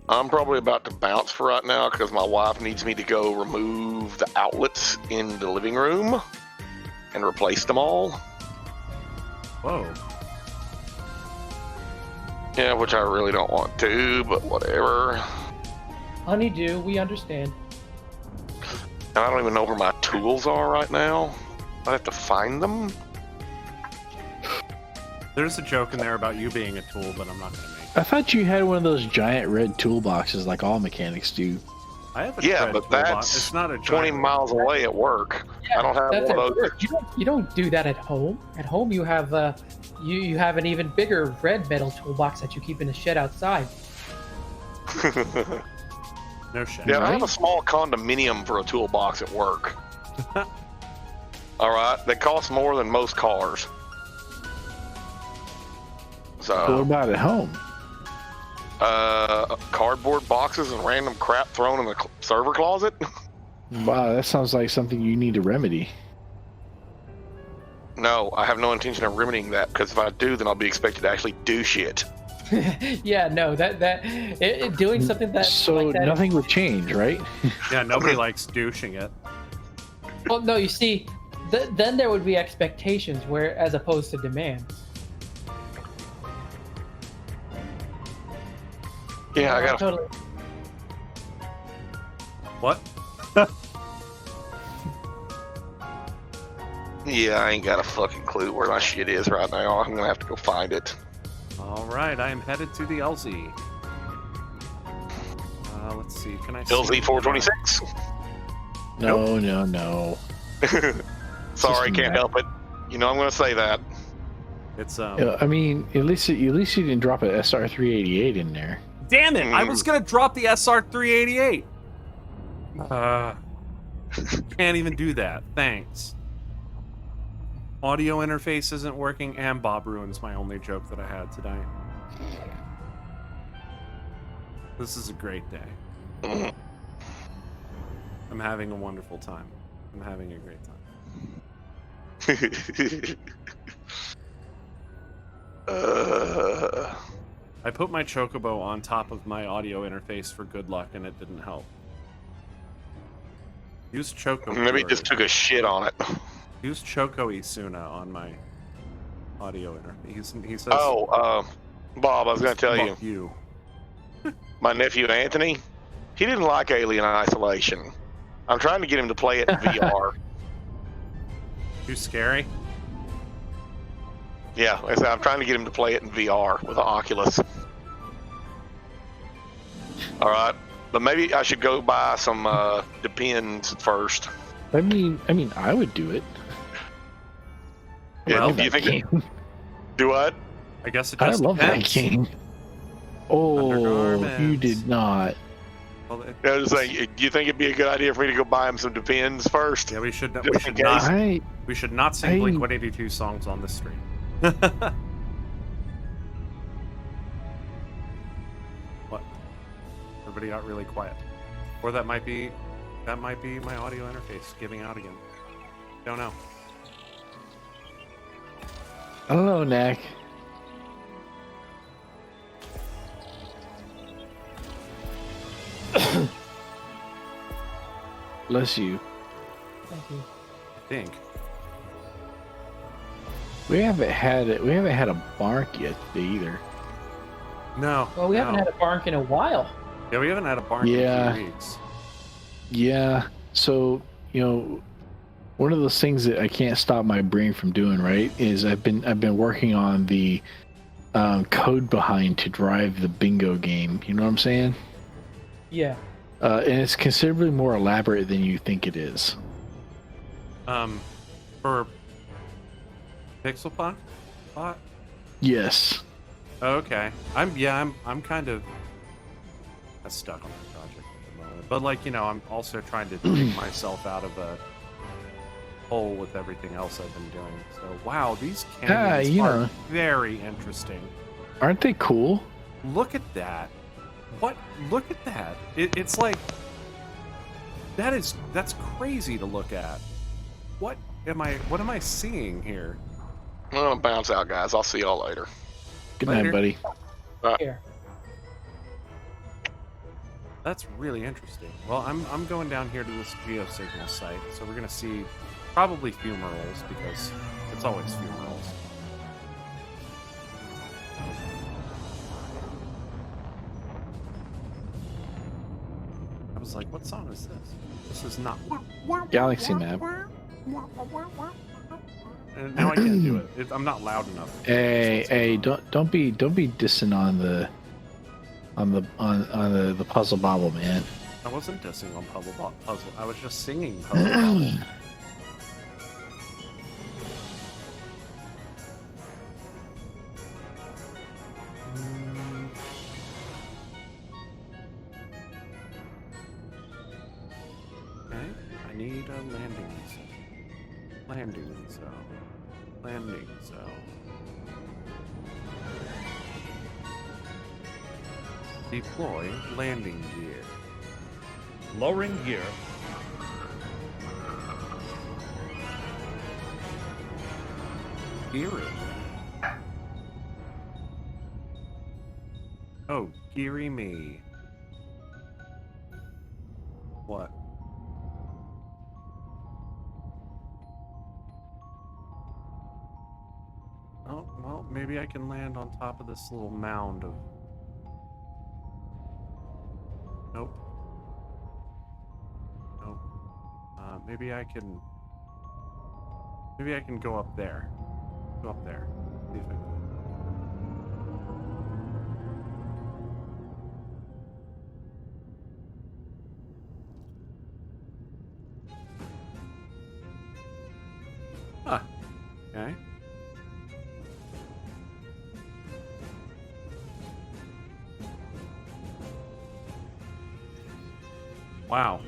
I'm probably about to bounce for right now because my wife needs me to go remove the outlets in the living room and replace them all. Whoa. Yeah, which I really don't want to, but whatever. Honeydew, we understand. And I don't even know where my tools are right now. I have to find them. There's a joke in there about you being a tool, but I'm not going to make it. I thought you had one of those giant red toolboxes like all mechanics do. I have a Yeah, tread but toolbox. that's It's not a 20 giant miles away at work. Yeah, I don't have that's one of at those. work. You don't do that at home. At home, you have you have an even bigger red metal toolbox that you keep in the shed outside. No shit. Yeah, I have a small condominium for a toolbox at work. All right, they cost more than most cars. What So, about at home? cardboard boxes and random crap thrown in the server closet. Wow, that sounds like something you need to remedy. No, I have no intention of remedying that because if I do, then I'll be expected to actually do shit. Yeah, no, doing something that So like that, nothing would change, right? Yeah, nobody likes douching it. Well, no, you see, then there would be expectations, where as opposed to demands. Yeah, I got to totally. What? Yeah, I ain't got a fucking clue where my shit is right now. I'm gonna have to go find it. All right, I am headed to the LZ. Let's see. Can I? see- LZ 426. No. Sorry, can't help it. You know I'm gonna say that. It's Yeah, I mean, at least you didn't drop an SR388 in there. Damn it! I was gonna drop the SR388. Can't even do that. Thanks. Audio interface isn't working, and Bob ruins my only joke that I had tonight. This is a great day. I'm having a wonderful time. I'm having a great time. I put my chocobo on top of my audio interface for good luck, and it didn't help. Use choco. Maybe he just took a shit on it. Use Choco Isuna on my audio interface. He says, Oh, Bob, I was gonna tell "Fuck you. My nephew Anthony, he didn't like Alien Isolation. I'm trying to get him to play it in VR. Too scary? Yeah, like I said, I'm trying to get him to play it in VR with an Oculus. All right, but maybe I should go buy some Depends first. I mean, I would do it. Yeah, Well, do you think? Do what? I guess it I just love that depends. game. Oh, you Undergarments. did not. Well, Yeah, I was just saying, do you think it'd be a good idea for me to go buy him some Depends first? yeah, we should Just in case. not. We should not sing I- Blink-182 songs on this stream. What? Everybody got really quiet. Or that might be my audio interface giving out again. Don't know. Hello, Knack. Bless you. Thank you. I think. We haven't had a bark yet either. No. Well, we haven't no. had a bark in a while. Yeah, we haven't had a barn Yeah. in 2 weeks. Yeah. So, one of those things that I can't stop my brain from doing, right, is I've been working on the code behind to drive the bingo game. You know what I'm saying? Yeah. And it's considerably more elaborate than you think it is. For Pixelpot? Bot? Yes. Okay. I'm kind of stuck on that project at the moment. But I'm also trying to dig myself out of a hole with everything else I've been doing. So wow, these canyons are very interesting. Aren't they cool? Look at that. What? Look at that. It's like that's crazy to look at. What am I seeing here? I'm gonna bounce out, guys. I'll see y'all later. Good Later. night, buddy. Here. That's really interesting. Well, I'm going down here to this geosignal site, so we're gonna see probably fumaroles because it's always fumaroles. I was like, what song is this? This is not Galaxy map. And now I can't do it. I'm not loud enough. Hey, don't be dissing on the puzzle bobble, man. I wasn't dissing on puzzle. I was just singing puzzle. Okay, I need a landing zone. Landing zone. Landing zone. Deploy landing gear. Lowering gear. Gearing. Oh, geary me. What? Oh, well, maybe I can land on top of this little mound of... Nope. Nope. Maybe I can... Maybe I can go up there. Go up there. See if I can... Huh. Okay. Wow.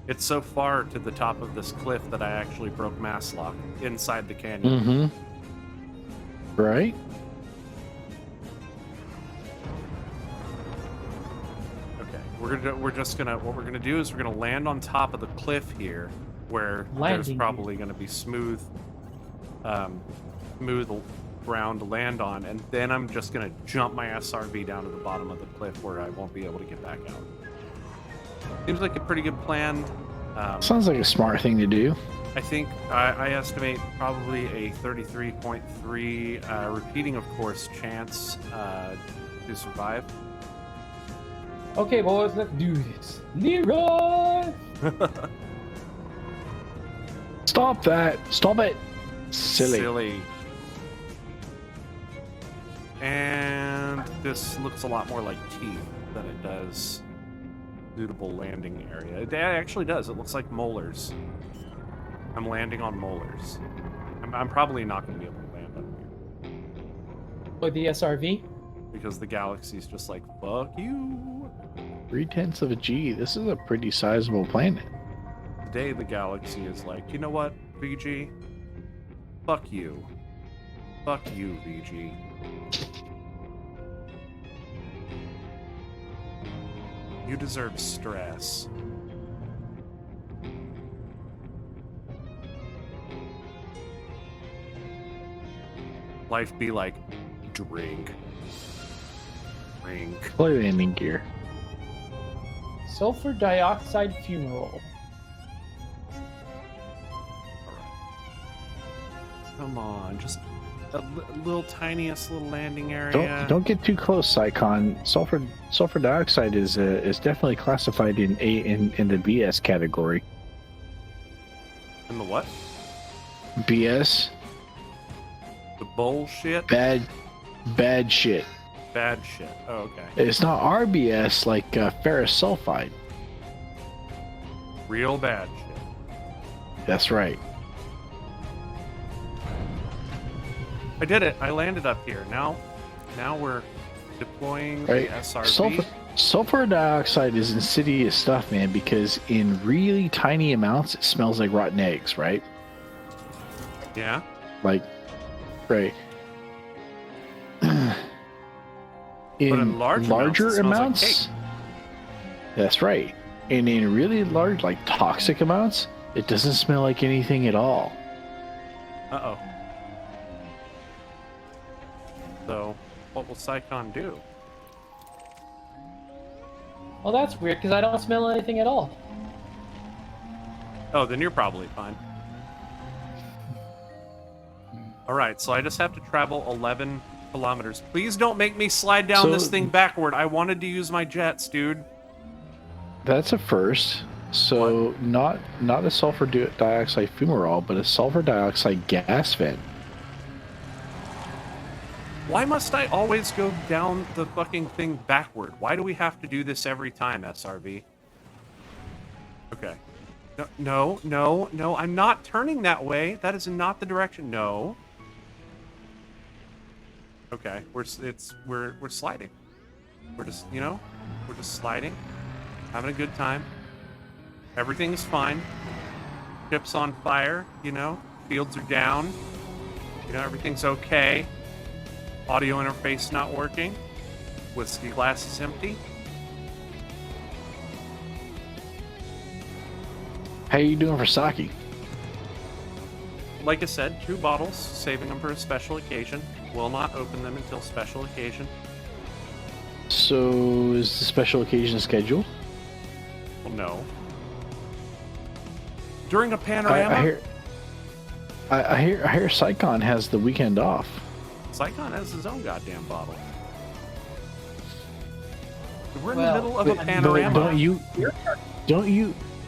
It's so far to the top of this cliff that I actually broke mass lock inside the canyon. Mm-hmm. Right? Okay. What we're gonna do is we're gonna land on top of the cliff here, where there's probably gonna be smooth ground to land on, and then I'm just gonna jump my SRV down to the bottom of the cliff where I won't be able to get back out. Seems like a pretty good plan. Sounds like a smart thing to do. I think I estimate probably a 33.3 repeating, of course, chance to survive. Okay, boys, let's do this. Leroy! Stop that! Stop it! Silly. And this looks a lot more like teeth than it does suitable landing area. It actually does. It looks like molars. I'm landing on molars. I'm probably not going to be able to land up here. Or the SRV? Because the galaxy's just like, fuck you. 3/10 of a G. This is a pretty sizable planet. Today the galaxy is like, you know what, VG? Fuck you. Fuck you, VG. You deserve stress. Life be like, drink. Drink. Play landing gear. Sulfur dioxide fumarole. Come on, just a little tiniest little landing area. Don't get too close, Psycon. Sulfur dioxide is definitely classified in the BS category. In the what? BS. The bullshit? Bad shit. Bad shit. Oh, okay. It's not RBS like ferrous sulfide. Real bad shit. That's right. I did it. I landed up here. Now we're deploying the SRV. Sulfur dioxide is insidious stuff, man, because in really tiny amounts, it smells like rotten eggs, right? Yeah. Like, right. in larger amounts, it smells like cake. That's right. And in really large, like toxic amounts, it doesn't smell like anything at all. Uh-oh. So, what will Psycon do? Well, that's weird, because I don't smell anything at all. Oh, then you're probably fine. Alright, so I just have to travel 11 kilometers. Please don't make me slide down this thing backward. I wanted to use my jets, dude. That's a first. So, not a sulfur dioxide fumarole, but a sulfur dioxide gas vent. Why must I always go down the fucking thing backward? Why do we have to do this every time, SRV? Okay. No, I'm not turning that way. That is not the direction. No. Okay, we're sliding. We're just, we're just sliding. Having a good time. Everything is fine. Ship's on fire, Fields are down. Everything's okay. Audio interface not working. Whiskey glass is empty. How you doing for sake? Like I said, 2 bottles, saving them for a special occasion. Will not open them until special occasion. So is the special occasion scheduled? Well, no. During a panorama? I hear Psycon has the weekend off. Psycon has his own goddamn bottle. We're in the middle of a panorama.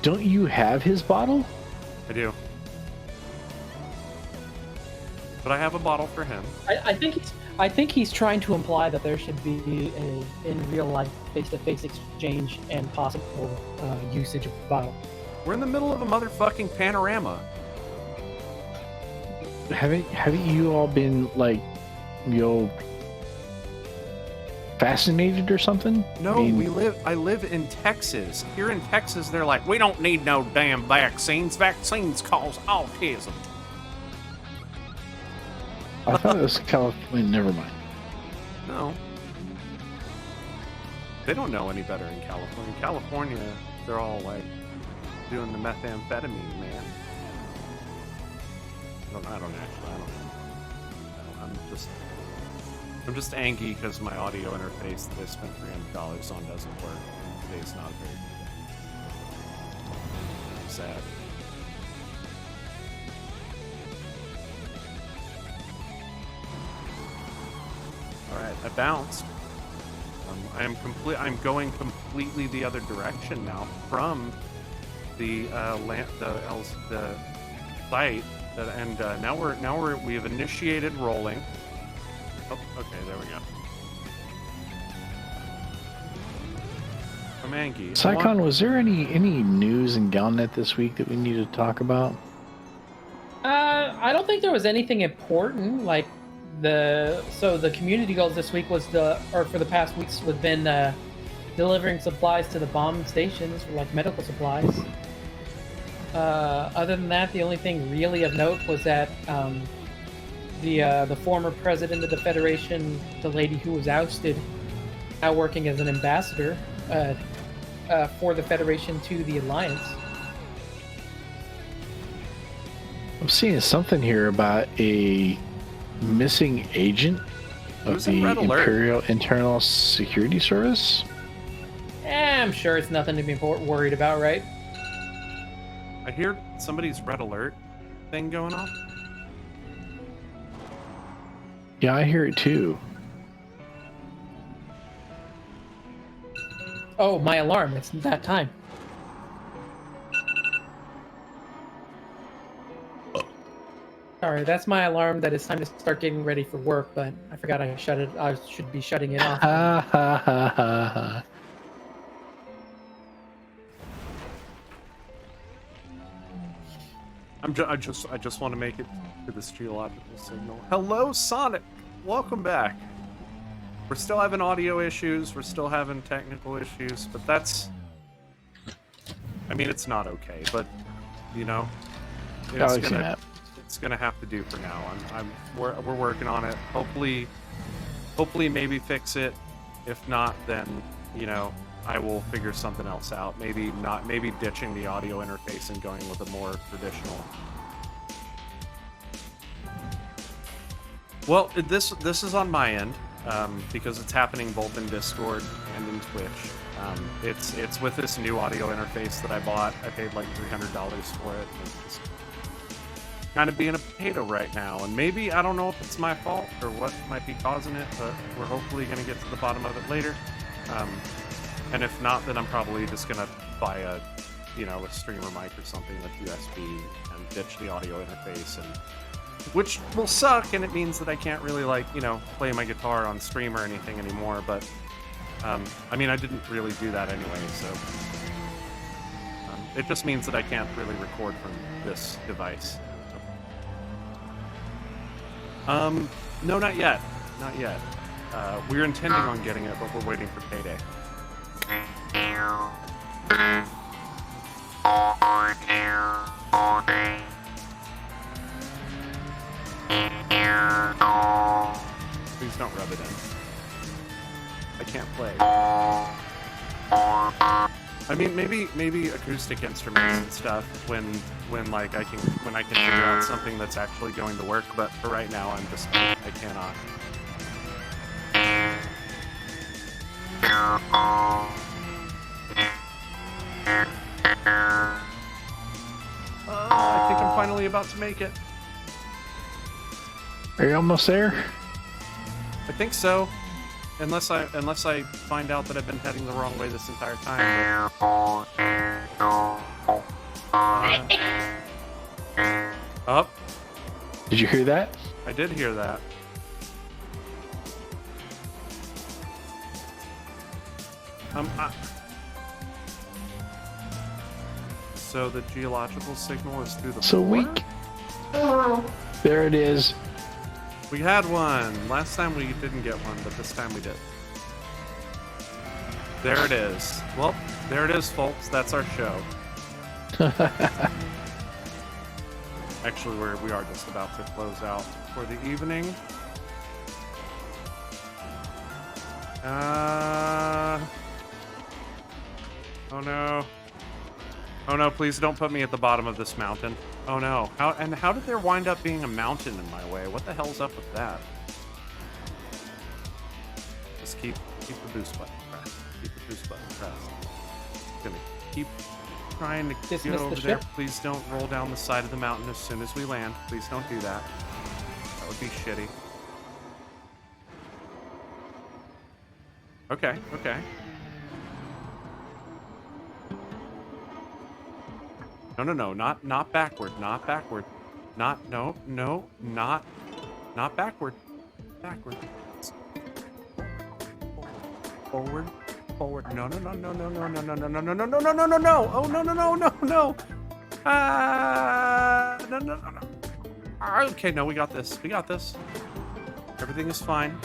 Don't you have his bottle? I do. But I have a bottle for him. I think he's trying to imply that there should be a in real life face-to-face exchange and possible usage of the bottle. We're in the middle of a motherfucking panorama. Haven't you all been fascinated or something? No, I live in Texas. Here in Texas, they're like, we don't need no damn vaccines. Vaccines cause autism. I thought it was California. Never mind. No. They don't know any better in California. In California, they're all doing the methamphetamine, man. I don't know. I'm just angry because my audio interface that I spent $300 on doesn't work. Today's not a very good day. I'm sad. Alright, I bounced. I'm going completely the other direction now from the site, and now we have initiated rolling. Oh, okay, there we go. I'm Angie. Psycon, was there any news in Galnet this week that we need to talk about? I don't think there was anything important. The community goals this week for the past weeks have been delivering supplies to the bomb stations, medical supplies. Other than that, the only thing really of note was that the former president of the Federation, the lady who was ousted, now working as an ambassador for the Federation to the Alliance. I'm seeing something here about a missing agent of the Imperial Internal Security Service. I'm sure it's nothing to be worried about, right? I hear somebody's red alert thing going on. Yeah, I hear it too. Oh, my alarm. It's that time. Sorry, that's my alarm that it's time to start getting ready for work, but I forgot I should be shutting it off. Ha ha ha ha ha. I just want to make it to this geological signal. Hello, Sonic. Welcome back. We're still having audio issues. We're still having technical issues, but that's. I mean, it's not okay, but it's gonna have to do for now. We're working on it. Hopefully, maybe fix it. If not, then I will figure something else out. Maybe ditching the audio interface and going with a more traditional. Well, this is on my end because it's happening both in Discord and in Twitch. It's with this new audio interface that I bought. I paid like $300 for it. And it's just kind of being a potato right now, and maybe I don't know if it's my fault or what might be causing it, but we're hopefully going to get to the bottom of it later. And if not, then I'm probably just gonna buy a streamer mic or something with USB and ditch the audio interface, which will suck, and it means that I can't really play my guitar on stream or anything anymore. But I mean, I didn't really do that anyway, so It just means that I can't really record from this device. No, not yet. Not yet. We're intending on getting it, but we're waiting for payday. Please don't rub it in. I can't play. I mean, maybe acoustic instruments and stuff when like I can figure out something that's actually going to work. But for right now, I cannot. I think I'm finally about to make it. Are you almost there? I think so. Unless I find out that I've been heading the wrong way this entire time. Up. Did you hear that? I did hear that. So the geological signal is through the floor? Weak. There it is. We had one. Last time we didn't get one, but this time we did. There it is. Well, there it is, folks. That's our show. Actually, we are just about to close out for the evening. Oh no. Oh no, please don't put me at the bottom of this mountain. Oh no. How did there wind up being a mountain in my way? What the hell's up with that? Just keep the boost button pressed. Keep the boost button pressed. Gonna keep trying to Dismiss get over the there. ship. Please don't roll down the side of the mountain as soon as we land. Please don't do that. That would be shitty. Okay, okay. No, not backward, not backward. Not backward. Backward. Forward. No. Oh, no. No. Okay, no, we got this. Everything is fine.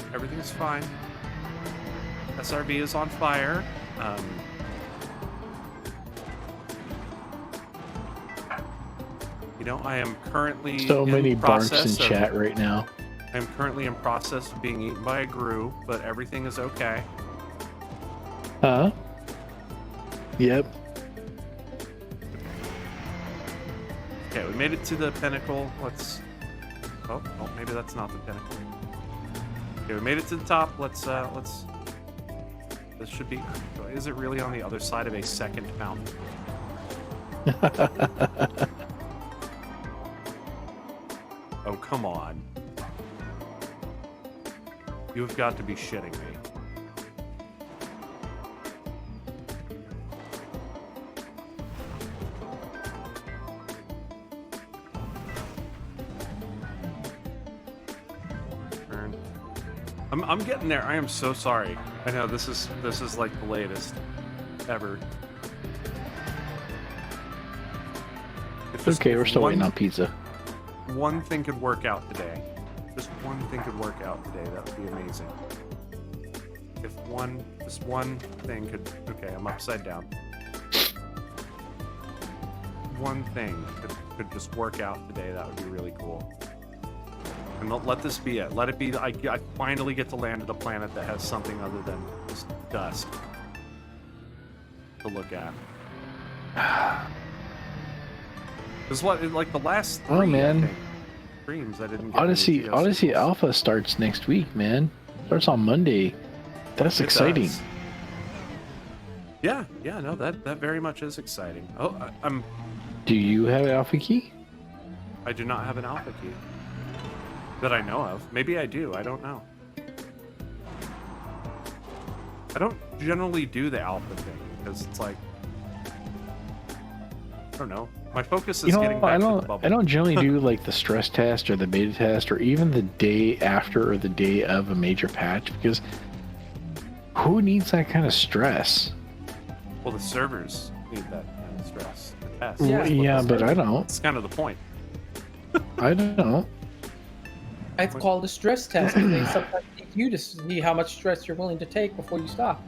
SRB is on fire. You know, I am currently So many in barks process in chat right now. I am currently in process of being eaten by a grue, but everything is okay. Huh? Yep. Okay, we made it to the pinnacle. Let's. Oh, maybe that's not the pinnacle. Okay, we made it to the top. Let's. This should be. Is it really on the other side of a second mountain? Oh, come on. You've got to be shitting me. Turn. I'm getting there. I am so sorry. I know this is like the latest ever. If this- Okay, we're still one- waiting on pizza. One thing could work out today. Just one thing could work out today. That would be amazing. If just one thing could. Okay, I'm upside down. One thing could just work out today. That would be really cool. And let this be it. Let it be. I finally get to land at a planet that has something other than just dust to look at. Because like the last three, Oh, man. I think, streams I didn't get Odyssey any Odyssey Alpha starts next week, man. Starts on Monday. That's It exciting. does. Yeah, no, that very much is exciting. Oh, Do you have an alpha key? I do not have an alpha key that I know of. Maybe I do. I don't know. I don't generally do the alpha thing because it's like I don't know. My focus is getting back to the bubble. I don't generally do like the stress test or the beta test or even the day after or the day of a major patch because who needs that kind of stress? Well, the servers need that kind of stress. test. Yeah, but I don't. It's kind of the point. I don't. It's called a stress test. They sometimes need you to see how much stress you're willing to take before you stop.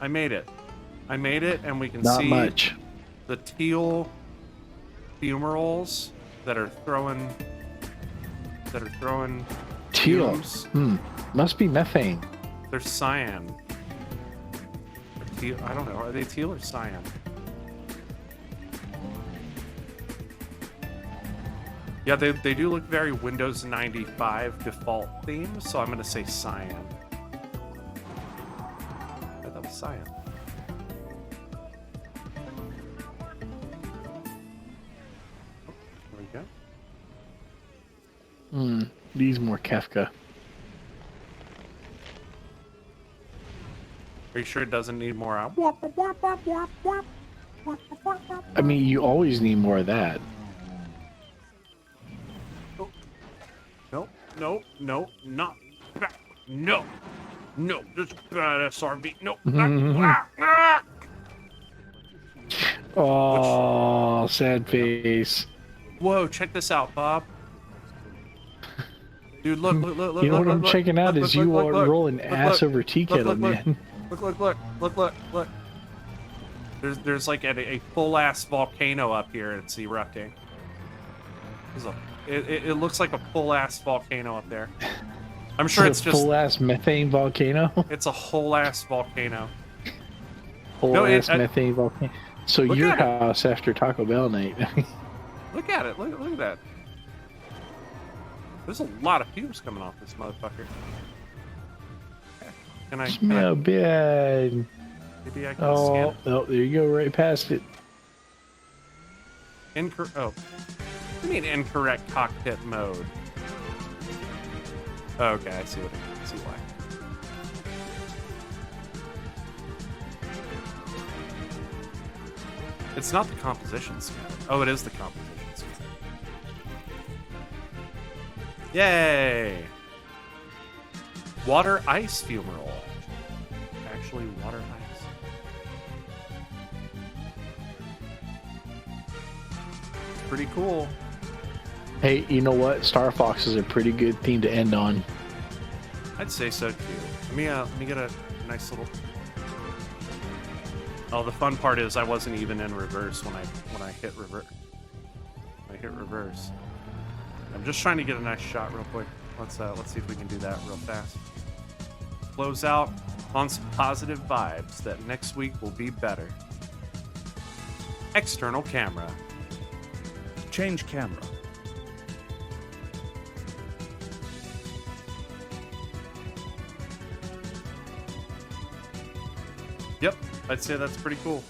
I made it, and we can Not see much. the teal fumaroles that are throwing Teal. fumes. Must be methane. They're cyan. Or teal, I don't know. Are they teal or cyan? Yeah, they do look very Windows 95 default theme, so I'm gonna say cyan. Yeah, that was cyan. There we go. These more Kafka. Are you sure it doesn't need more? I mean, you always need more of that. No, not back. No, this bad SRV. No. Oh, sad face. Whoa, check this out, Bob. Dude, look. You know what I'm checking out is you are rolling ass over tea kettle, man. Look. There's like a full ass volcano up here. It's erupting. It looks like a full ass volcano up there. I'm sure it's just full ass methane volcano. It's a whole ass volcano. Whole ass methane volcano. So your at it. house after Taco Bell night. Look at it. Look at that. There's a lot of fumes coming off this motherfucker. Can I Smell bad. maybe I can scan it? Oh, there you go, right past it. Oh. What do you mean incorrect cockpit mode? Oh, okay, I see why. It's not the composition scanner. Oh, it is the composition scanner. Yay! Water ice fumarole. Actually, water ice. Pretty cool. Hey, you know what? Star Fox is a pretty good theme to end on. I'd say so too. Let me get a nice little. Oh, the fun part is I wasn't even in reverse when I hit reverse. I'm just trying to get a nice shot real quick. Let's see if we can do that real fast. Close out on some positive vibes that next week will be better. External camera. Change camera. Yep, I'd say that's pretty cool.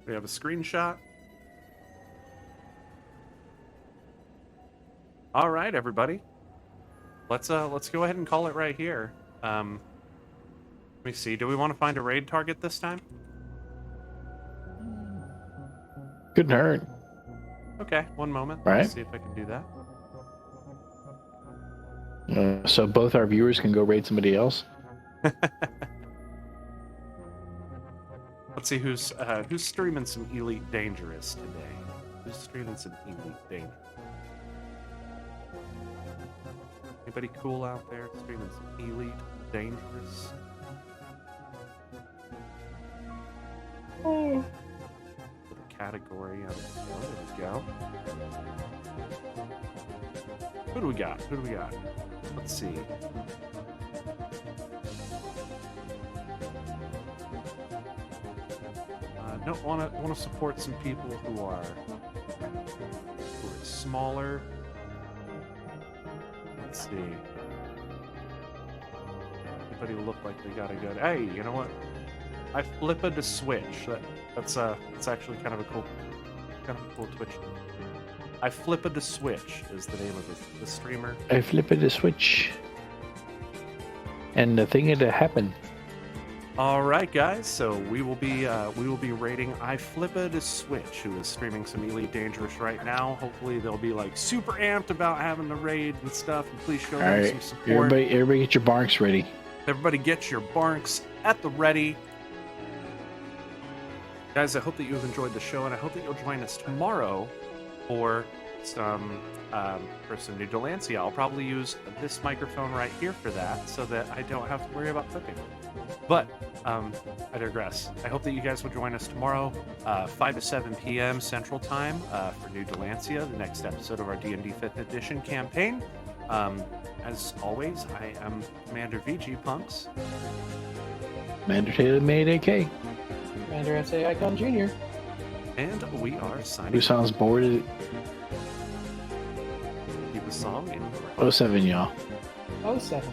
We have a screenshot. All right, everybody. Let's go ahead and call it right here. Let me see. Do we want to find a raid target this time? Couldn't hurt. Okay, one moment. Right. Let's see if I can do that. So both our viewers can go raid somebody else. Let's see who's streaming some Elite Dangerous today. Who's streaming some Elite Dangerous? Anybody cool out there streaming some Elite Dangerous? Oh. Category. There we go. Who do we got? Let's see. No, want to support some people who are smaller. Let's see. Anybody look like they got a good? Hey, you know what? I flipped the switch. That's actually kind of a cool Twitch. I flipped the switch is the name of the streamer. I flipped the switch, and the thing had to happen. All right, guys. So we will be rating I Flipped a Switch, who is streaming some Elite Dangerous right now. Hopefully they'll be like super amped about having the raid and stuff. And please show them some support. Everybody get your barks ready. Everybody get your barks at the ready. Guys, I hope that you have enjoyed the show, and I hope that you'll join us tomorrow for some new Delancey. I'll probably use this microphone right here for that, so that I don't have to worry about cooking. But I digress. I hope that you guys will join us tomorrow, 5 to 7 p.m. Central Time, for New Delancey, the next episode of our D&D 5th Edition campaign. As always, I am Commander VG Punks. Commander Taylor-MadeAK. Commander S.A. Icon Jr. And we are signing Who sounds bored? Keep the song in. 07, y'all. 07.